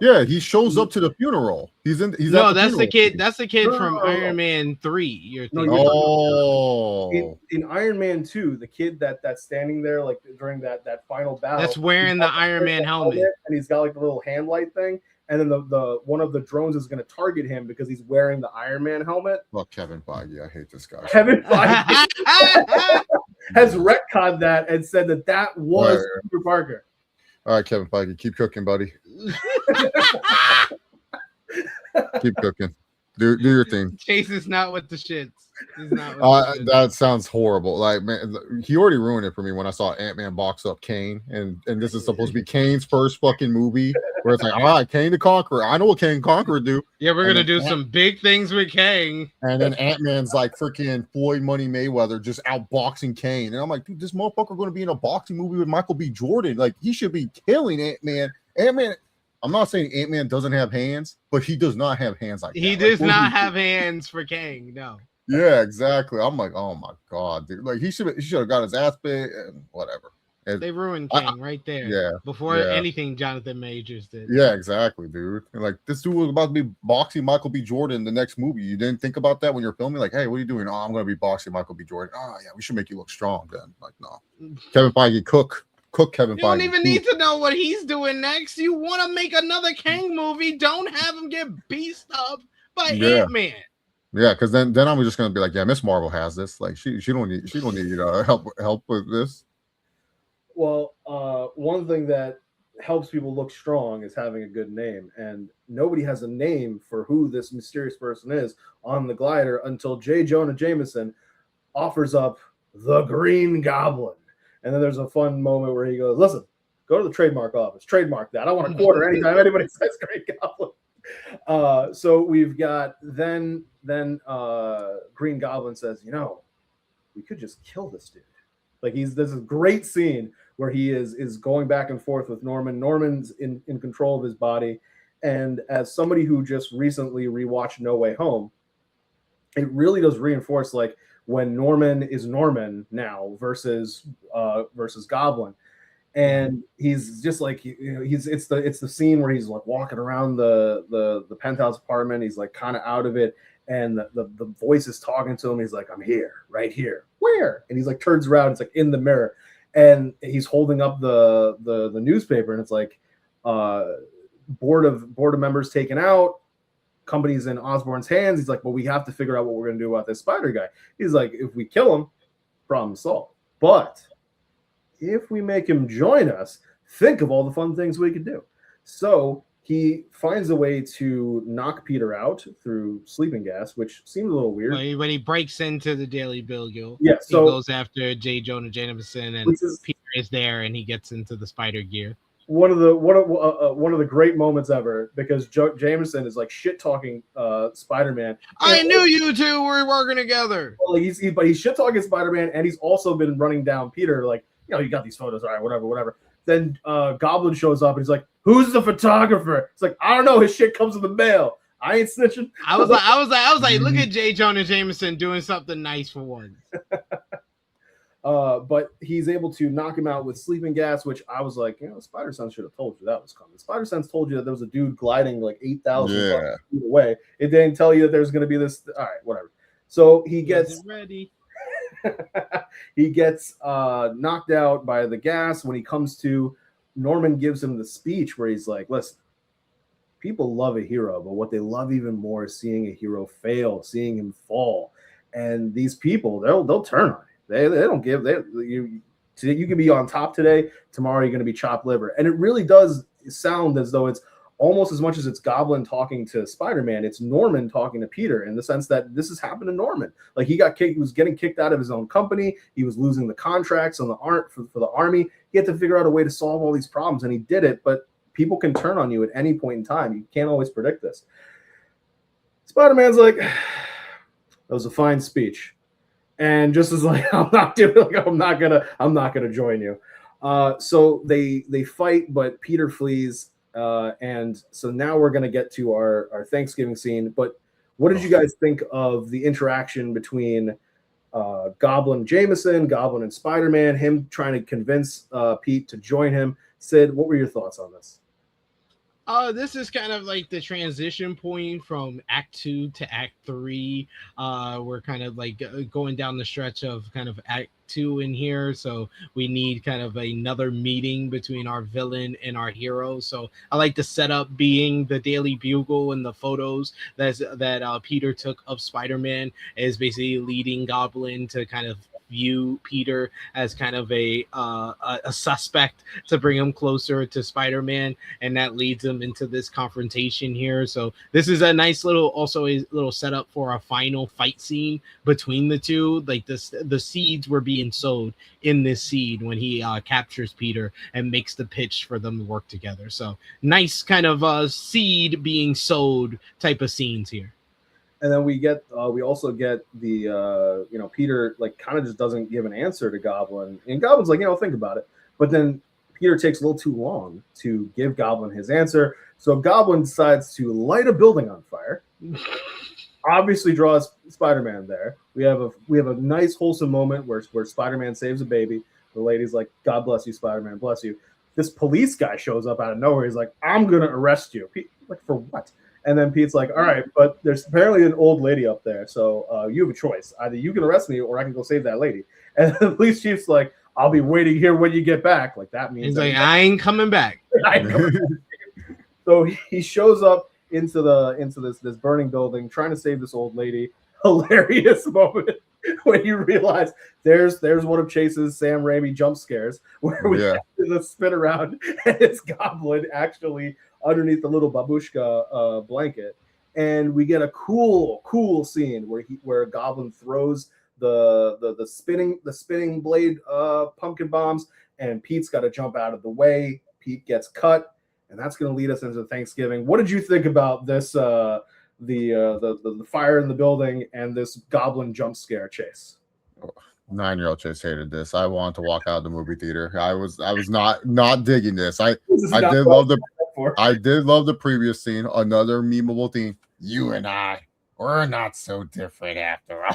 [SPEAKER 5] Yeah, he shows up to the funeral. That's
[SPEAKER 4] the kid. That's the kid from Iron Man 3. You're thinking.
[SPEAKER 3] In Iron Man 2, the kid that's standing there like during that final battle.
[SPEAKER 4] That's wearing the Iron Man helmet,
[SPEAKER 3] and he's got like the little hand light thing. And then the one of the drones is going to target him because he's wearing the Iron Man helmet.
[SPEAKER 5] Well, Kevin Feige, I hate this guy.
[SPEAKER 3] Kevin Feige has retconned that and said that was Peter Parker.
[SPEAKER 5] All right, Kevin Feige, keep cooking, buddy. Keep cooking. Do your thing.
[SPEAKER 4] Chase is not with the shits.
[SPEAKER 5] That sounds horrible. Like, man, he already ruined it for me when I saw Ant-Man box up Kane, and this is supposed to be Kane's first fucking movie, where it's like, all right, Kane the Conqueror. I know what Kane the Conqueror do.
[SPEAKER 4] Yeah, we're gonna do some big things with Kane.
[SPEAKER 5] And then Ant-Man's like freaking Floyd Money Mayweather just outboxing Kane, and I'm like, dude, this motherfucker going to be in a boxing movie with Michael B. Jordan. Like, he should be killing Ant-Man. Ant-Man. I'm not saying Ant-Man doesn't have hands, but he does not have hands like that.
[SPEAKER 4] He does not have hands for Kang, no.
[SPEAKER 5] Yeah, exactly. I'm like, oh my god, dude. Like he should have got his ass bit and whatever.
[SPEAKER 4] They ruined King right there.
[SPEAKER 5] Yeah,
[SPEAKER 4] Before
[SPEAKER 5] yeah.
[SPEAKER 4] anything Jonathan Majors did.
[SPEAKER 5] Yeah, exactly, dude. And like this dude was about to be boxing Michael B. Jordan in the next movie. You didn't think about that when you're filming? Like, hey, what are you doing? Oh, I'm gonna be boxing Michael B. Jordan. Oh yeah, we should make you look strong then. Like, no. Kevin Feige, cook Kevin Feige.
[SPEAKER 4] You don't even need to know what he's doing next. You want to make another Kang movie? Don't have him get beast up by Ant-Man.
[SPEAKER 5] Yeah, because then I'm just gonna be like, yeah, Miss Marvel has this. Like, she don't need help with this.
[SPEAKER 3] Well, one thing that helps people look strong is having a good name, and nobody has a name for who this mysterious person is on the glider until J. Jonah Jameson offers up the Green Goblin. And then there's a fun moment where he goes, listen, go to the trademark office, trademark that. I want a quarter anytime anybody says Green Goblin. So we've got then Green Goblin says, we could just kill this dude. Like there's a great scene where he is going back and forth with Norman. Norman's in control of his body. And as somebody who just recently rewatched No Way Home, it really does reinforce like when Norman is Norman now versus Goblin. And he's just like, it's the scene where he's like walking around the penthouse apartment. He's like kind of out of it. And the voice is talking to him. He's like, I'm here, right here. Where? And he's like, turns around. It's like in the mirror. And he's holding up the newspaper. And it's like, board of members taken out. Company's in Osborn's hands. He's like, well, we have to figure out what we're going to do about this spider guy. He's like, if we kill him, problem solved. But if we make him join us, think of all the fun things we could do. So he finds a way to knock Peter out through sleeping gas, which seems a little weird.
[SPEAKER 4] When he breaks into the Daily Bugle,
[SPEAKER 3] yeah, so
[SPEAKER 4] he goes after J. Jonah Jameson, and Peter is there, and he gets into the spider gear.
[SPEAKER 3] One of the great moments ever, because Jameson is like shit talking Spider-Man.
[SPEAKER 4] I knew you two were working together.
[SPEAKER 3] Well, but he's shit talking Spider-Man, and he's also been running down Peter. Like, you got these photos, all right, whatever. Then Goblin shows up, and he's like, "Who's the photographer?" It's like, I don't know. His shit comes in the mail. I ain't snitching.
[SPEAKER 4] I was like, look at J. Jonah Jameson doing something nice for once.
[SPEAKER 3] But he's able to knock him out with sleeping gas, which I was like, Spider Sense should have told you that was coming. Spider Sense told you that there was a dude gliding like 8,000 feet away. It didn't tell you that there's going to be this. All right, whatever. So he gets
[SPEAKER 4] ready.
[SPEAKER 3] He gets knocked out by the gas. When he comes to, Norman gives him the speech where he's like, listen, people love a hero, but what they love even more is seeing a hero fail, seeing him fall. And these people, they'll turn on you. They don't give. You can be on top today. Tomorrow you're going to be chopped liver. And it really does sound as though it's almost as much as it's Goblin talking to Spider-Man, it's Norman talking to Peter, in the sense that this has happened to Norman. Like he was getting kicked out of his own company. He was losing the contracts on the for the army. He had to figure out a way to solve all these problems, and he did it. But people can turn on you at any point in time. You can't always predict this. Spider-Man's like, that was a fine speech. And just as like, I'm not gonna join you. So they fight, but Peter flees. And so now we're gonna get to our Thanksgiving scene. But what did you guys think of the interaction between Goblin Jameson, Goblin and Spider-Man, him trying to convince Pete to join him? Sid, what were your thoughts on this?
[SPEAKER 4] This is kind of like the transition point from Act 2 to Act 3. We're kind of like going down the stretch of kind of Act 2 in here, so we need kind of another meeting between our villain and our hero. So I like the setup being the Daily Bugle and the photos that Peter took of Spider-Man is basically leading Goblin to kind of view Peter as kind of a suspect to bring him closer to Spider-Man, and that leads him into this confrontation here. So this is a nice little setup for a final fight scene between the two. Like the seeds were being sowed in this seed when he captures Peter and makes the pitch for them to work together. So nice kind of seed being sowed type of scenes here.
[SPEAKER 3] And then we also get the Peter like kind of just doesn't give an answer to Goblin, and Goblin's like, think about it. But then Peter takes a little too long to give Goblin his answer, so Goblin decides to light a building on fire. Obviously draws Spider-Man there. We have a nice wholesome moment where Spider-Man saves a baby. The lady's like, God bless you, Spider-Man, bless you. This police guy shows up out of nowhere. He's like, I'm gonna arrest you. Pete, like, for what? And then Pete's like, all right, but there's apparently an old lady up there, so you have a choice. Either you can arrest me or I can go save that lady. And the police chief's like, I'll be waiting here when you get back. Like, that means
[SPEAKER 4] he's like, I ain't coming back.
[SPEAKER 3] So he shows up into this burning building, trying to save this old lady. Hilarious moment when you realize there's one of Chase's Sam Raimi jump scares where we have to spin around and it's Goblin actually underneath the little babushka blanket, and we get a cool scene where Goblin throws the spinning blade pumpkin bombs, and Pete's got to jump out of the way. Pete gets cut, and that's going to lead us into Thanksgiving. What did you think about this? The fire in the building and this Goblin jump scare, Chase?
[SPEAKER 5] 9-year-old Chase hated this. I wanted to walk out of the movie theater. I was not digging this. I did love the previous scene. Another memeable theme. You and I, we're not so different after all.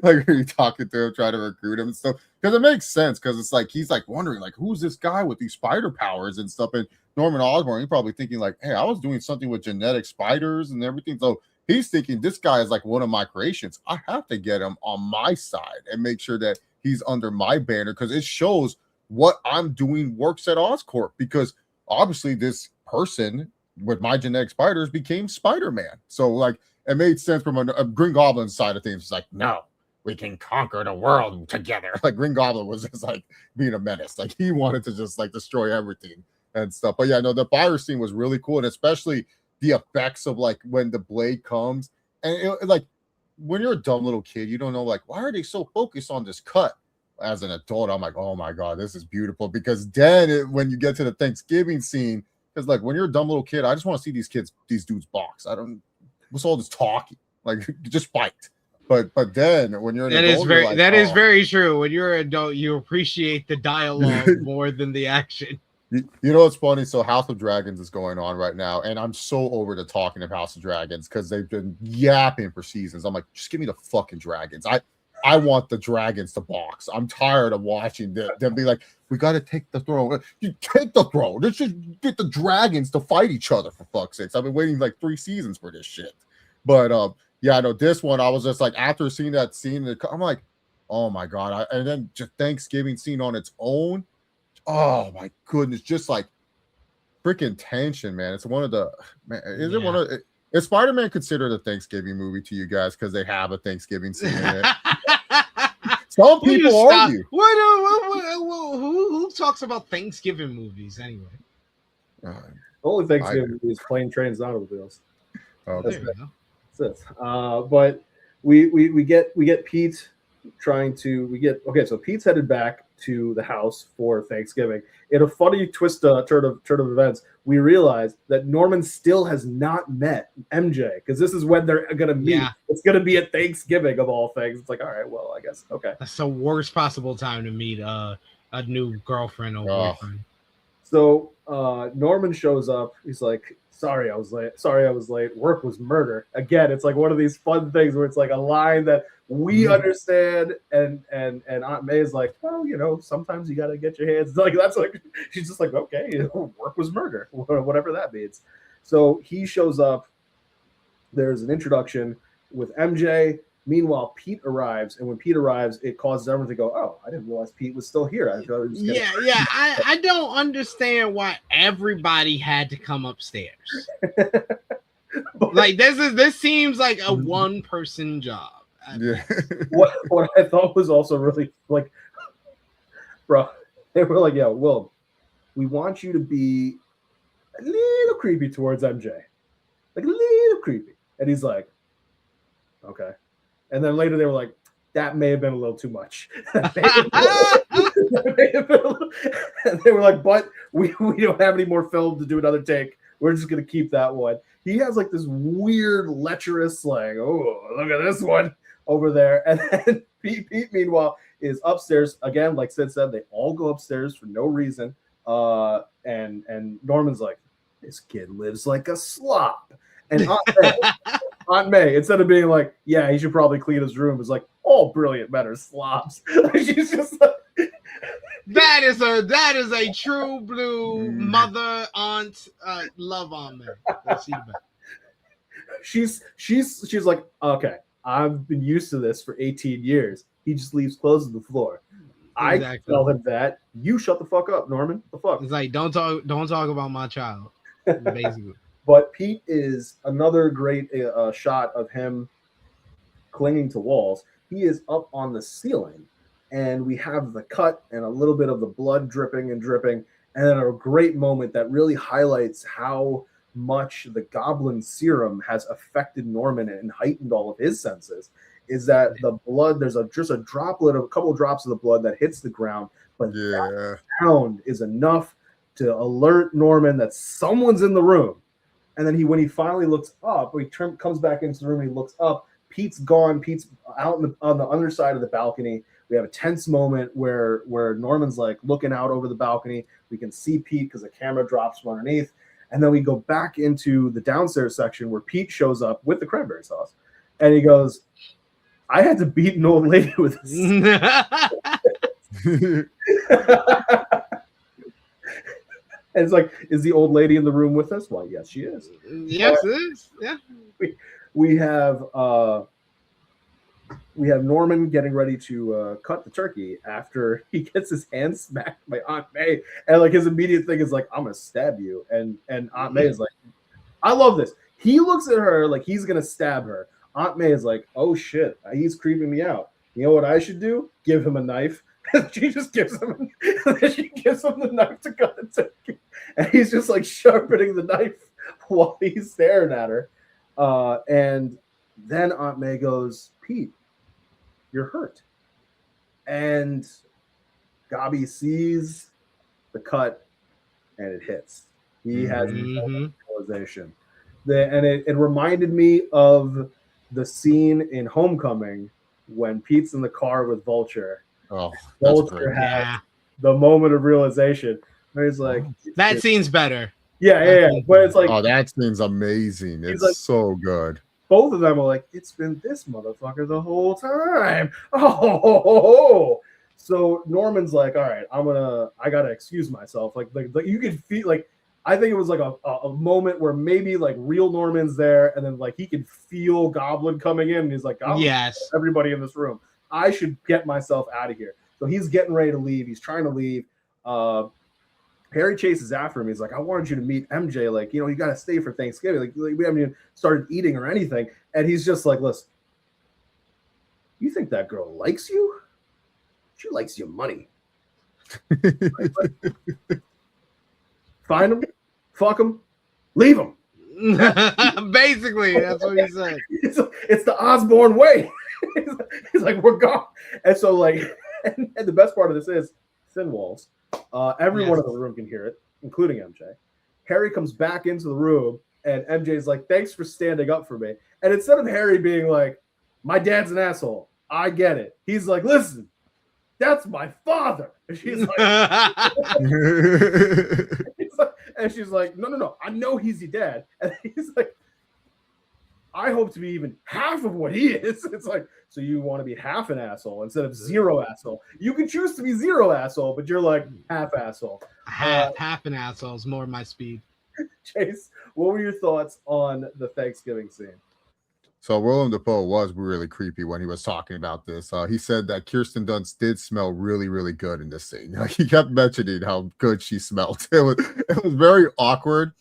[SPEAKER 5] like are you talking to him, trying to recruit him and stuff? Because it makes sense, because it's like he's like wondering like, who's this guy with these spider powers and stuff. And Norman Osborn, he's probably thinking like, hey, I was doing something with genetic spiders and everything. So he's thinking this guy is like one of my creations. I have to get him on my side and make sure that he's under my banner, because it shows what I'm doing works at Oscorp. Because obviously this person with my genetic spiders became Spider-Man. So like it made sense from a Green Goblin side of things. It's like, no, we can conquer the world together. Like Green Goblin was just like being a menace. Like he wanted to just like destroy everything and stuff. But yeah, no, the fire scene was really cool, and especially the effects of like when the blade comes, and like when you're a dumb little kid, you don't know like, why are they so focused on this cut? As an adult, I'm like, oh my god, this is beautiful. Because then when you get to the Thanksgiving scene, because like when you're a dumb little kid, I just want to see these dudes box. What's all this talking? Like just fight. But then when you're an adult,
[SPEAKER 4] that is very true. When you're an adult, you appreciate the dialogue more than the action.
[SPEAKER 5] You know what's funny? So House of Dragons is going on right now, and I'm so over the talking of House of Dragons because they've been yapping for seasons. I'm like, just give me the fucking dragons. I want the dragons to box. I'm tired of watching them be like, we got to take the throne. You take the throne. Let's just get the dragons to fight each other, for fuck's sakes. I've been waiting like 3 seasons for this shit. But yeah, I know this one, I was just like, after seeing that scene, I'm like, oh my god. And then just Thanksgiving scene on its own. Oh my goodness, just like freaking tension, man. It's one of the is Spider-Man considered a Thanksgiving movie to you guys because they have a Thanksgiving scene in it? Some people argue.
[SPEAKER 4] Who talks about Thanksgiving movies anyway?
[SPEAKER 3] The only Thanksgiving movie is Plane, Trains, and Automobiles.
[SPEAKER 5] Okay.
[SPEAKER 3] That's it. But we get Pete trying to so Pete's headed back to the house for Thanksgiving. In a funny turn of events, we realize that Norman still has not met MJ, because this is when they're gonna meet. Yeah. It's gonna be at Thanksgiving of all things. It's like, all right, well, I guess okay.
[SPEAKER 4] That's the worst possible time to meet a new girlfriend or boyfriend.
[SPEAKER 3] So Norman shows up. He's like, sorry I was late. Work was murder. Again, it's like one of these fun things where it's like a line that we understand, and Aunt May is like, well, you know, sometimes you gotta get your hands like that's like she's just like, okay, you know, work was murder, whatever that means. So he shows up. There's an introduction with MJ. Meanwhile, Pete arrives, and when Pete arrives, it causes everyone to go, "Oh, I didn't realize Pete was still here." I
[SPEAKER 4] don't understand why everybody had to come upstairs. Like this seems like a one-person job.
[SPEAKER 5] Yeah.
[SPEAKER 3] What I thought was also really like, bro, they were like, "Yeah, Will, we want you to be a little creepy towards MJ, like a little creepy," and he's like, "Okay." And then later they were like, that may have been a little too much. And they were like, but we don't have any more film to do another take. We're just going to keep that one. He has like this weird lecherous slang. Oh, look at this one over there. And then Pete, meanwhile, is upstairs. Again, like Sid said, they all go upstairs for no reason. And Norman's like, this kid lives like a slop. And Aunt May, instead of being like, yeah, he should probably clean his room, is like, all brilliant men are slobs. She's just like,
[SPEAKER 4] that is a true blue mother, aunt, love on me.
[SPEAKER 3] She's like, okay, I've been used to this for 18 years. He just leaves clothes on the floor. Exactly. I tell him that. You shut the fuck up, Norman. The fuck.
[SPEAKER 4] It's like, don't talk about my child, basically.
[SPEAKER 3] But Pete is another great shot of him clinging to walls. He is up on the ceiling, and we have the cut and a little bit of the blood dripping, and then a great moment that really highlights how much the goblin serum has affected Norman and heightened all of his senses. Is that the blood? There's just a couple of drops of the blood that hits the ground, but that sound is enough to alert Norman that someone's in the room. And then when he finally looks up, he comes back into the room and he looks up. Pete's gone. Pete's out on the underside of the balcony. We have a tense moment where Norman's like looking out over the balcony. We can see Pete because the camera drops from underneath. And then we go back into the downstairs section where Pete shows up with the cranberry sauce. And he goes, I had to beat an old lady with this. And it's like, is the old lady in the room with us? Well, yes, she is.
[SPEAKER 4] Yes, it is. Yeah.
[SPEAKER 3] We have Norman getting ready to cut the turkey after he gets his hand smacked by Aunt May, and like his immediate thing is like, I'm gonna stab you, and Aunt May is like, I love this. He looks at her like he's gonna stab her. Aunt May is like, oh shit, he's creeping me out. You know what I should do? Give him a knife. She just gives him the knife to cut the turkey, and he's just like sharpening the knife while he's staring at her. And then Aunt May goes, Pete, you're hurt. And Gabi sees the cut and it hits. He has realization. And it reminded me of the scene in Homecoming when Pete's in the car with Vulture.
[SPEAKER 5] Oh,
[SPEAKER 3] Vulture has the moment of realization where he's like,
[SPEAKER 4] that scene's better.
[SPEAKER 3] Yeah. But it's like,
[SPEAKER 5] oh, that scene's amazing. It's like, so good.
[SPEAKER 3] Both of them are like, it's been this motherfucker the whole time. Oh. So Norman's like, all right, I gotta excuse myself. Like you could feel like, I think it was like a moment where maybe like real Norman's there, and then like he could feel Goblin coming in, and he's like,
[SPEAKER 4] yes,
[SPEAKER 3] everybody in this room, I should get myself out of here. So he's getting ready to leave. He's trying to leave. Harry Chase is after him. He's like, I wanted you to meet MJ. Like, you know, you got to stay for Thanksgiving. Like, we haven't even started eating or anything. And he's just like, listen, you think that girl likes you? She likes your money. Find him, fuck him, leave him.
[SPEAKER 4] Basically, that's what he said.
[SPEAKER 3] It's the Osborne way. He's like, we're gone. And so, like, and the best part of this is thin walls. Everyone in the room can hear it, including MJ. Harry comes back into the room, and MJ's like, thanks for standing up for me. And instead of Harry being like, my dad's an asshole, I get it. He's like, listen, that's my father. And she's like, and she's like, no, I know he's your dad. And he's like, I hope to be even half of what he is. It's like, so you want to be half an asshole instead of zero asshole. You can choose to be zero asshole, but you're like half asshole.
[SPEAKER 4] Half an asshole is more my speed.
[SPEAKER 3] Chase, what were your thoughts on the Thanksgiving scene?
[SPEAKER 5] So Willem Dafoe was really creepy when he was talking about this. He said that Kirsten Dunst did smell really, really good in this scene. He kept mentioning how good she smelled. It was very awkward.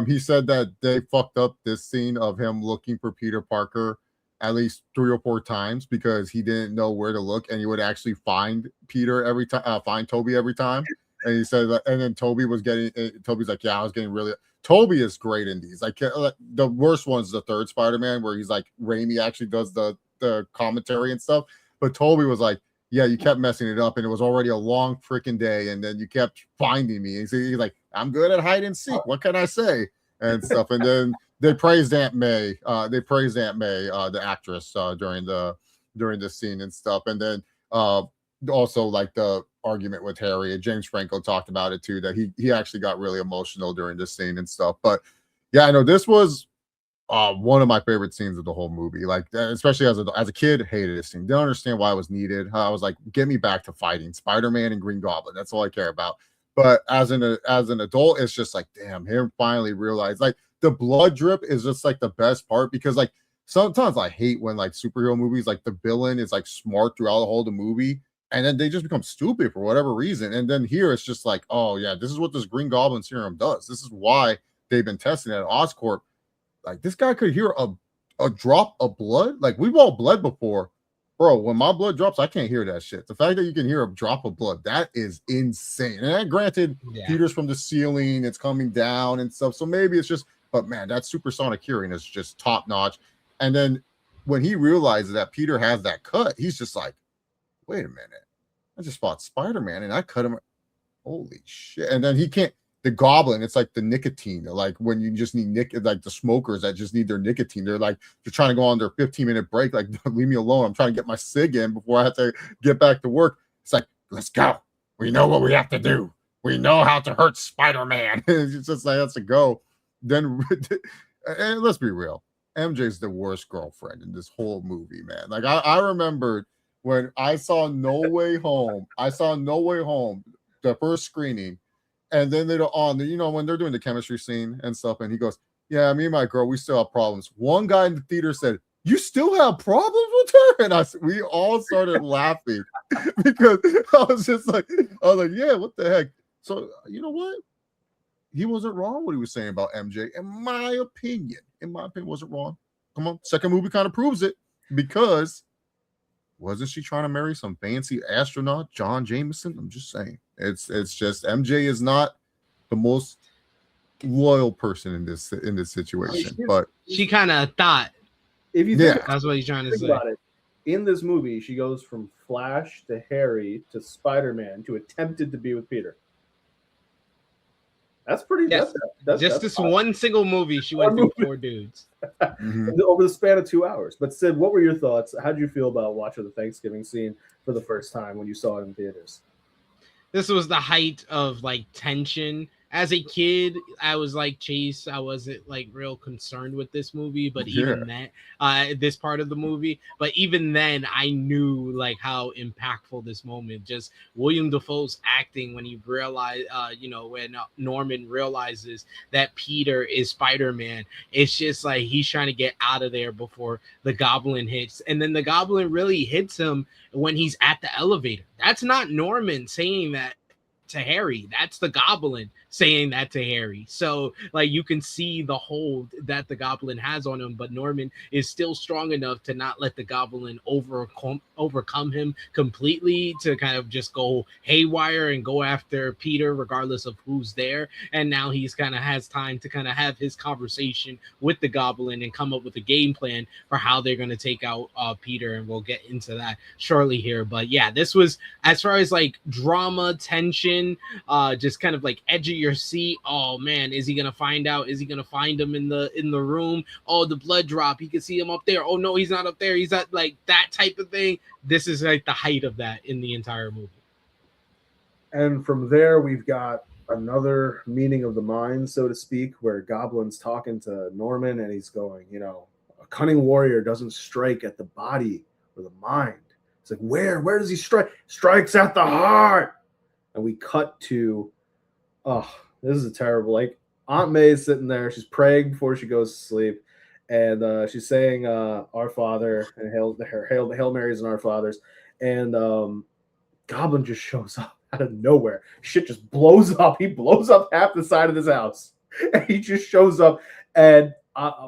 [SPEAKER 5] He said that they fucked up this scene of him looking for Peter Parker at least 3 or 4 times because he didn't know where to look, and he would actually find Peter every time, find Toby every time. And he said that, and then Toby's like, yeah, I was getting really. Tobey is great in these. Like the worst one's the third Spider-Man where he's like Raimi actually does the commentary and stuff. But Tobey was like, yeah, you kept messing it up, and it was already a long freaking day, and then you kept finding me. And he's like, I'm good at hide and seek. What can I say? And stuff. And then they praised Aunt May. The actress, during the scene and stuff. And then also like the argument with Harry, and James Franco talked about it too, that he actually got really emotional during this scene and stuff. But yeah, I know this was one of my favorite scenes of the whole movie. Like, especially as a kid, hated this scene. Didn't understand why it was needed. I was like, get me back to fighting Spider-Man and Green Goblin. That's all I care about. But as an adult, it's just like, damn, him finally realized, like, the blood drip is just like the best part, because like sometimes I hate when like superhero movies, like the villain is like smart throughout the whole the movie, and then they just become stupid for whatever reason. And then here it's just like, oh yeah, this is what this Green Goblin serum does. This is why they've been testing it at Oscorp. Like, this guy could hear a drop of blood. Like, we've all bled before. Bro, when my blood drops, I can't hear that shit. The fact that you can hear a drop of blood, that is insane. And granted, Peter's from the ceiling, it's coming down and stuff. So maybe it's just, but man, that supersonic hearing is just top notch. And then when he realizes that Peter has that cut, he's just like, wait a minute. I just fought Spider-Man and I cut him. Holy shit. And then he can't. The Goblin, it's like the nicotine, like when you just need like the smokers that just need their nicotine. They're trying to go on their 15-minute break. Like, leave me alone. I'm trying to get my cig in before I have to get back to work. It's like, let's go. We know what we have to do. We know how to hurt Spider-Man. It's just like, let's go. Then, and let's be real. MJ's the worst girlfriend in this whole movie, man. Like, I remembered when I saw No Way Home. The first screening. And then later on, when they're doing the chemistry scene and stuff, and he goes, yeah, me and my girl, we still have problems. One guy in the theater said, you still have problems with her? And we all started laughing because I was like, yeah, what the heck? So, you know what? He wasn't wrong what he was saying about MJ. In my opinion, wasn't wrong. Come on. Second movie kind of proves it, because wasn't she trying to marry some fancy astronaut, John Jameson? I'm just saying. It's just MJ is not the most loyal person in this situation, but
[SPEAKER 4] she kind of thought.
[SPEAKER 3] If you think
[SPEAKER 4] that's what he's trying to say.
[SPEAKER 3] About it, in this movie, she goes from Flash to Harry to Spider-Man to attempted to be with Peter. That's pretty.
[SPEAKER 4] Yes. That's this one single movie. She went through 4 dudes
[SPEAKER 3] over the span of 2 hours. But Sid, what were your thoughts? How did you feel about watching the Thanksgiving scene for the first time when you saw it in theaters?
[SPEAKER 4] This was the height of like tension. As a kid, I was like Chase. I wasn't like real concerned with this movie, but even then, this part of the movie. But even then, I knew like how impactful this moment. Just William Dafoe's acting when he realized, when Norman realizes that Peter is Spider-Man. It's just like he's trying to get out of there before the Goblin hits, and then the Goblin really hits him when he's at the elevator. That's not Norman saying that to Harry. That's the Goblin saying that to Harry. So like you can see the hold that the Goblin has on him, but Norman is still strong enough to not let the Goblin overcome him completely, to kind of just go haywire and go after Peter regardless of who's there. And now he's kind of has time to kind of have his conversation with the Goblin and come up with a game plan for how they're going to take out Peter, and we'll get into that shortly here. But yeah, this was, as far as like drama, tension, just kind of like edge of your seat. Oh man, is he gonna find out? Is he gonna find him in the room? Oh, the blood drop, he can see him up there. Oh no, he's not up there, he's at like that type of thing. This is like the height of that in the entire movie.
[SPEAKER 3] And from there, we've got another meeting of the mind, so to speak, where Goblin's talking to Norman, and he's going, a cunning warrior doesn't strike at the body or the mind. It's like, where does he strike? Strikes at the heart. And we cut to, this is a terrible, like, Aunt May is sitting there. She's praying before she goes to sleep. And she's saying, Our Father, and Hail Marys and Our Fathers. And Goblin just shows up out of nowhere. Shit just blows up. He blows up half the side of this house. And he just shows up. And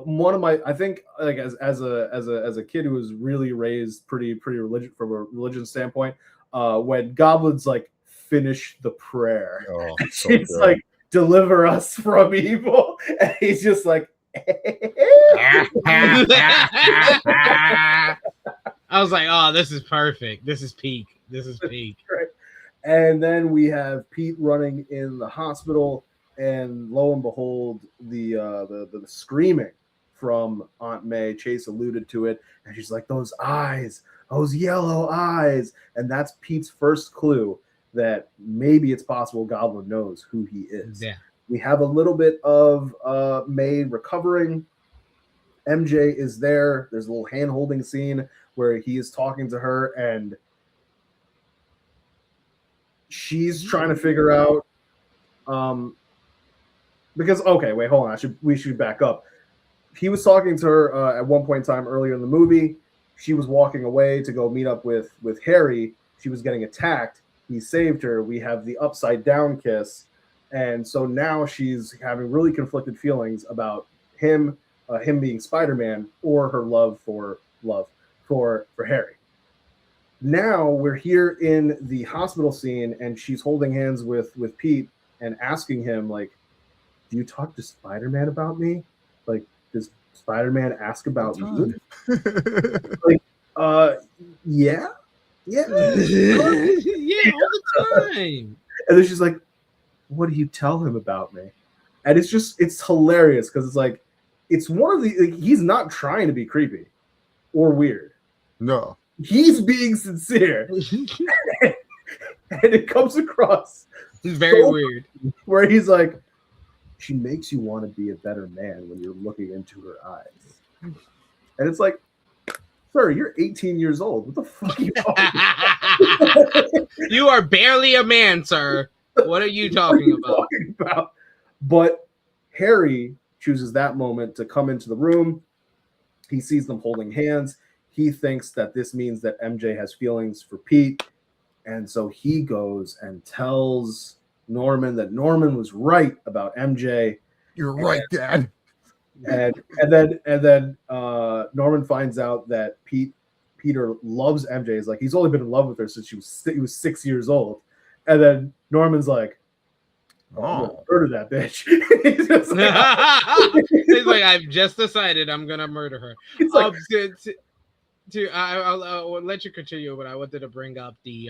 [SPEAKER 3] one of my, I think, like, as a kid who was really raised pretty religious from a religion standpoint, when Goblin's like, finish the prayer.
[SPEAKER 5] Oh, so
[SPEAKER 3] it's like, deliver us from evil. And he's just like,
[SPEAKER 4] I was like, oh, this is perfect. This is peak.
[SPEAKER 3] Right. And then we have Pete running in the hospital, and lo and behold, the screaming from Aunt May. Chase alluded to it, and she's like, those eyes, those yellow eyes. And that's Pete's first clue that maybe it's possible Goblin knows who he is.
[SPEAKER 4] Yeah.
[SPEAKER 3] We have a little bit of May recovering, MJ is there. There's a little hand-holding scene where he is talking to her, and she's trying to figure out because wait, hold on. We should back up. He was talking to her at one point in time earlier in the movie. She was walking away to go meet up with Harry. She was getting attacked. He saved her. We have the upside down kiss, and so now she's having really conflicted feelings about him being Spider-Man or her love for Harry. Now we're here in the hospital scene, and she's holding hands with Pete and asking him, like, do you talk to Spider-Man about me? Like, does Spider-Man ask about me? Like, yeah.
[SPEAKER 4] Yeah, all the time.
[SPEAKER 3] And then she's like, what do you tell him about me? And it's hilarious because it's like, it's one of the, like, he's not trying to be creepy or weird.
[SPEAKER 5] No.
[SPEAKER 3] He's being sincere. And it comes across
[SPEAKER 4] very weird.
[SPEAKER 3] Where he's like, she makes you want to be a better man when you're looking into her eyes. And it's like, sir, you're 18 years old. What the fuck are you talking about?
[SPEAKER 4] You are barely a man, sir. What are you talking about?
[SPEAKER 3] But Harry chooses that moment to come into the room. He sees them holding hands. He thinks that this means that MJ has feelings for Pete. And so he goes and tells Norman that Norman was right about MJ.
[SPEAKER 5] You're right, Dad.
[SPEAKER 3] And then Norman finds out that Peter loves MJ. He's like, he's only been in love with her since he was 6 years old. And then Norman's like, oh, murder that bitch.
[SPEAKER 4] He's like, I've just decided I'm gonna murder her. Like, I'll let you continue, but I wanted to bring up the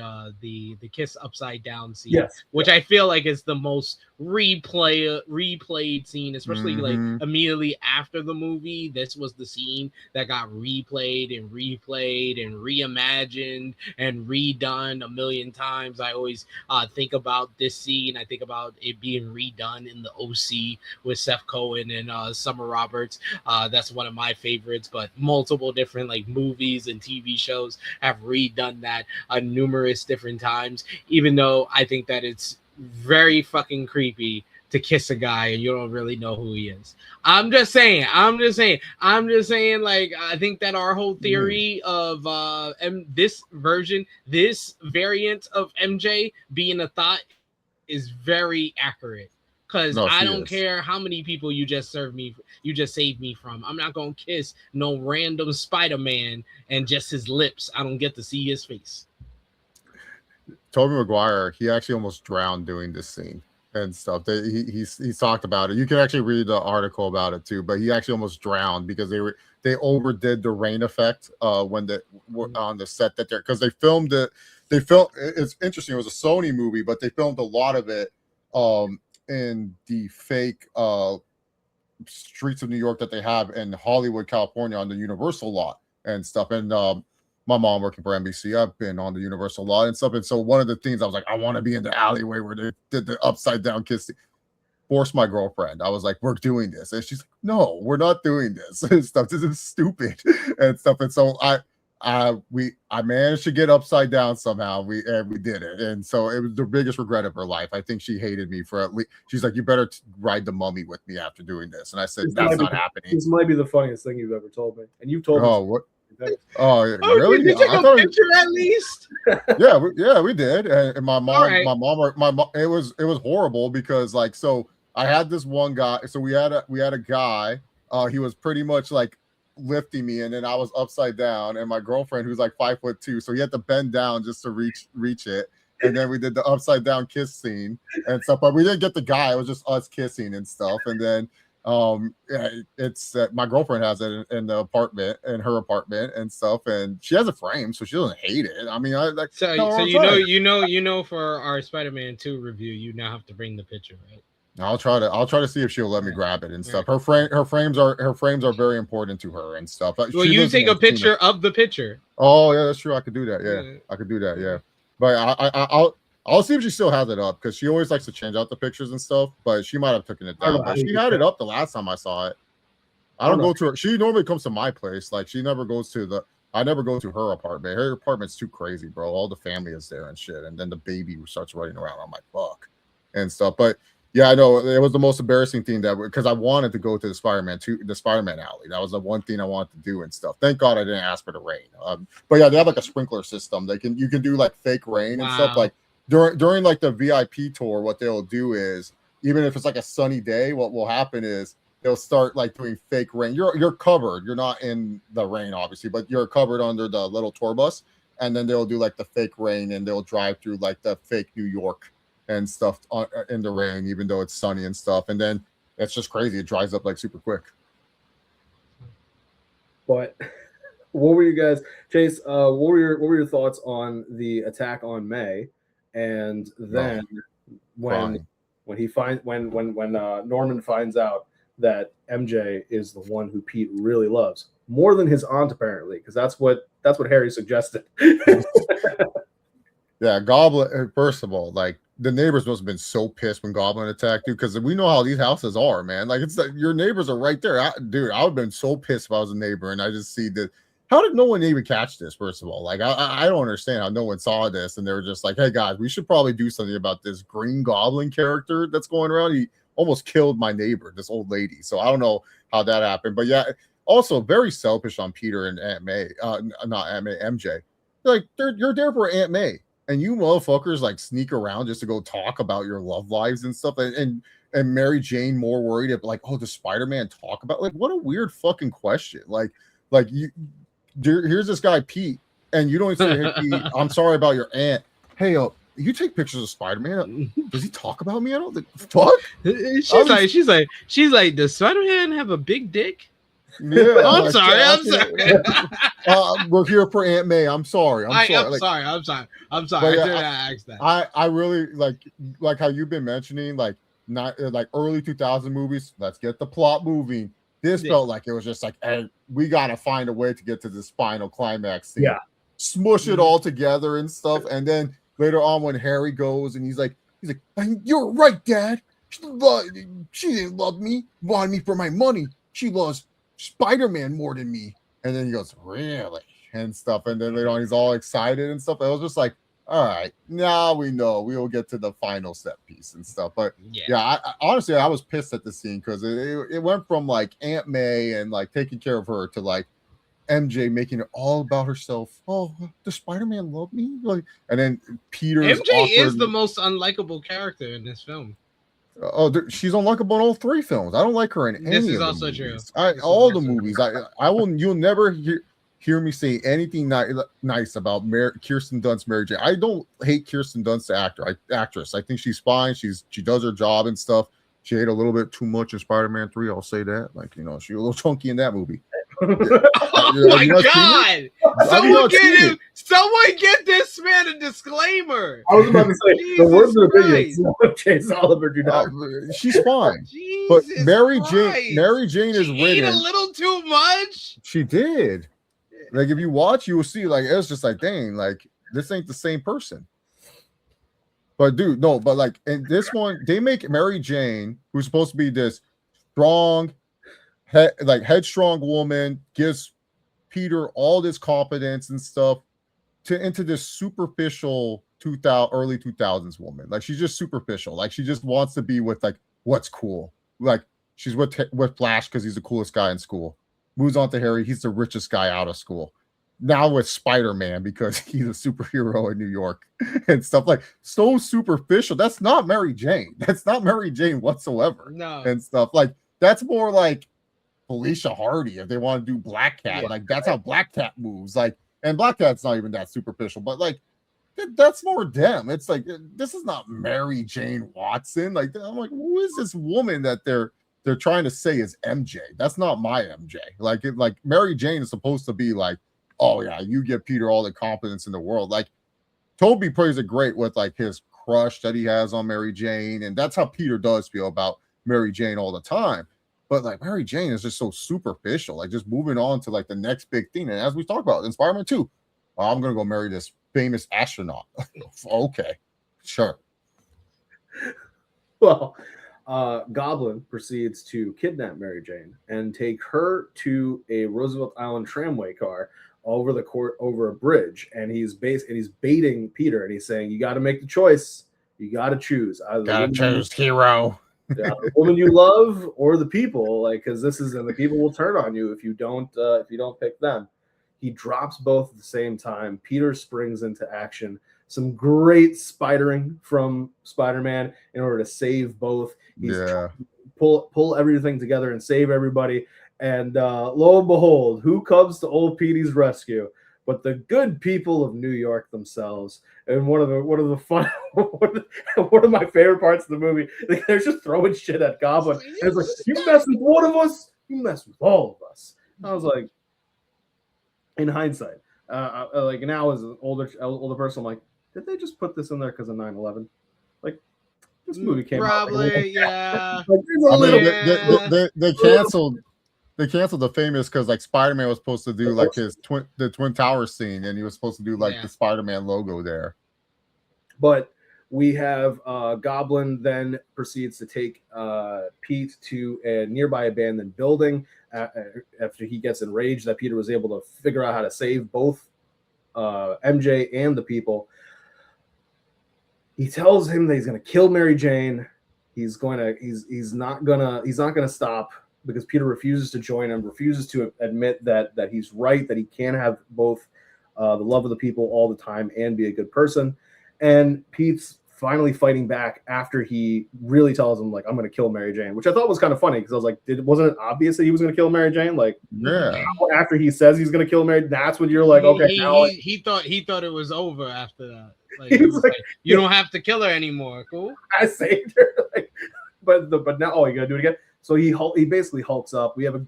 [SPEAKER 4] kiss upside down scene,
[SPEAKER 3] yes,
[SPEAKER 4] which I feel like is the most replayed scene, especially like immediately after the movie. This was the scene that got replayed and reimagined and redone a million times. I always think about this scene. I think about it being redone in the OC with Seth Cohen and Summer Roberts. That's one of my favorites, but multiple different like movies and TV shows have redone that numerous different times, even though I think that it's very fucking creepy to kiss a guy and you don't really know who he is. I'm just saying, like, I think that our whole theory of this variant of MJ being a thought is very accurate. Because I don't care how many people you just saved me from. I'm not gonna kiss no random Spider-Man and just his lips. I don't get to see his face.
[SPEAKER 5] Tobey Maguire, he actually almost drowned doing this scene and stuff. He's talked about it. You can actually read the article about it too. But he actually almost drowned because they overdid the rain effect when on the set that because they filmed it. It's interesting. It was a Sony movie, but they filmed a lot of it. In the fake streets of New York that they have in Hollywood, California on the Universal lot and stuff. And my mom working for NBC, I've been on the Universal lot and stuff. And so one of the things I was like, I want to be in the alleyway where they did the upside down kiss. Forced my girlfriend. I was like, we're doing this. And she's like, no, we're not doing this and stuff. This is stupid and stuff. And so I managed to get upside down somehow. We did it, and so it was the biggest regret of her life. I think she hated me for at least. She's like, "You better ride the mummy with me after doing this." And I said, "That's not happening."
[SPEAKER 3] This might be the funniest thing you've ever told me, and you've told me.
[SPEAKER 5] Oh, what? Oh, really?
[SPEAKER 4] Did you take a picture at least?
[SPEAKER 5] Yeah, we did. And my mom, it was horrible because like so I had this one guy. So we had a guy. He was pretty much like lifting me, and then I was upside down, and my girlfriend who's like 5'2", so he had to bend down just to reach it. And then we did the upside down kiss scene and stuff, but we didn't get the guy. It was just us kissing and stuff. And then it's my girlfriend has it in the apartment, in her apartment and stuff, and she has a frame, so she doesn't hate it. I mean,
[SPEAKER 4] so you know for our Spider-Man 2 review, you now have to bring the picture, right?
[SPEAKER 5] I'll try to see if she'll let me grab it and stuff. Her frames are very important to her and stuff.
[SPEAKER 4] Well, you take a picture of the picture.
[SPEAKER 5] Oh yeah, that's true. I could do that. Yeah, I could do that. Yeah, but I'll see if she still has it up because she always likes to change out the pictures and stuff. But she might have taken it down. But she had it up the last time I saw it. I don't go to her. She normally comes to my place. Like she never goes to the. I never go to her apartment. Her apartment's too crazy, bro. All the family is there and shit, and then the baby starts running around. I'm like, fuck, and stuff. But yeah, I know it was the most embarrassing thing that because I wanted to go to the Spider-Man alley. That was the one thing I wanted to do and stuff. Thank God I didn't ask for the rain. But yeah, they have like a sprinkler system. You can do like fake rain and stuff. Like during like the VIP tour, what they'll do is even if it's like a sunny day, what will happen is they'll start like doing fake rain. You're covered. You're not in the rain, obviously, but you're covered under the little tour bus. And then they'll do like the fake rain and they'll drive through like the fake New York and stuff in the rain, even though it's sunny and stuff. And then it's just crazy. It dries up like super quick.
[SPEAKER 3] But what were you guys, Chase? What were your thoughts on the attack on May? And then when Norman finds out that MJ is the one who Pete really loves more than his aunt, apparently, because that's what Harry suggested.
[SPEAKER 5] Yeah, Goblin. First of all, like the neighbors must have been so pissed when Goblin attacked you because we know how these houses are, man. Like it's like your neighbors are right there, dude. I would have been so pissed if I was a neighbor and I just see that. How did no one even catch this? First of all, like I don't understand how no one saw this and they were just like, "Hey guys, we should probably do something about this Green Goblin character that's going around. He almost killed my neighbor, this old lady." So I don't know how that happened, but yeah, also very selfish on Peter and Aunt May, not Aunt May, MJ. Like you're there for Aunt May. And you motherfuckers like sneak around just to go talk about your love lives and stuff. And Mary Jane more worried about like, oh, does Spider-Man talk about like what a weird fucking question. Like here's this guy Pete, and you don't say, hey Pete, I'm sorry about your aunt. Hey, you take pictures of Spider-Man. Does he talk about me? I don't think fuck.
[SPEAKER 4] She's like, does Spider-Man have a big dick?
[SPEAKER 5] Yeah,
[SPEAKER 4] I'm sorry.
[SPEAKER 5] We're here for Aunt May. I'm sorry.
[SPEAKER 4] I'm sorry. I didn't ask that.
[SPEAKER 5] I really like how you've been mentioning like not like early 2000 movies. Let's get the plot moving. This felt like it was just like, hey, we gotta find a way to get to this final climax scene.
[SPEAKER 3] Yeah,
[SPEAKER 5] smush it all together and stuff. And then later on, when Harry goes and he's like, "You're right, Dad. She didn't love me. Wanted me for my money. She loves Spider-Man more than me." And then he goes, "Really?" and stuff. And then later on, he's all excited and stuff. I was just like, all right, now we know we will get to the final set piece and stuff. But yeah, I honestly, I was pissed at the scene because it went from like Aunt May and like taking care of her to like MJ making it all about herself. Oh, does Spider-Man love me? Like, and then Peter's
[SPEAKER 4] MJ is the most unlikable character in this film.
[SPEAKER 5] Oh, she's unlikable in all three films. I don't like her in any of the movies. This is also true. All the movies. I will. You'll never hear me say anything nice about Kirsten Dunst's Mary Jane. I don't hate Kirsten Dunst, the actress. I think she's fine. She does her job and stuff. She ate a little bit too much in Spider-Man 3. I'll say that. Like, you know, she was a little chunky in that movie.
[SPEAKER 4] Oh my God! Someone get this man a disclaimer.
[SPEAKER 3] I was about to say the words of the video. Chase Oliver do not.
[SPEAKER 5] She's fine, but Mary Jane is written.
[SPEAKER 4] Ate a little too much.
[SPEAKER 5] She did. Like if you watch, you will see. Like it's just like, dang, like this ain't the same person. But dude, no, but like in this one, they make Mary Jane, who's supposed to be this strong, headstrong woman, gives Peter all this confidence and stuff, into this superficial early 2000s woman. Like she's just superficial. Like she just wants to be with like what's cool. Like she's with Flash because he's the coolest guy in school. Moves on to Harry. He's the richest guy out of school. Now with Spider-Man because he's a superhero in New York and stuff like so superficial. That's not Mary Jane. That's not Mary Jane whatsoever.
[SPEAKER 4] No.
[SPEAKER 5] And stuff like that's more like Felicia Hardy if they want to do Black Cat. Like that's how Black Cat moves. Like, and Black Cat's not even that superficial, but like that's more them. It's like this is not Mary Jane Watson. Like I'm like, who is this woman that they're trying to say is MJ? That's not my MJ. Like Mary Jane is supposed to be like, oh yeah, you give Peter all the confidence in the world. Like Toby plays it great with like his crush that he has on Mary Jane, and that's how Peter does feel about Mary Jane all the time. But like Mary Jane is just so superficial, like just moving on to like the next big thing. And as we talked about in Spider-Man 2, I'm gonna go marry this famous astronaut. Okay, sure.
[SPEAKER 3] Well, Goblin proceeds to kidnap Mary Jane and take her to a Roosevelt Island tramway car over the court, over a bridge, and he's baiting Peter, and he's saying, "You got to make the choice. You got to choose. Either
[SPEAKER 2] Gotta choose hero.
[SPEAKER 3] the woman you love or the people, like, because the people will turn on you if you don't pick them." He drops both at the same time. Peter springs into action. Some great spidering from Spider-Man in order to save both. He's trying to pull everything together and save everybody. And lo and behold, who comes to old Petey's rescue but the good people of New York themselves? And one of the fun one of my favorite parts of the movie, they're just throwing shit at Goblin. And it's like, you mess with one of us, you mess with all of us. I was like, in hindsight, like now as an older person, I'm like, did they just put this in there because of 9/11? Like, this movie came
[SPEAKER 4] probably,
[SPEAKER 3] out.
[SPEAKER 4] Yeah.
[SPEAKER 3] Like,
[SPEAKER 5] I mean,
[SPEAKER 4] Yeah.
[SPEAKER 5] they canceled the famous because like Spider-Man was supposed to do like the Twin Towers scene, and he was supposed to do like the Spider-Man logo there.
[SPEAKER 3] But we have Goblin then proceeds to take Pete to a nearby abandoned building after he gets enraged that Peter was able to figure out how to save both MJ and the people. He tells him that he's going to kill Mary Jane. He's not gonna stop because Peter refuses to join him, refuses to admit that he's right, that he can't have both the love of the people all the time and be a good person. And Pete's finally fighting back after he really tells him, like, I'm going to kill Mary Jane, which I thought was kind of funny because I was like, wasn't it obvious that he was going to kill Mary Jane? Like, after he says he's going to kill Mary, that's when you're like, okay.
[SPEAKER 4] He thought it was over after that. Like, he was like, you don't have to kill her anymore. Cool.
[SPEAKER 3] I saved her. Like, but now, you got to do it again. So he basically hulks up. We have a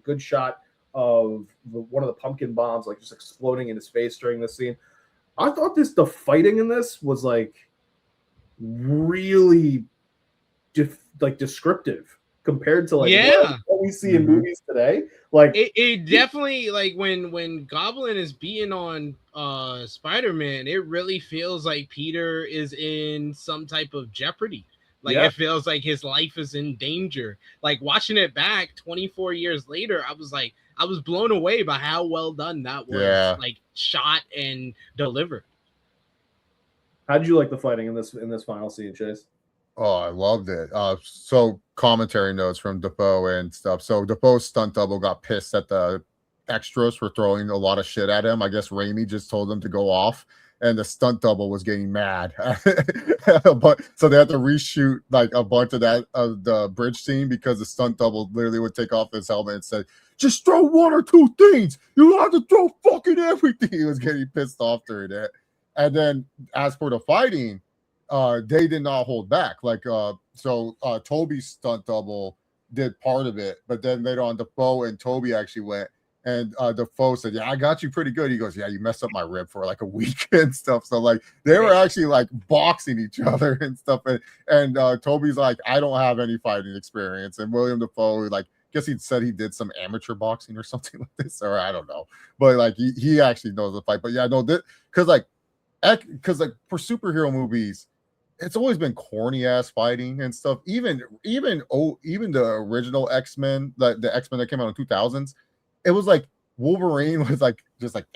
[SPEAKER 3] good shot of one of the pumpkin bombs like just exploding in his face during this scene. I thought the fighting in this was like really descriptive compared to like what we see in movies today. Like
[SPEAKER 4] it definitely, like when Goblin is beating on Spider-Man, it really feels like Peter is in some type of jeopardy. Like it feels like his life is in danger. Like watching it back 24 years later, I was blown away by how well done that was. Like shot and delivered.
[SPEAKER 3] How did you like the fighting in this final scene, Chase?
[SPEAKER 5] Oh, I loved it. So commentary notes from Dafoe and stuff. So Dafoe's stunt double got pissed at the extras for throwing a lot of shit at him. I guess Raimi just told them to go off, and the stunt double was getting mad. But so they had to reshoot like a bunch of that of the bridge scene because the stunt double literally would take off his helmet and said, "Just throw one or two things. You don't have to throw fucking everything." He was getting pissed off during that. And then as for the fighting, they did not hold back. Like Tobey's stunt double did part of it, but then later on Dafoe and Tobey actually went, and Dafoe said, "Yeah, I got you pretty good." He goes, "Yeah, you messed up my rib for like a week and stuff." So like they were actually like boxing each other and stuff. And Tobey's like, "I don't have any fighting experience," and William Dafoe, like, guess he said he did some amateur boxing or something like this, or I don't know, but like he actually knows the fight. But yeah, no, because like for superhero movies, it's always been corny ass fighting and stuff. Even the original X-Men, the X-Men that came out in 2000s, it was like Wolverine was like just like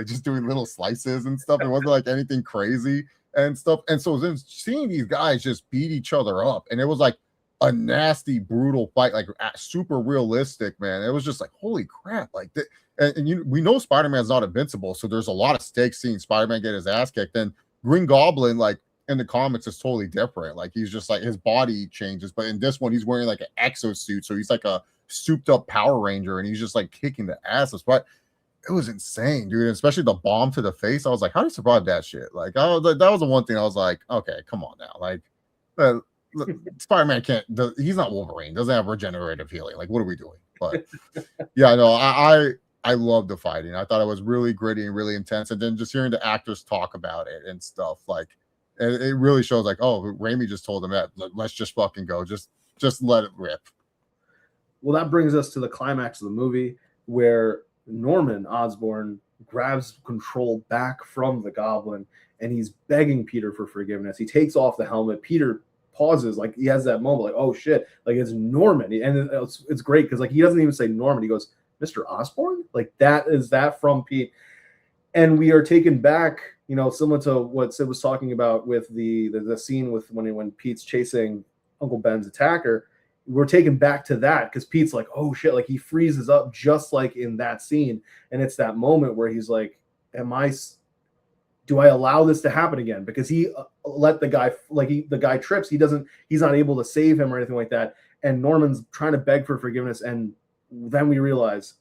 [SPEAKER 5] just doing little slices and stuff. It wasn't like anything crazy and stuff. And so then seeing these guys just beat each other up, and it was like a nasty, brutal fight, like super realistic, man. It was just like, holy crap, like that. And we know Spider-Man's not invincible, so there's a lot of stakes seeing Spider-Man get his ass kicked. And Green Goblin, like in the comics, is totally different. Like he's just like his body changes, but in this one, he's wearing like an exosuit, so he's like a souped up Power Ranger, and he's just like kicking the asses. But it was insane, dude. And especially the bomb to the face. I was like, how do you survive that shit? Like, that was the one thing I was like, okay, come on now, like. Spider-Man can't. He's not Wolverine. Doesn't have regenerative healing. Like, what are we doing? But yeah, no, I love the fighting. I thought it was really gritty and really intense. And then just hearing the actors talk about it and stuff, like it really shows. Like, oh, Raimi just told them that. Let's just fucking go. Just let it rip.
[SPEAKER 3] Well, that brings us to the climax of the movie where Norman Osborn grabs control back from the Goblin, and he's begging Peter for forgiveness. He takes off the helmet. Peter pauses, like he has that moment, like, oh shit, like it's Norman, and it's great because like he doesn't even say Norman, he goes, Mr. Osborn, like that is that from Pete, and we are taken back, you know, similar to what Sid was talking about with the scene with when Pete's chasing Uncle Ben's attacker. We're taken back to that because Pete's like, oh shit, like he freezes up just like in that scene, and it's that moment where he's like, do I allow this to happen again? Because he let the guy, like the guy trips, he's not able to save him or anything like that, and Norman's trying to beg for forgiveness, and then we realize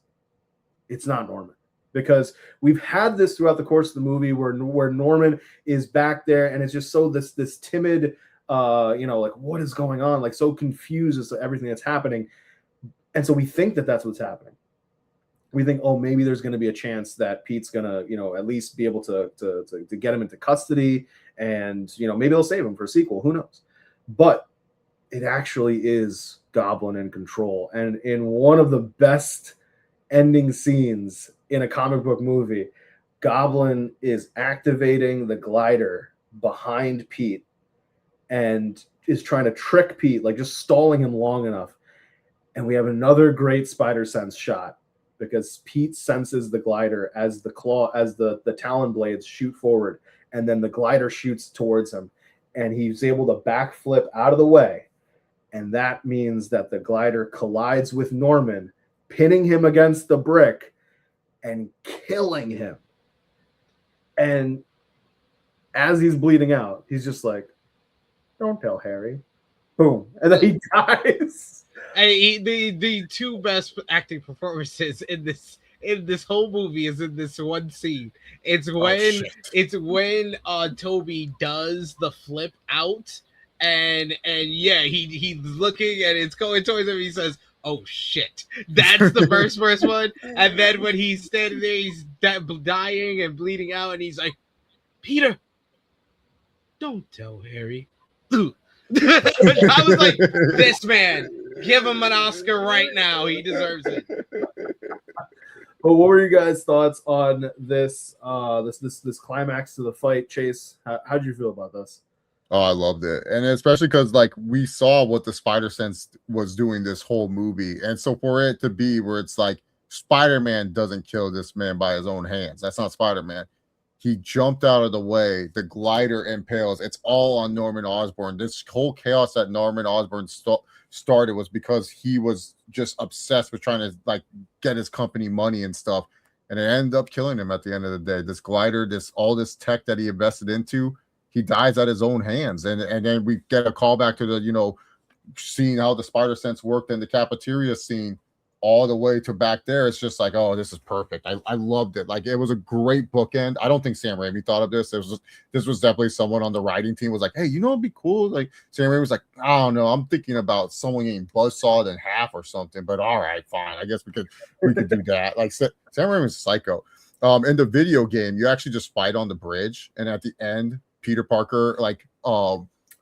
[SPEAKER 3] it's not Norman, because we've had this throughout the course of the movie where Norman is back there, and it's just so this timid, you know, like what is going on, like so confused as to everything that's happening, and so we think that that's what's happening. We think, oh, maybe there's going to be a chance that Pete's going to, you know, at least be able to get him into custody, and you know, maybe they'll save him for a sequel. Who knows? But it actually is Goblin in control, and in one of the best ending scenes in a comic book movie, Goblin is activating the glider behind Pete and is trying to trick Pete, like just stalling him long enough. And we have another great spider sense shot because Pete senses the glider as the talon blades shoot forward, and then the glider shoots towards him, and he's able to backflip out of the way. And that means that the glider collides with Norman, pinning him against the brick and killing him. And as he's bleeding out, he's just like, don't tell Harry. Boom. And then he dies.
[SPEAKER 4] And the two best acting performances in this whole movie is in this one scene. It's when Tobey does the flip out, and yeah, he's looking and it's going towards him. He says, "Oh shit!" That's the first one. And then when he's standing there, he's dying and bleeding out, and he's like, "Peter, don't tell Harry." I was like, this man, give him an Oscar right now. He deserves it.
[SPEAKER 3] But what were you guys' thoughts on this this climax to the fight, Chase? How did you feel about this?
[SPEAKER 5] Oh, I loved it. And especially because like we saw what the Spider Sense was doing this whole movie. And so for it to be where it's like Spider-Man doesn't kill this man by his own hands. That's not Spider-Man. He jumped out of the way. The glider impales. It's all on Norman Osborn. This whole chaos that Norman Osborn started was because he was just obsessed with trying to like get his company money and stuff. And it ended up killing him at the end of the day. This glider, all this tech that he invested into, he dies at his own hands. And then we get a callback to the, you know, seeing how the Spider Sense worked in the cafeteria scene all the way to back there. It's just like, oh, this is perfect. I loved it. Like, it was a great bookend. I don't think Sam Raimi thought of this. This was definitely someone on the writing team was like, hey, you know, it'd be cool. Like, Sam Raimi was like, I don't know. I'm thinking about someone getting buzzsawed in half or something, but all right, fine. I guess we could do that. Like, Sam Raimi's psycho. In the video game, you actually just fight on the bridge. And at the end, Peter Parker, like,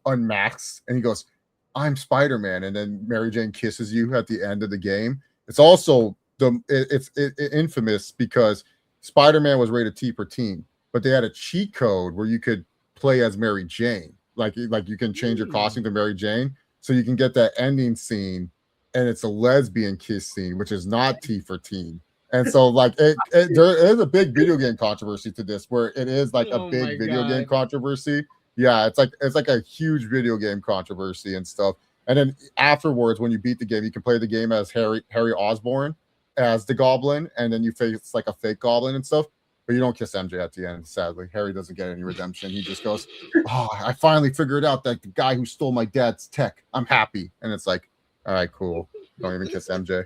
[SPEAKER 5] unmasks and he goes, I'm Spider-Man. And then Mary Jane kisses you at the end of the game. It's also it's infamous because Spider-Man was rated T for teen, but they had a cheat code where you could play as Mary Jane. Like you can change your costume to Mary Jane, so you can get that ending scene, and it's a lesbian kiss scene, which is not T for teen. And so, like, there is a big video game controversy to this, where it is like a big video game controversy. Yeah, it's like a huge video game controversy and stuff. And then afterwards, when you beat the game, you can play the game as Harry Osborn as the Goblin, and then you face like a fake Goblin and stuff. But you don't kiss MJ at the end, sadly. Harry doesn't get any redemption. He just goes, oh, I finally figured out that the guy who stole my dad's tech, I'm happy. And it's like, all right, cool. Don't even kiss MJ.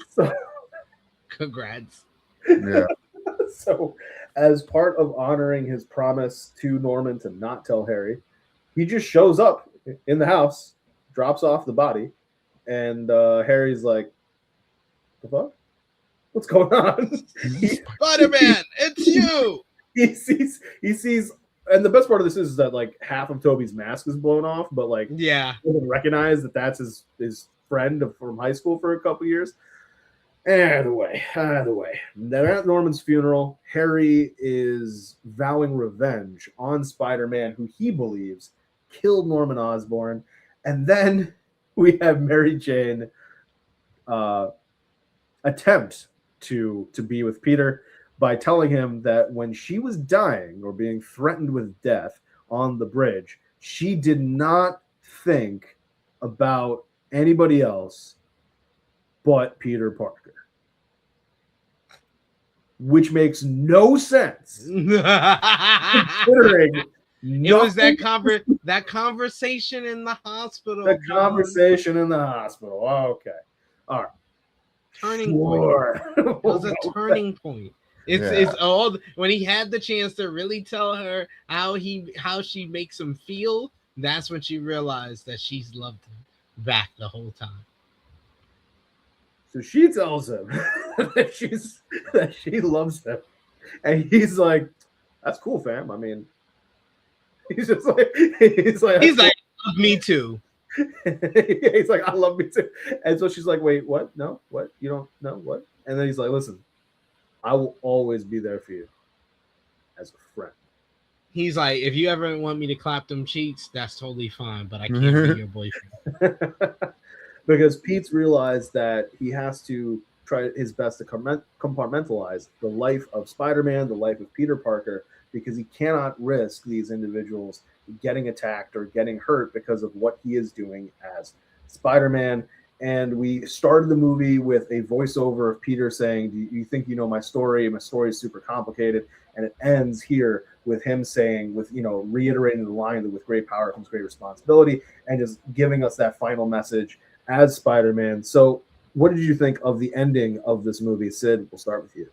[SPEAKER 3] So,
[SPEAKER 4] congrats.
[SPEAKER 5] Yeah.
[SPEAKER 3] So, as part of honoring his promise to Norman to not tell Harry, he just shows up in the house, drops off the body, and Harry's like, the fuck? What's going on?
[SPEAKER 4] Spider-Man, it's you.
[SPEAKER 3] He sees, and the best part of this is that like half of Tobey's mask is blown off, but like,
[SPEAKER 4] yeah,
[SPEAKER 3] he doesn't recognize that that's his friend from high school for a couple years. Either way, they're at Norman's funeral. Harry is vowing revenge on Spider-Man, who he believes killed Norman Osborn. And then we have Mary Jane attempt to be with Peter by telling him that when she was dying or being threatened with death on the bridge, she did not think about anybody else but Peter Parker, which makes no sense considering
[SPEAKER 4] it was that conversation in the hospital.
[SPEAKER 3] The conversation in the hospital. Okay, all right.
[SPEAKER 4] Turning point. It was a turning point. It's all when he had the chance to really tell her how she makes him feel. That's when she realized that she's loved him back the whole time.
[SPEAKER 3] So she tells him that she loves him, and he's like, "That's cool, fam." I mean, he's like,
[SPEAKER 4] me too.
[SPEAKER 3] He's like, I love me too. And so she's like, wait, what? No, what? You don't know what? And then he's like, listen, I will always be there for you as a friend.
[SPEAKER 4] He's like, if you ever want me to clap them cheeks, that's totally fine, but I can't be your boyfriend.
[SPEAKER 3] Because Pete's realized that he has to try his best to compartmentalize the life of Spider-Man, the life of Peter Parker, because he cannot risk these individuals getting attacked or getting hurt because of what he is doing as Spider-Man. And we started the movie with a voiceover of Peter saying, do you think you know my story? My story is super complicated. And it ends here with him saying, reiterating the line that with great power comes great responsibility, and just giving us that final message as Spider-Man. So what did you think of the ending of this movie? Sid, we'll start with you.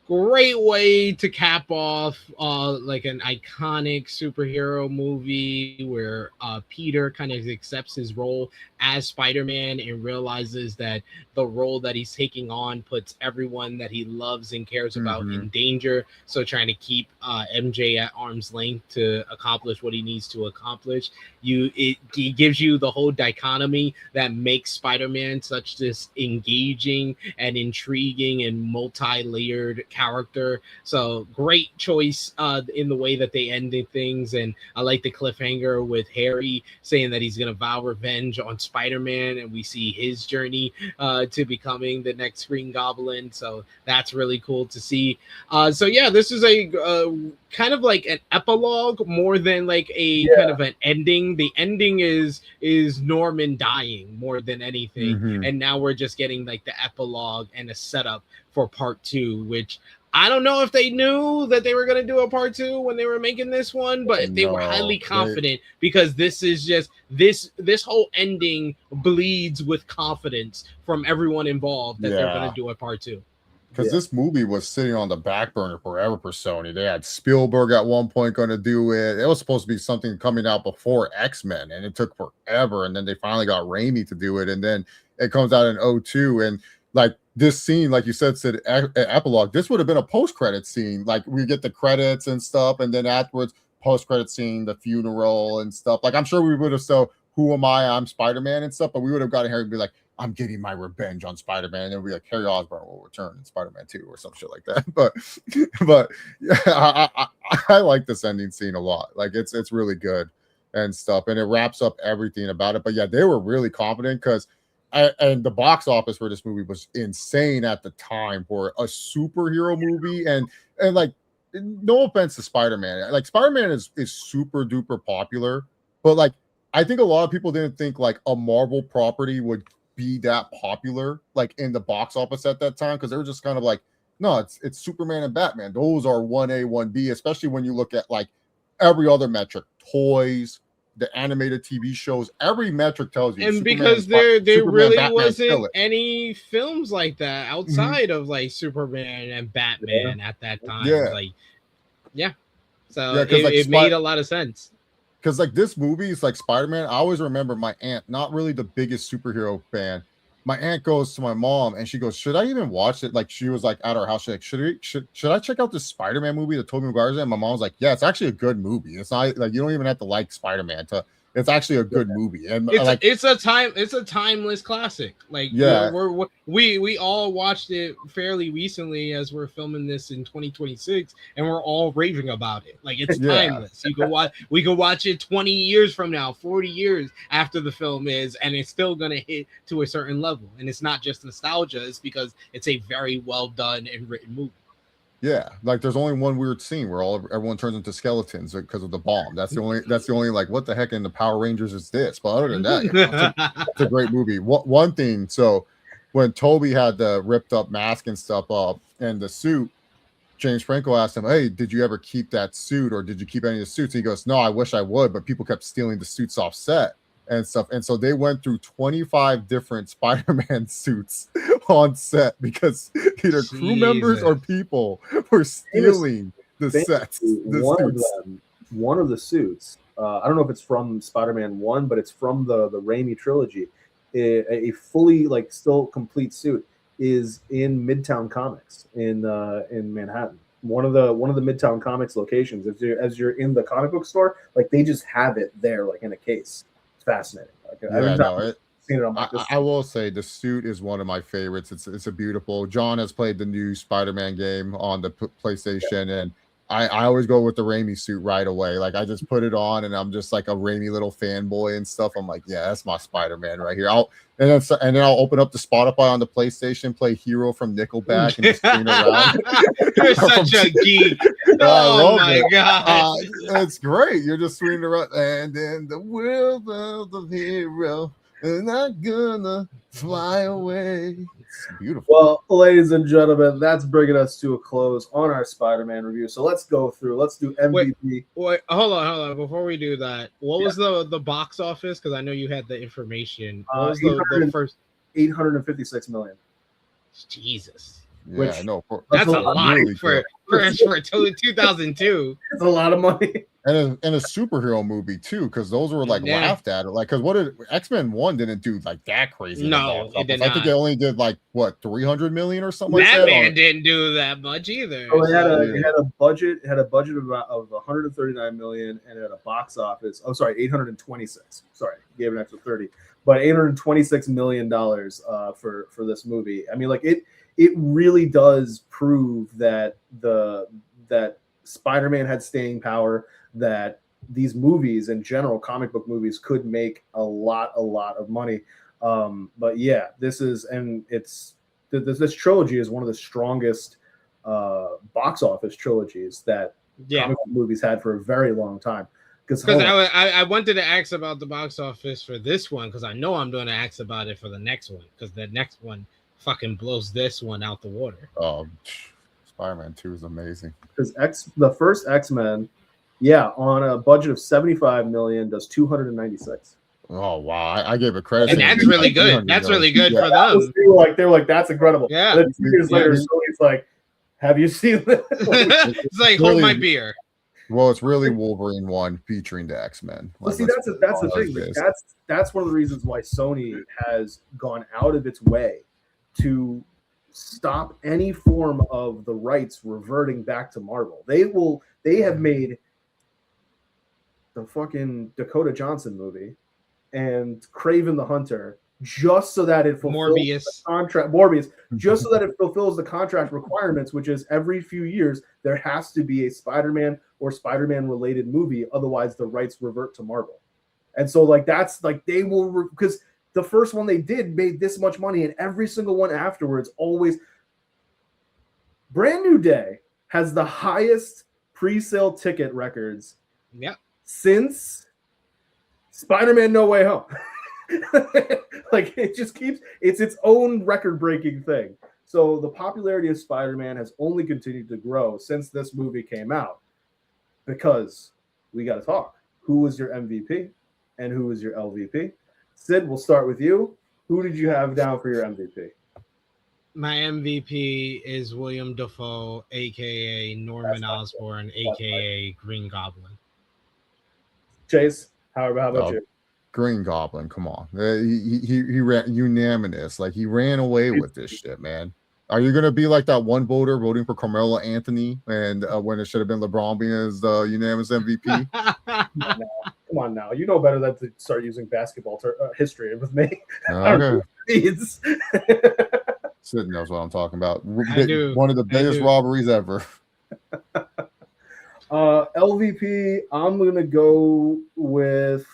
[SPEAKER 4] Great way to cap off like an iconic superhero movie where Peter kind of accepts his role as Spider-Man and realizes that the role that he's taking on puts everyone that he loves and cares about in danger. So trying to keep MJ at arm's length to accomplish what he needs to accomplish. It gives you the whole dichotomy that makes Spider-Man such this engaging and intriguing and multi-layered character. So great choice in the way that they ended things. And I like the cliffhanger with Harry saying that he's going to vow revenge on Spider-Man, and we see his journey to becoming the next Green Goblin. So that's really cool to see. So yeah, this is a kind of like an epilogue more than like a kind of an ending. The ending is Norman dying more than anything. And now we're just getting like the epilogue and a setup for part 2, which I don't know if they knew that they were going to do a part 2 when they were making this one, but they were highly confident because this is just this whole ending bleeds with confidence from everyone involved that they're going to do a part 2.
[SPEAKER 5] Because this movie was sitting on the back burner forever for Sony. They had Spielberg at one point going to do it. It was supposed to be something coming out before X-Men, and it took forever. And then they finally got Raimi to do it, and then it comes out in 2002. And like this scene, like you said epilogue, this would have been a post-credit scene. Like we get the credits and stuff, and then afterwards, post-credit scene, the funeral and stuff. Like I'm sure we would have said, "Who am I? I'm Spider-Man" and stuff, but we would have gotten here and be like, I'm getting my revenge on Spider-Man, and it'll be like Harry Osborn will return in Spider-Man 2 or some shit like that. But yeah, I like this ending scene a lot. Like it's really good and stuff, and it wraps up everything about it. But yeah, they were really confident because and the box office for this movie was insane at the time for a superhero movie, and like no offense to Spider-Man, like Spider-Man is super duper popular, but like I think a lot of people didn't think like a Marvel property would be that popular like in the box office at that time, because they were just kind of like, no, it's Superman and Batman. Those are 1A, 1B, especially when you look at like every other metric, toys, the animated TV shows, every metric tells you.
[SPEAKER 4] And
[SPEAKER 5] Superman
[SPEAKER 4] because there really
[SPEAKER 5] Batman,
[SPEAKER 4] wasn't any films like that outside of like Superman and Batman at that time. So it made a lot of sense.
[SPEAKER 5] Because like this movie is like Spider-Man. I always remember my aunt, not really the biggest superhero fan. My aunt goes to my mom and she goes, should I even watch it? Like she was like at our house. She's like, should I check out this Spider-Man movie that Tobey Maguire's in? And my mom's like, yeah, it's actually a good movie. It's not like you don't even have to like Spider-Man to it's actually a good movie, and
[SPEAKER 4] it's a timeless classic. Like,
[SPEAKER 5] yeah,
[SPEAKER 4] we all watched it fairly recently as we're filming this in 2026, and we're all raving about it. Like, it's timeless. We can watch it 20 years from now, 40 years after the film is, and it's still gonna hit to a certain level. And it's not just nostalgia; it's because it's a very well done and written movie.
[SPEAKER 5] Yeah, like there's only one weird scene where everyone turns into skeletons because of the bomb. That's the only like, what the heck in the Power Rangers is this? But other than that, it's a great movie. One thing, so when Toby had the ripped up mask and stuff up and the suit, James Franco asked him, "Hey, did you ever keep that suit, or did you keep any of the suits?" And he goes, "No, I wish I would, but people kept stealing the suits off set and stuff." And so they went through 25 different Spider-Man suits on set because either crew members or people were stealing the sets.
[SPEAKER 3] One of the suits, I don't know if it's from Spider-Man 1, but it's from the Raimi trilogy. A fully, like, still complete suit is in Midtown Comics in Manhattan. One of the Midtown Comics locations. As you're in the comic book store, like, they just have it there, like, in a case. It's fascinating. Like,
[SPEAKER 5] I will say the suit is one of my favorites. It's a beautiful. John has played the new Spider-Man game on the PlayStation, and I always go with the Raimi suit right away. Like, I just put it on, and I'm just like a Raimi little fanboy and stuff. I'm like, yeah, that's my Spider-Man right here. And then I'll open up the Spotify on the PlayStation, play Hero from Nickelback, and just spin around.
[SPEAKER 4] You're such a geek. Oh my god,
[SPEAKER 5] it's great. You're just swinging around, and in the world of the hero, and not gonna fly away. It's beautiful.
[SPEAKER 3] Well, ladies and gentlemen, that's bringing us to a close on our Spider-Man review. So let's go through. Let's do MVP.
[SPEAKER 4] Wait, hold on. Before we do that, what was the box office? Because I know you had the information. What was the first?
[SPEAKER 3] 856 million.
[SPEAKER 4] Jesus.
[SPEAKER 5] Yeah,
[SPEAKER 4] that's a lot
[SPEAKER 5] really
[SPEAKER 4] for 2002.
[SPEAKER 3] It's a lot of money.
[SPEAKER 5] And a superhero movie too, because those were like laughed at. Like, because what did X-Men 1 didn't do like that crazy?
[SPEAKER 4] No, it did not.
[SPEAKER 5] I think they only did like what 300 million or something.
[SPEAKER 4] Batman didn't do that much either.
[SPEAKER 3] So it had a budget of 139 million, and it had a box office. Oh, sorry, 826. Sorry, gave an extra 30, but 826 million dollars for this movie. I mean, like it really does prove that that Spider-Man had staying power, that these movies in general, comic book movies, could make a lot of money. But yeah, this trilogy is one of the strongest box office trilogies that comic book movies had for a very long time. Because
[SPEAKER 4] I wanted to ask about the box office for this one, because I know I'm going to ask about it for the next one, because the next one fucking blows this one out the water.
[SPEAKER 5] Spider-Man 2 is amazing.
[SPEAKER 3] Because the first X-Men, on a budget of 75 million, does 296.
[SPEAKER 5] Oh wow! I gave it credit,
[SPEAKER 4] and that's really good. That's really good for them.
[SPEAKER 3] They were like, that's incredible.
[SPEAKER 4] Yeah.
[SPEAKER 3] And then 2 years later, Sony's like, have you seen this?
[SPEAKER 4] It's like, hold my beer.
[SPEAKER 5] Well, it's really Wolverine 1 featuring the X-Men.
[SPEAKER 3] Well, see, that's the thing. Like, that's one of the reasons why Sony has gone out of its way to stop any form of the rights reverting back to Marvel. They have made the fucking Dakota Johnson movie and Kraven the Hunter just so that it fulfills the contract. Morbius, just so that it fulfills the contract requirements, which is every few years there has to be a Spider-Man or Spider-Man related movie, otherwise the rights revert to Marvel. And so like that's like they will, because the first one they did made this much money, and every single one afterwards always. Brand New Day has the highest pre-sale ticket records since Spider-Man No Way Home. Like, it just keeps, it's its own record-breaking thing. So the popularity of Spider-Man has only continued to grow since this movie came out, because we got to talk. Who was your MVP and who was your LVP? Sid, we'll start with you. Who did you have down for your MVP?
[SPEAKER 4] My MVP is William Dafoe, a.k.a. Norman Osborn, a.k.a. Green Goblin.
[SPEAKER 3] Chase, how about you?
[SPEAKER 5] Green Goblin, come on. He ran unanimous. Like, he ran away with this shit, man. Are you going to be like that one voter voting for Carmelo Anthony and when it should have been LeBron being his unanimous MVP?
[SPEAKER 3] Come on now, you know better than to start using basketball history with me.
[SPEAKER 5] Okay.
[SPEAKER 3] It's
[SPEAKER 5] Sid knows what I'm talking about.
[SPEAKER 4] I do.
[SPEAKER 5] One of the biggest robberies ever.
[SPEAKER 3] LVP. I'm gonna go with.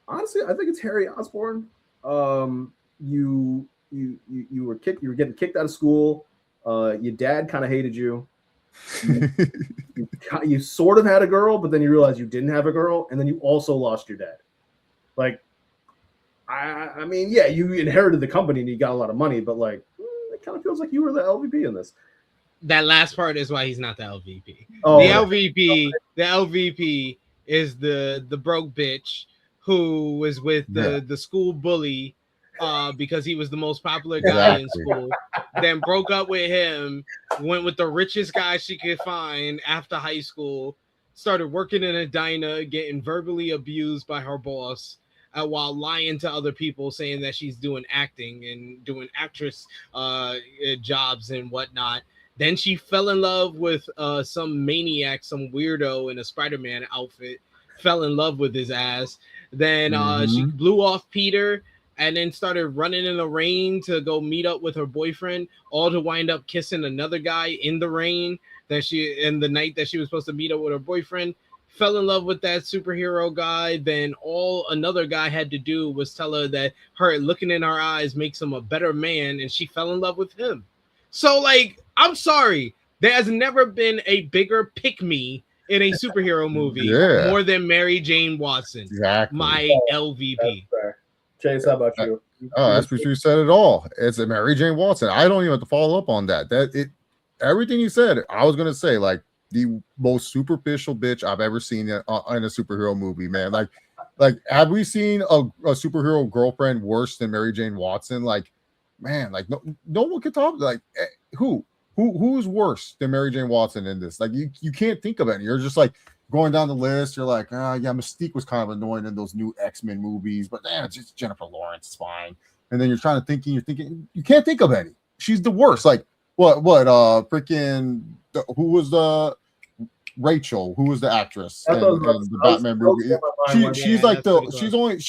[SPEAKER 3] Honestly, I think it's Harry Osborn. You were kicked. You were getting kicked out of school. Your dad kind of hated you. You sort of had a girl, but then you realized you didn't have a girl, and then you also lost your dad. Like, I mean, yeah, you inherited the company and you got a lot of money, but like, it kind of feels like you were the LVP in this.
[SPEAKER 4] That last part is why he's not the LVP.
[SPEAKER 3] Oh,
[SPEAKER 4] the LVP is the broke bitch who was with the school bully because he was the most popular guy in school, then broke up with him, went with the richest guy she could find after high school, started working in a diner, getting verbally abused by her boss, while lying to other people, saying that she's doing acting and doing actress jobs and whatnot. Then she fell in love with some maniac, some weirdo in a Spider-Man outfit, fell in love with his ass. Then she blew off Peter and then started running in the rain to go meet up with her boyfriend, all to wind up kissing another guy in the rain in the night that she was supposed to meet up with her boyfriend. Fell in love with that superhero guy. Then all another guy had to do was tell her that her looking in her eyes makes him a better man, and she fell in love with him. So, like, I'm sorry, there has never been a bigger pick-me in a superhero movie more than Mary Jane Watson.
[SPEAKER 5] Exactly.
[SPEAKER 4] My LVP.
[SPEAKER 3] Chase, how about you?
[SPEAKER 5] SP3 said it all. It's a Mary Jane Watson. I don't even have to follow up on that. Everything you said, I was gonna say, like, the most superficial bitch I've ever seen in a superhero movie, man. Like, have we seen a superhero girlfriend worse than Mary Jane Watson? Like, man, like no one can talk. Like, who's worse than Mary Jane Watson in this? Like, you can't think of any. You're just like going down the list. You're like, yeah, Mystique was kind of annoying in those new X-Men movies, but it's just Jennifer Lawrence is fine. And then you're thinking, you can't think of any. She's the worst. Like, freaking who was the Rachel? Who was the actress in the Batman movie? She's the only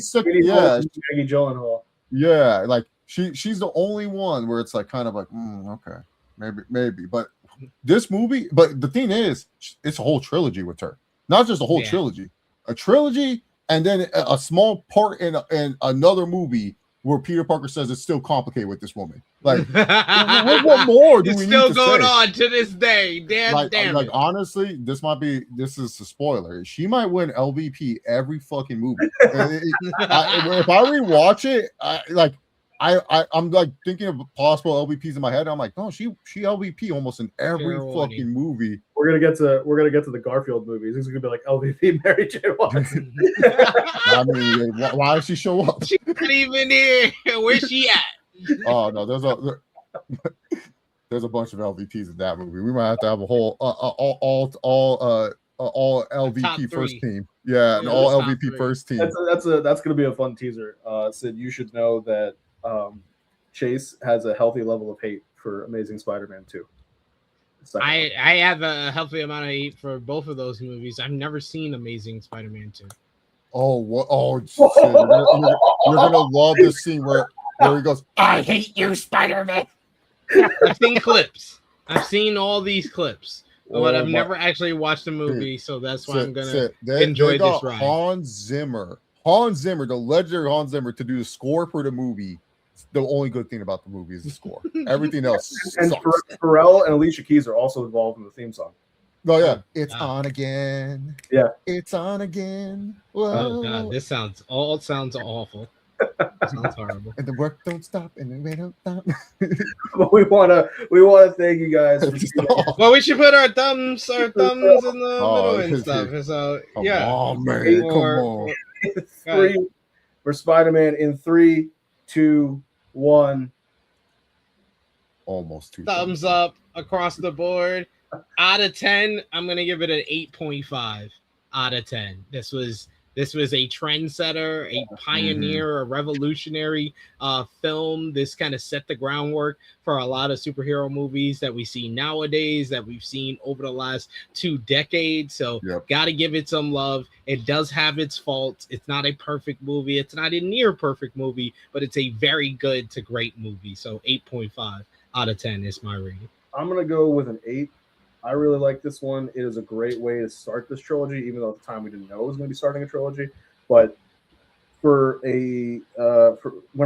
[SPEAKER 5] sick. Yeah,
[SPEAKER 3] Maggie Gyllenhaal.
[SPEAKER 5] Yeah, like she's the only one where it's like kind of like okay, maybe. But this movie, but the thing is, it's a whole trilogy with her. Not just a whole trilogy, a trilogy, and then a small part in another movie where Peter Parker says it's still complicated with this woman. Like, what more do we need to say? It's
[SPEAKER 4] still going on to this day. Damn
[SPEAKER 5] it. Honestly, this is a spoiler. She might win LVP every fucking movie. If I rewatch it, I'm like thinking of possible LVPs in my head. I'm like, no, she LVP almost in every fucking movie.
[SPEAKER 3] We're gonna get to the Garfield movies. This is gonna be like LVP Mary Jane Watson.
[SPEAKER 5] I mean, why does she show up?
[SPEAKER 4] She's not even here. Where's she at?
[SPEAKER 5] Oh no, there's a bunch of LVPs in that movie. We might have to have a whole all LVP first team. Yeah, an all LVP first team.
[SPEAKER 3] That's gonna be a fun teaser. Sid, you should know that Chase has a healthy level of hate for Amazing Spider-Man 2.
[SPEAKER 4] I have a healthy amount of hate for both of those movies. I've never seen Amazing Spider-Man 2.
[SPEAKER 5] Oh, what? Oh, shit. You're gonna love this scene where he goes, "I hate you, Spider-Man."
[SPEAKER 4] I've seen clips. I've seen all these clips, but I've never actually watched the movie, so that's why I'm gonna enjoy this ride.
[SPEAKER 5] Hans Zimmer, the legendary Hans Zimmer, to do the score for the movie. The only good thing about the movie is the score. Everything else
[SPEAKER 3] and Pharrell and Alicia Keys are also involved in the theme song.
[SPEAKER 5] Oh yeah, it's on again.
[SPEAKER 3] Yeah,
[SPEAKER 5] it's on again. Whoa.
[SPEAKER 4] Oh god, this sounds awful. Sounds horrible.
[SPEAKER 5] And the work don't stop, and the rain don't stop.
[SPEAKER 3] But we wanna thank you guys.
[SPEAKER 4] Well, we should put our thumbs in the middle and stuff. So
[SPEAKER 5] come on, man. Come on.
[SPEAKER 3] 3 for Spider-Man in 3, 2, 1.
[SPEAKER 5] Almost 2
[SPEAKER 4] thumbs up across the board. Out of 10, I'm gonna give it an 8.5 out of 10. This was This was a trendsetter, a pioneer, a revolutionary film. This kind of set the groundwork for a lot of superhero movies that we see nowadays, that we've seen over the last 2 decades. So got to give it some love. It does have its faults. It's not a perfect movie. It's not a near perfect movie, but it's a very good to great movie. So 8.5 out of 10 is my rating.
[SPEAKER 3] I'm going to go with an 8. I really like this one. It is a great way to start this trilogy, even though at the time we didn't know it was going to be starting a trilogy. But for when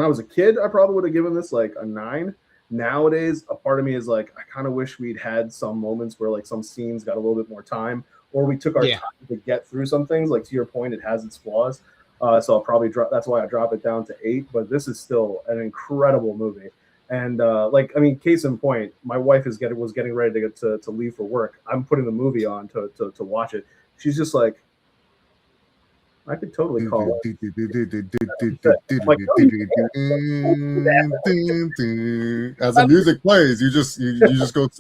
[SPEAKER 3] I was a kid, I probably would have given this like a 9. Nowadays, a part of me is like, I kind of wish we'd had some moments where like some scenes got a little bit more time, or we took our time to get through some things. Like to your point, it has its flaws. So I'll probably drop. That's why I drop it down to 8. But this is still an incredible movie. And case in point, my wife was getting ready to leave for work. I'm putting the movie on to watch it. She's just like, I could totally call it.
[SPEAKER 5] As the music plays, you just go.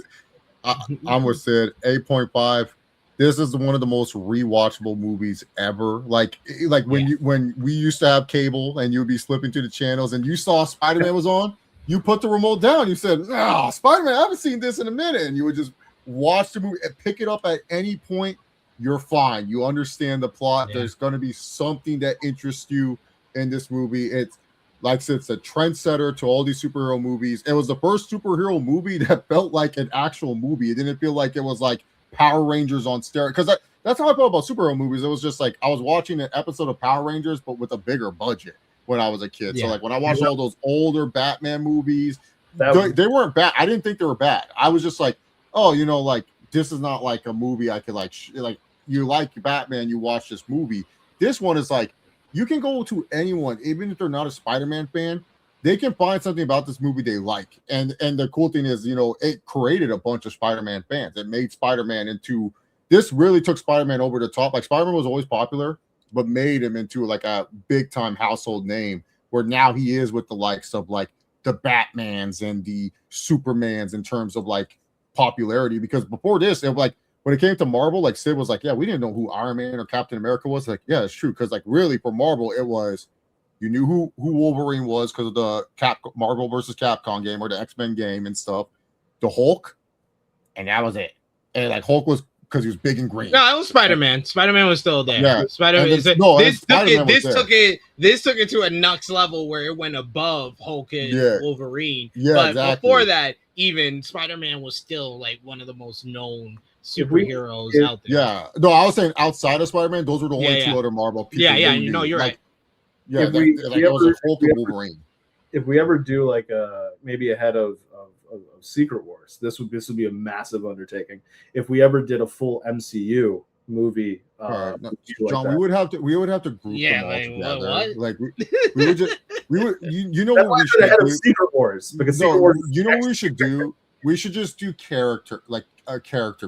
[SPEAKER 5] I almost said 8.5. This is one of the most rewatchable movies ever. Like when we used to have cable and you'd be slipping through the channels and you saw Spider-Man was on. You put the remote down. You said, "Oh, Spider-Man, I haven't seen this in a minute." And you would just watch the movie and pick it up at any point. You're fine. You understand the plot. Yeah. There's going to be something that interests you in this movie. It's like it's a trendsetter to all these superhero movies. It was the first superhero movie that felt like an actual movie. It didn't feel like it was like Power Rangers on steroids. Because that's how I felt about superhero movies. It was just like I was watching an episode of Power Rangers, but with a bigger budget. When I was a kid. So like when I watched all those older Batman movies, they weren't bad. I didn't think they were bad. I was just like, oh, like this is not like a movie I could like you like Batman, you watch this movie. This one is like you can go to anyone, even if they're not a Spider-Man fan, they can find something about this movie they like. And the cool thing is, it created a bunch of Spider-Man fans. It made Spider-Man into this really took Spider-Man over the top. Like Spider-Man was always popular, but made him into like a big time household name where now he is with the likes of like the Batmans and the Supermans in terms of like popularity. Because before this, it like when it came to Marvel, like Sid was like, yeah, we didn't know who Iron Man or Captain America was. Like, yeah, it's true. Because like really for Marvel, it was you knew who Wolverine was because of the Marvel versus Capcom game or the X-Men game and stuff. The Hulk, and that was it. And like Hulk was because he was big and green.
[SPEAKER 4] No, it was Spider-Man. Spider-Man was still there. Yeah. Spider-Man. This took it to a next level where it went above Hulk and Wolverine. Yeah, but exactly. Before that, even Spider-Man was still like one of the most known superheroes out there.
[SPEAKER 5] Yeah. No, I was saying outside of Spider-Man, those were the only two other Marvel people.
[SPEAKER 4] Yeah, you're right.
[SPEAKER 5] Yeah, it was a Hulk and Wolverine.
[SPEAKER 3] If we ever do like maybe ahead of Secret Wars, this would be a massive undertaking. If we ever did a full MCU movie,
[SPEAKER 5] John, like we would have to group them all together. What? Like we would just what we should do?
[SPEAKER 3] Secret Wars, because Secret Wars
[SPEAKER 5] what we should do? We should just do character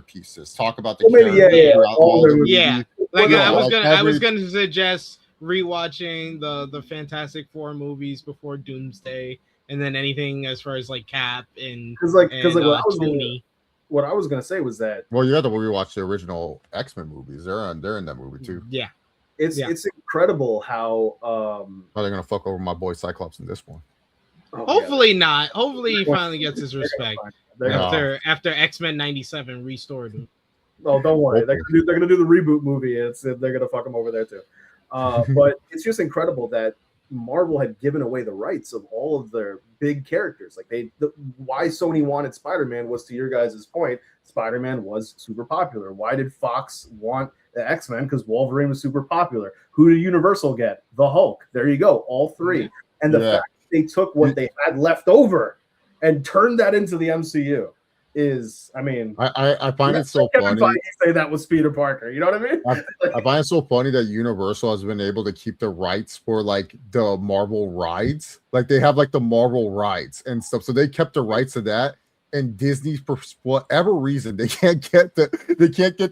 [SPEAKER 5] pieces. Talk about the
[SPEAKER 4] I was gonna suggest rewatching the Fantastic Four movies before Doomsday. And then anything as far as like Cap and Tony.
[SPEAKER 3] What I was gonna say was that
[SPEAKER 5] you have to rewatch the original X-Men movies. They're in that movie too.
[SPEAKER 4] Yeah,
[SPEAKER 3] it's incredible how
[SPEAKER 5] are they gonna fuck over my boy Cyclops in this one?
[SPEAKER 4] Hopefully not. Hopefully he finally gets his respect after X-Men 97 restored him.
[SPEAKER 3] Oh, don't worry. They're gonna do the reboot movie. They're gonna fuck him over there too. But it's just incredible that Marvel had given away the rights of all of their big characters. Like why Sony wanted Spider-Man was, to your guys' point, Spider-Man was super popular. Why did Fox want the X-Men? Because Wolverine was super popular. Who did Universal get? The Hulk. There you go, all three. And the fact they took what they had left over and turned that into the MCU is, I mean,
[SPEAKER 5] I find it so funny.
[SPEAKER 3] Say that was Peter Parker, you know what I mean?
[SPEAKER 5] I find it so funny that Universal has been able to keep the rights for like the Marvel rides. Like they have like the Marvel rides and stuff, so they kept the rights to that. And Disney, for whatever reason, they can't get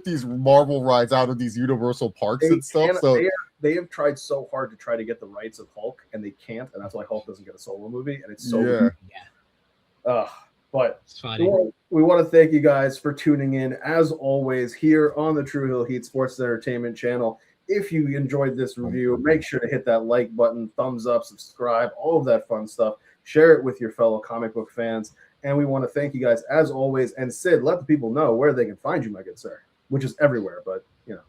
[SPEAKER 5] these Marvel rides out of these Universal parks and stuff. So
[SPEAKER 3] they have tried so hard to try to get the rights of Hulk, and they can't, and that's why Hulk doesn't get a solo movie, and it's so But we want to thank you guys for tuning in, as always, here on the True Hill Heat Sports Entertainment channel. if you enjoyed this review, make sure to hit that like button, thumbs up, subscribe, all of that fun stuff. Share it with your fellow comic book fans. And we want to thank you guys as always. And Sid, let the people know where they can find you, my good sir, which is everywhere, but you know.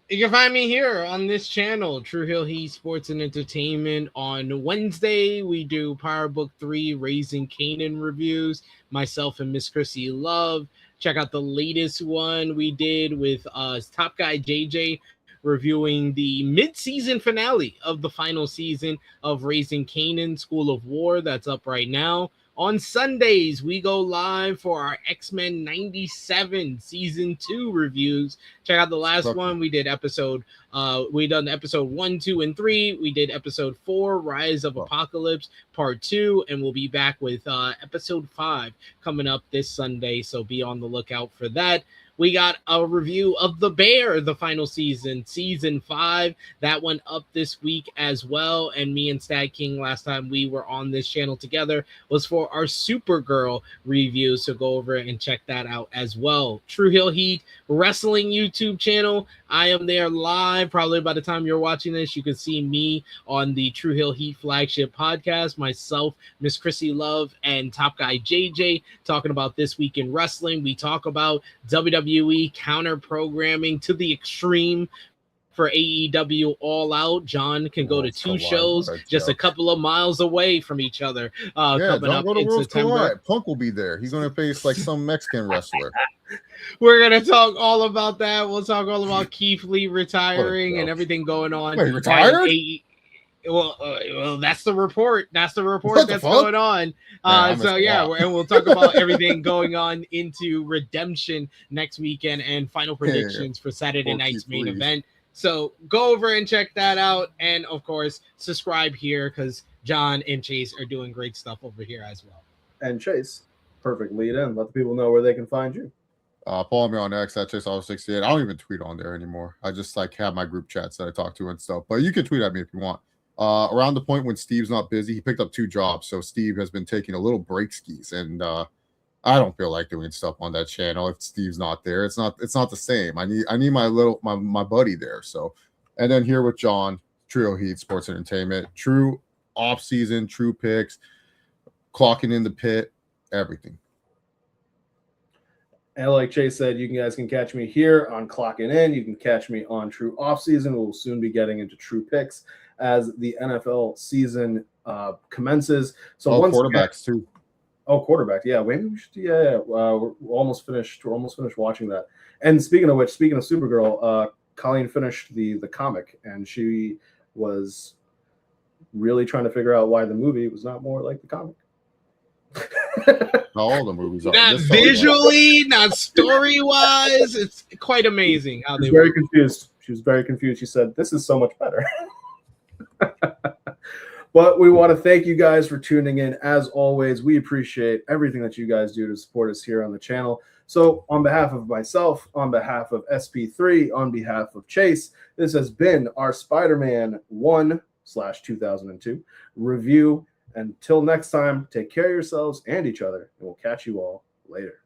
[SPEAKER 4] You can find me here on this channel, True Hill Heat Sports and Entertainment. On Wednesday, we do Power Book 3 Raising Kanan reviews, myself and Miss Chrissy Love. Check out the latest one we did with Top Guy JJ, reviewing the mid-season finale of the final season of Raising Kanan School of War. That's up right now. On Sundays, we go live for our X-Men 97 Season 2 reviews. Check out the last one. We did episode 1, 2, and 3. We did episode 4, Rise of Apocalypse, part 2, and we'll be back with episode 5 coming up this Sunday, so be on the lookout for that. We got a review of The Bear, the final season, season 5. That one up this week as well. And me and StatKing, last time we were on this channel together, was for our Supergirl review. So go over and check that out as well. True Hill Heat Wrestling YouTube channel. I am there live. Probably by the time you're watching this, you can see me on the True Hill Heat flagship podcast. Myself, Miss Chrissy Love, and Top Guy JJ talking about This Week in Wrestling. We talk about WWE counter programming to the extreme for AEW All Out. John can go to 2 shows just a couple of miles away from each other. Coming up in September.
[SPEAKER 5] Punk will be there. He's going to face like some Mexican wrestler.
[SPEAKER 4] We're going to talk all about that. We'll talk all about Keith Lee retiring and everything going on.
[SPEAKER 5] Wait, he retired?
[SPEAKER 4] Well, that's the report. That's the report that's going on. And we'll talk about everything going on into Redemption next weekend and final predictions for Saturday night's main event. So go over and check that out. And of course, subscribe here because John and Chase are doing great stuff over here as well.
[SPEAKER 3] And Chase, perfect lead in. Let the people know where they can find you.
[SPEAKER 5] Follow me on X at ChaseAuto68. I don't even tweet on there anymore. I just like have my group chats that I talk to and stuff. But you can tweet at me if you want. Around the point when Steve's not busy, he picked up 2 jobs. So Steve has been taking a little break skis, and I don't feel like doing stuff on that channel if Steve's not there. It's not the same. I need my buddy there. So, and then here with John, Trio Heat Sports Entertainment, true off season, true picks, clocking in the pit, everything.
[SPEAKER 3] And like Chase said, you guys can catch me here on Clocking In. You can catch me on True Off Season. We'll soon be getting into True Picks as the NFL season commences. So
[SPEAKER 5] quarterbacks too.
[SPEAKER 3] Oh, quarterback. Yeah, maybe we should. We're almost finished. We're almost finished watching that. And speaking of which, speaking of Supergirl, Colleen finished the comic, and she was really trying to figure out why the movie was not more like the comic.
[SPEAKER 5] All the movies are
[SPEAKER 4] not visually, not story-wise. It's quite amazing how they were very
[SPEAKER 3] confused. She was very confused. She said, "This is so much better." But we want to thank you guys for tuning in. As always, we appreciate everything that you guys do to support us here on the channel. So on behalf of myself, on behalf of SP3, on behalf of Chase, this has been our Spider-Man 1/2002 review. Until next time, take care of yourselves and each other, and we'll catch you all later.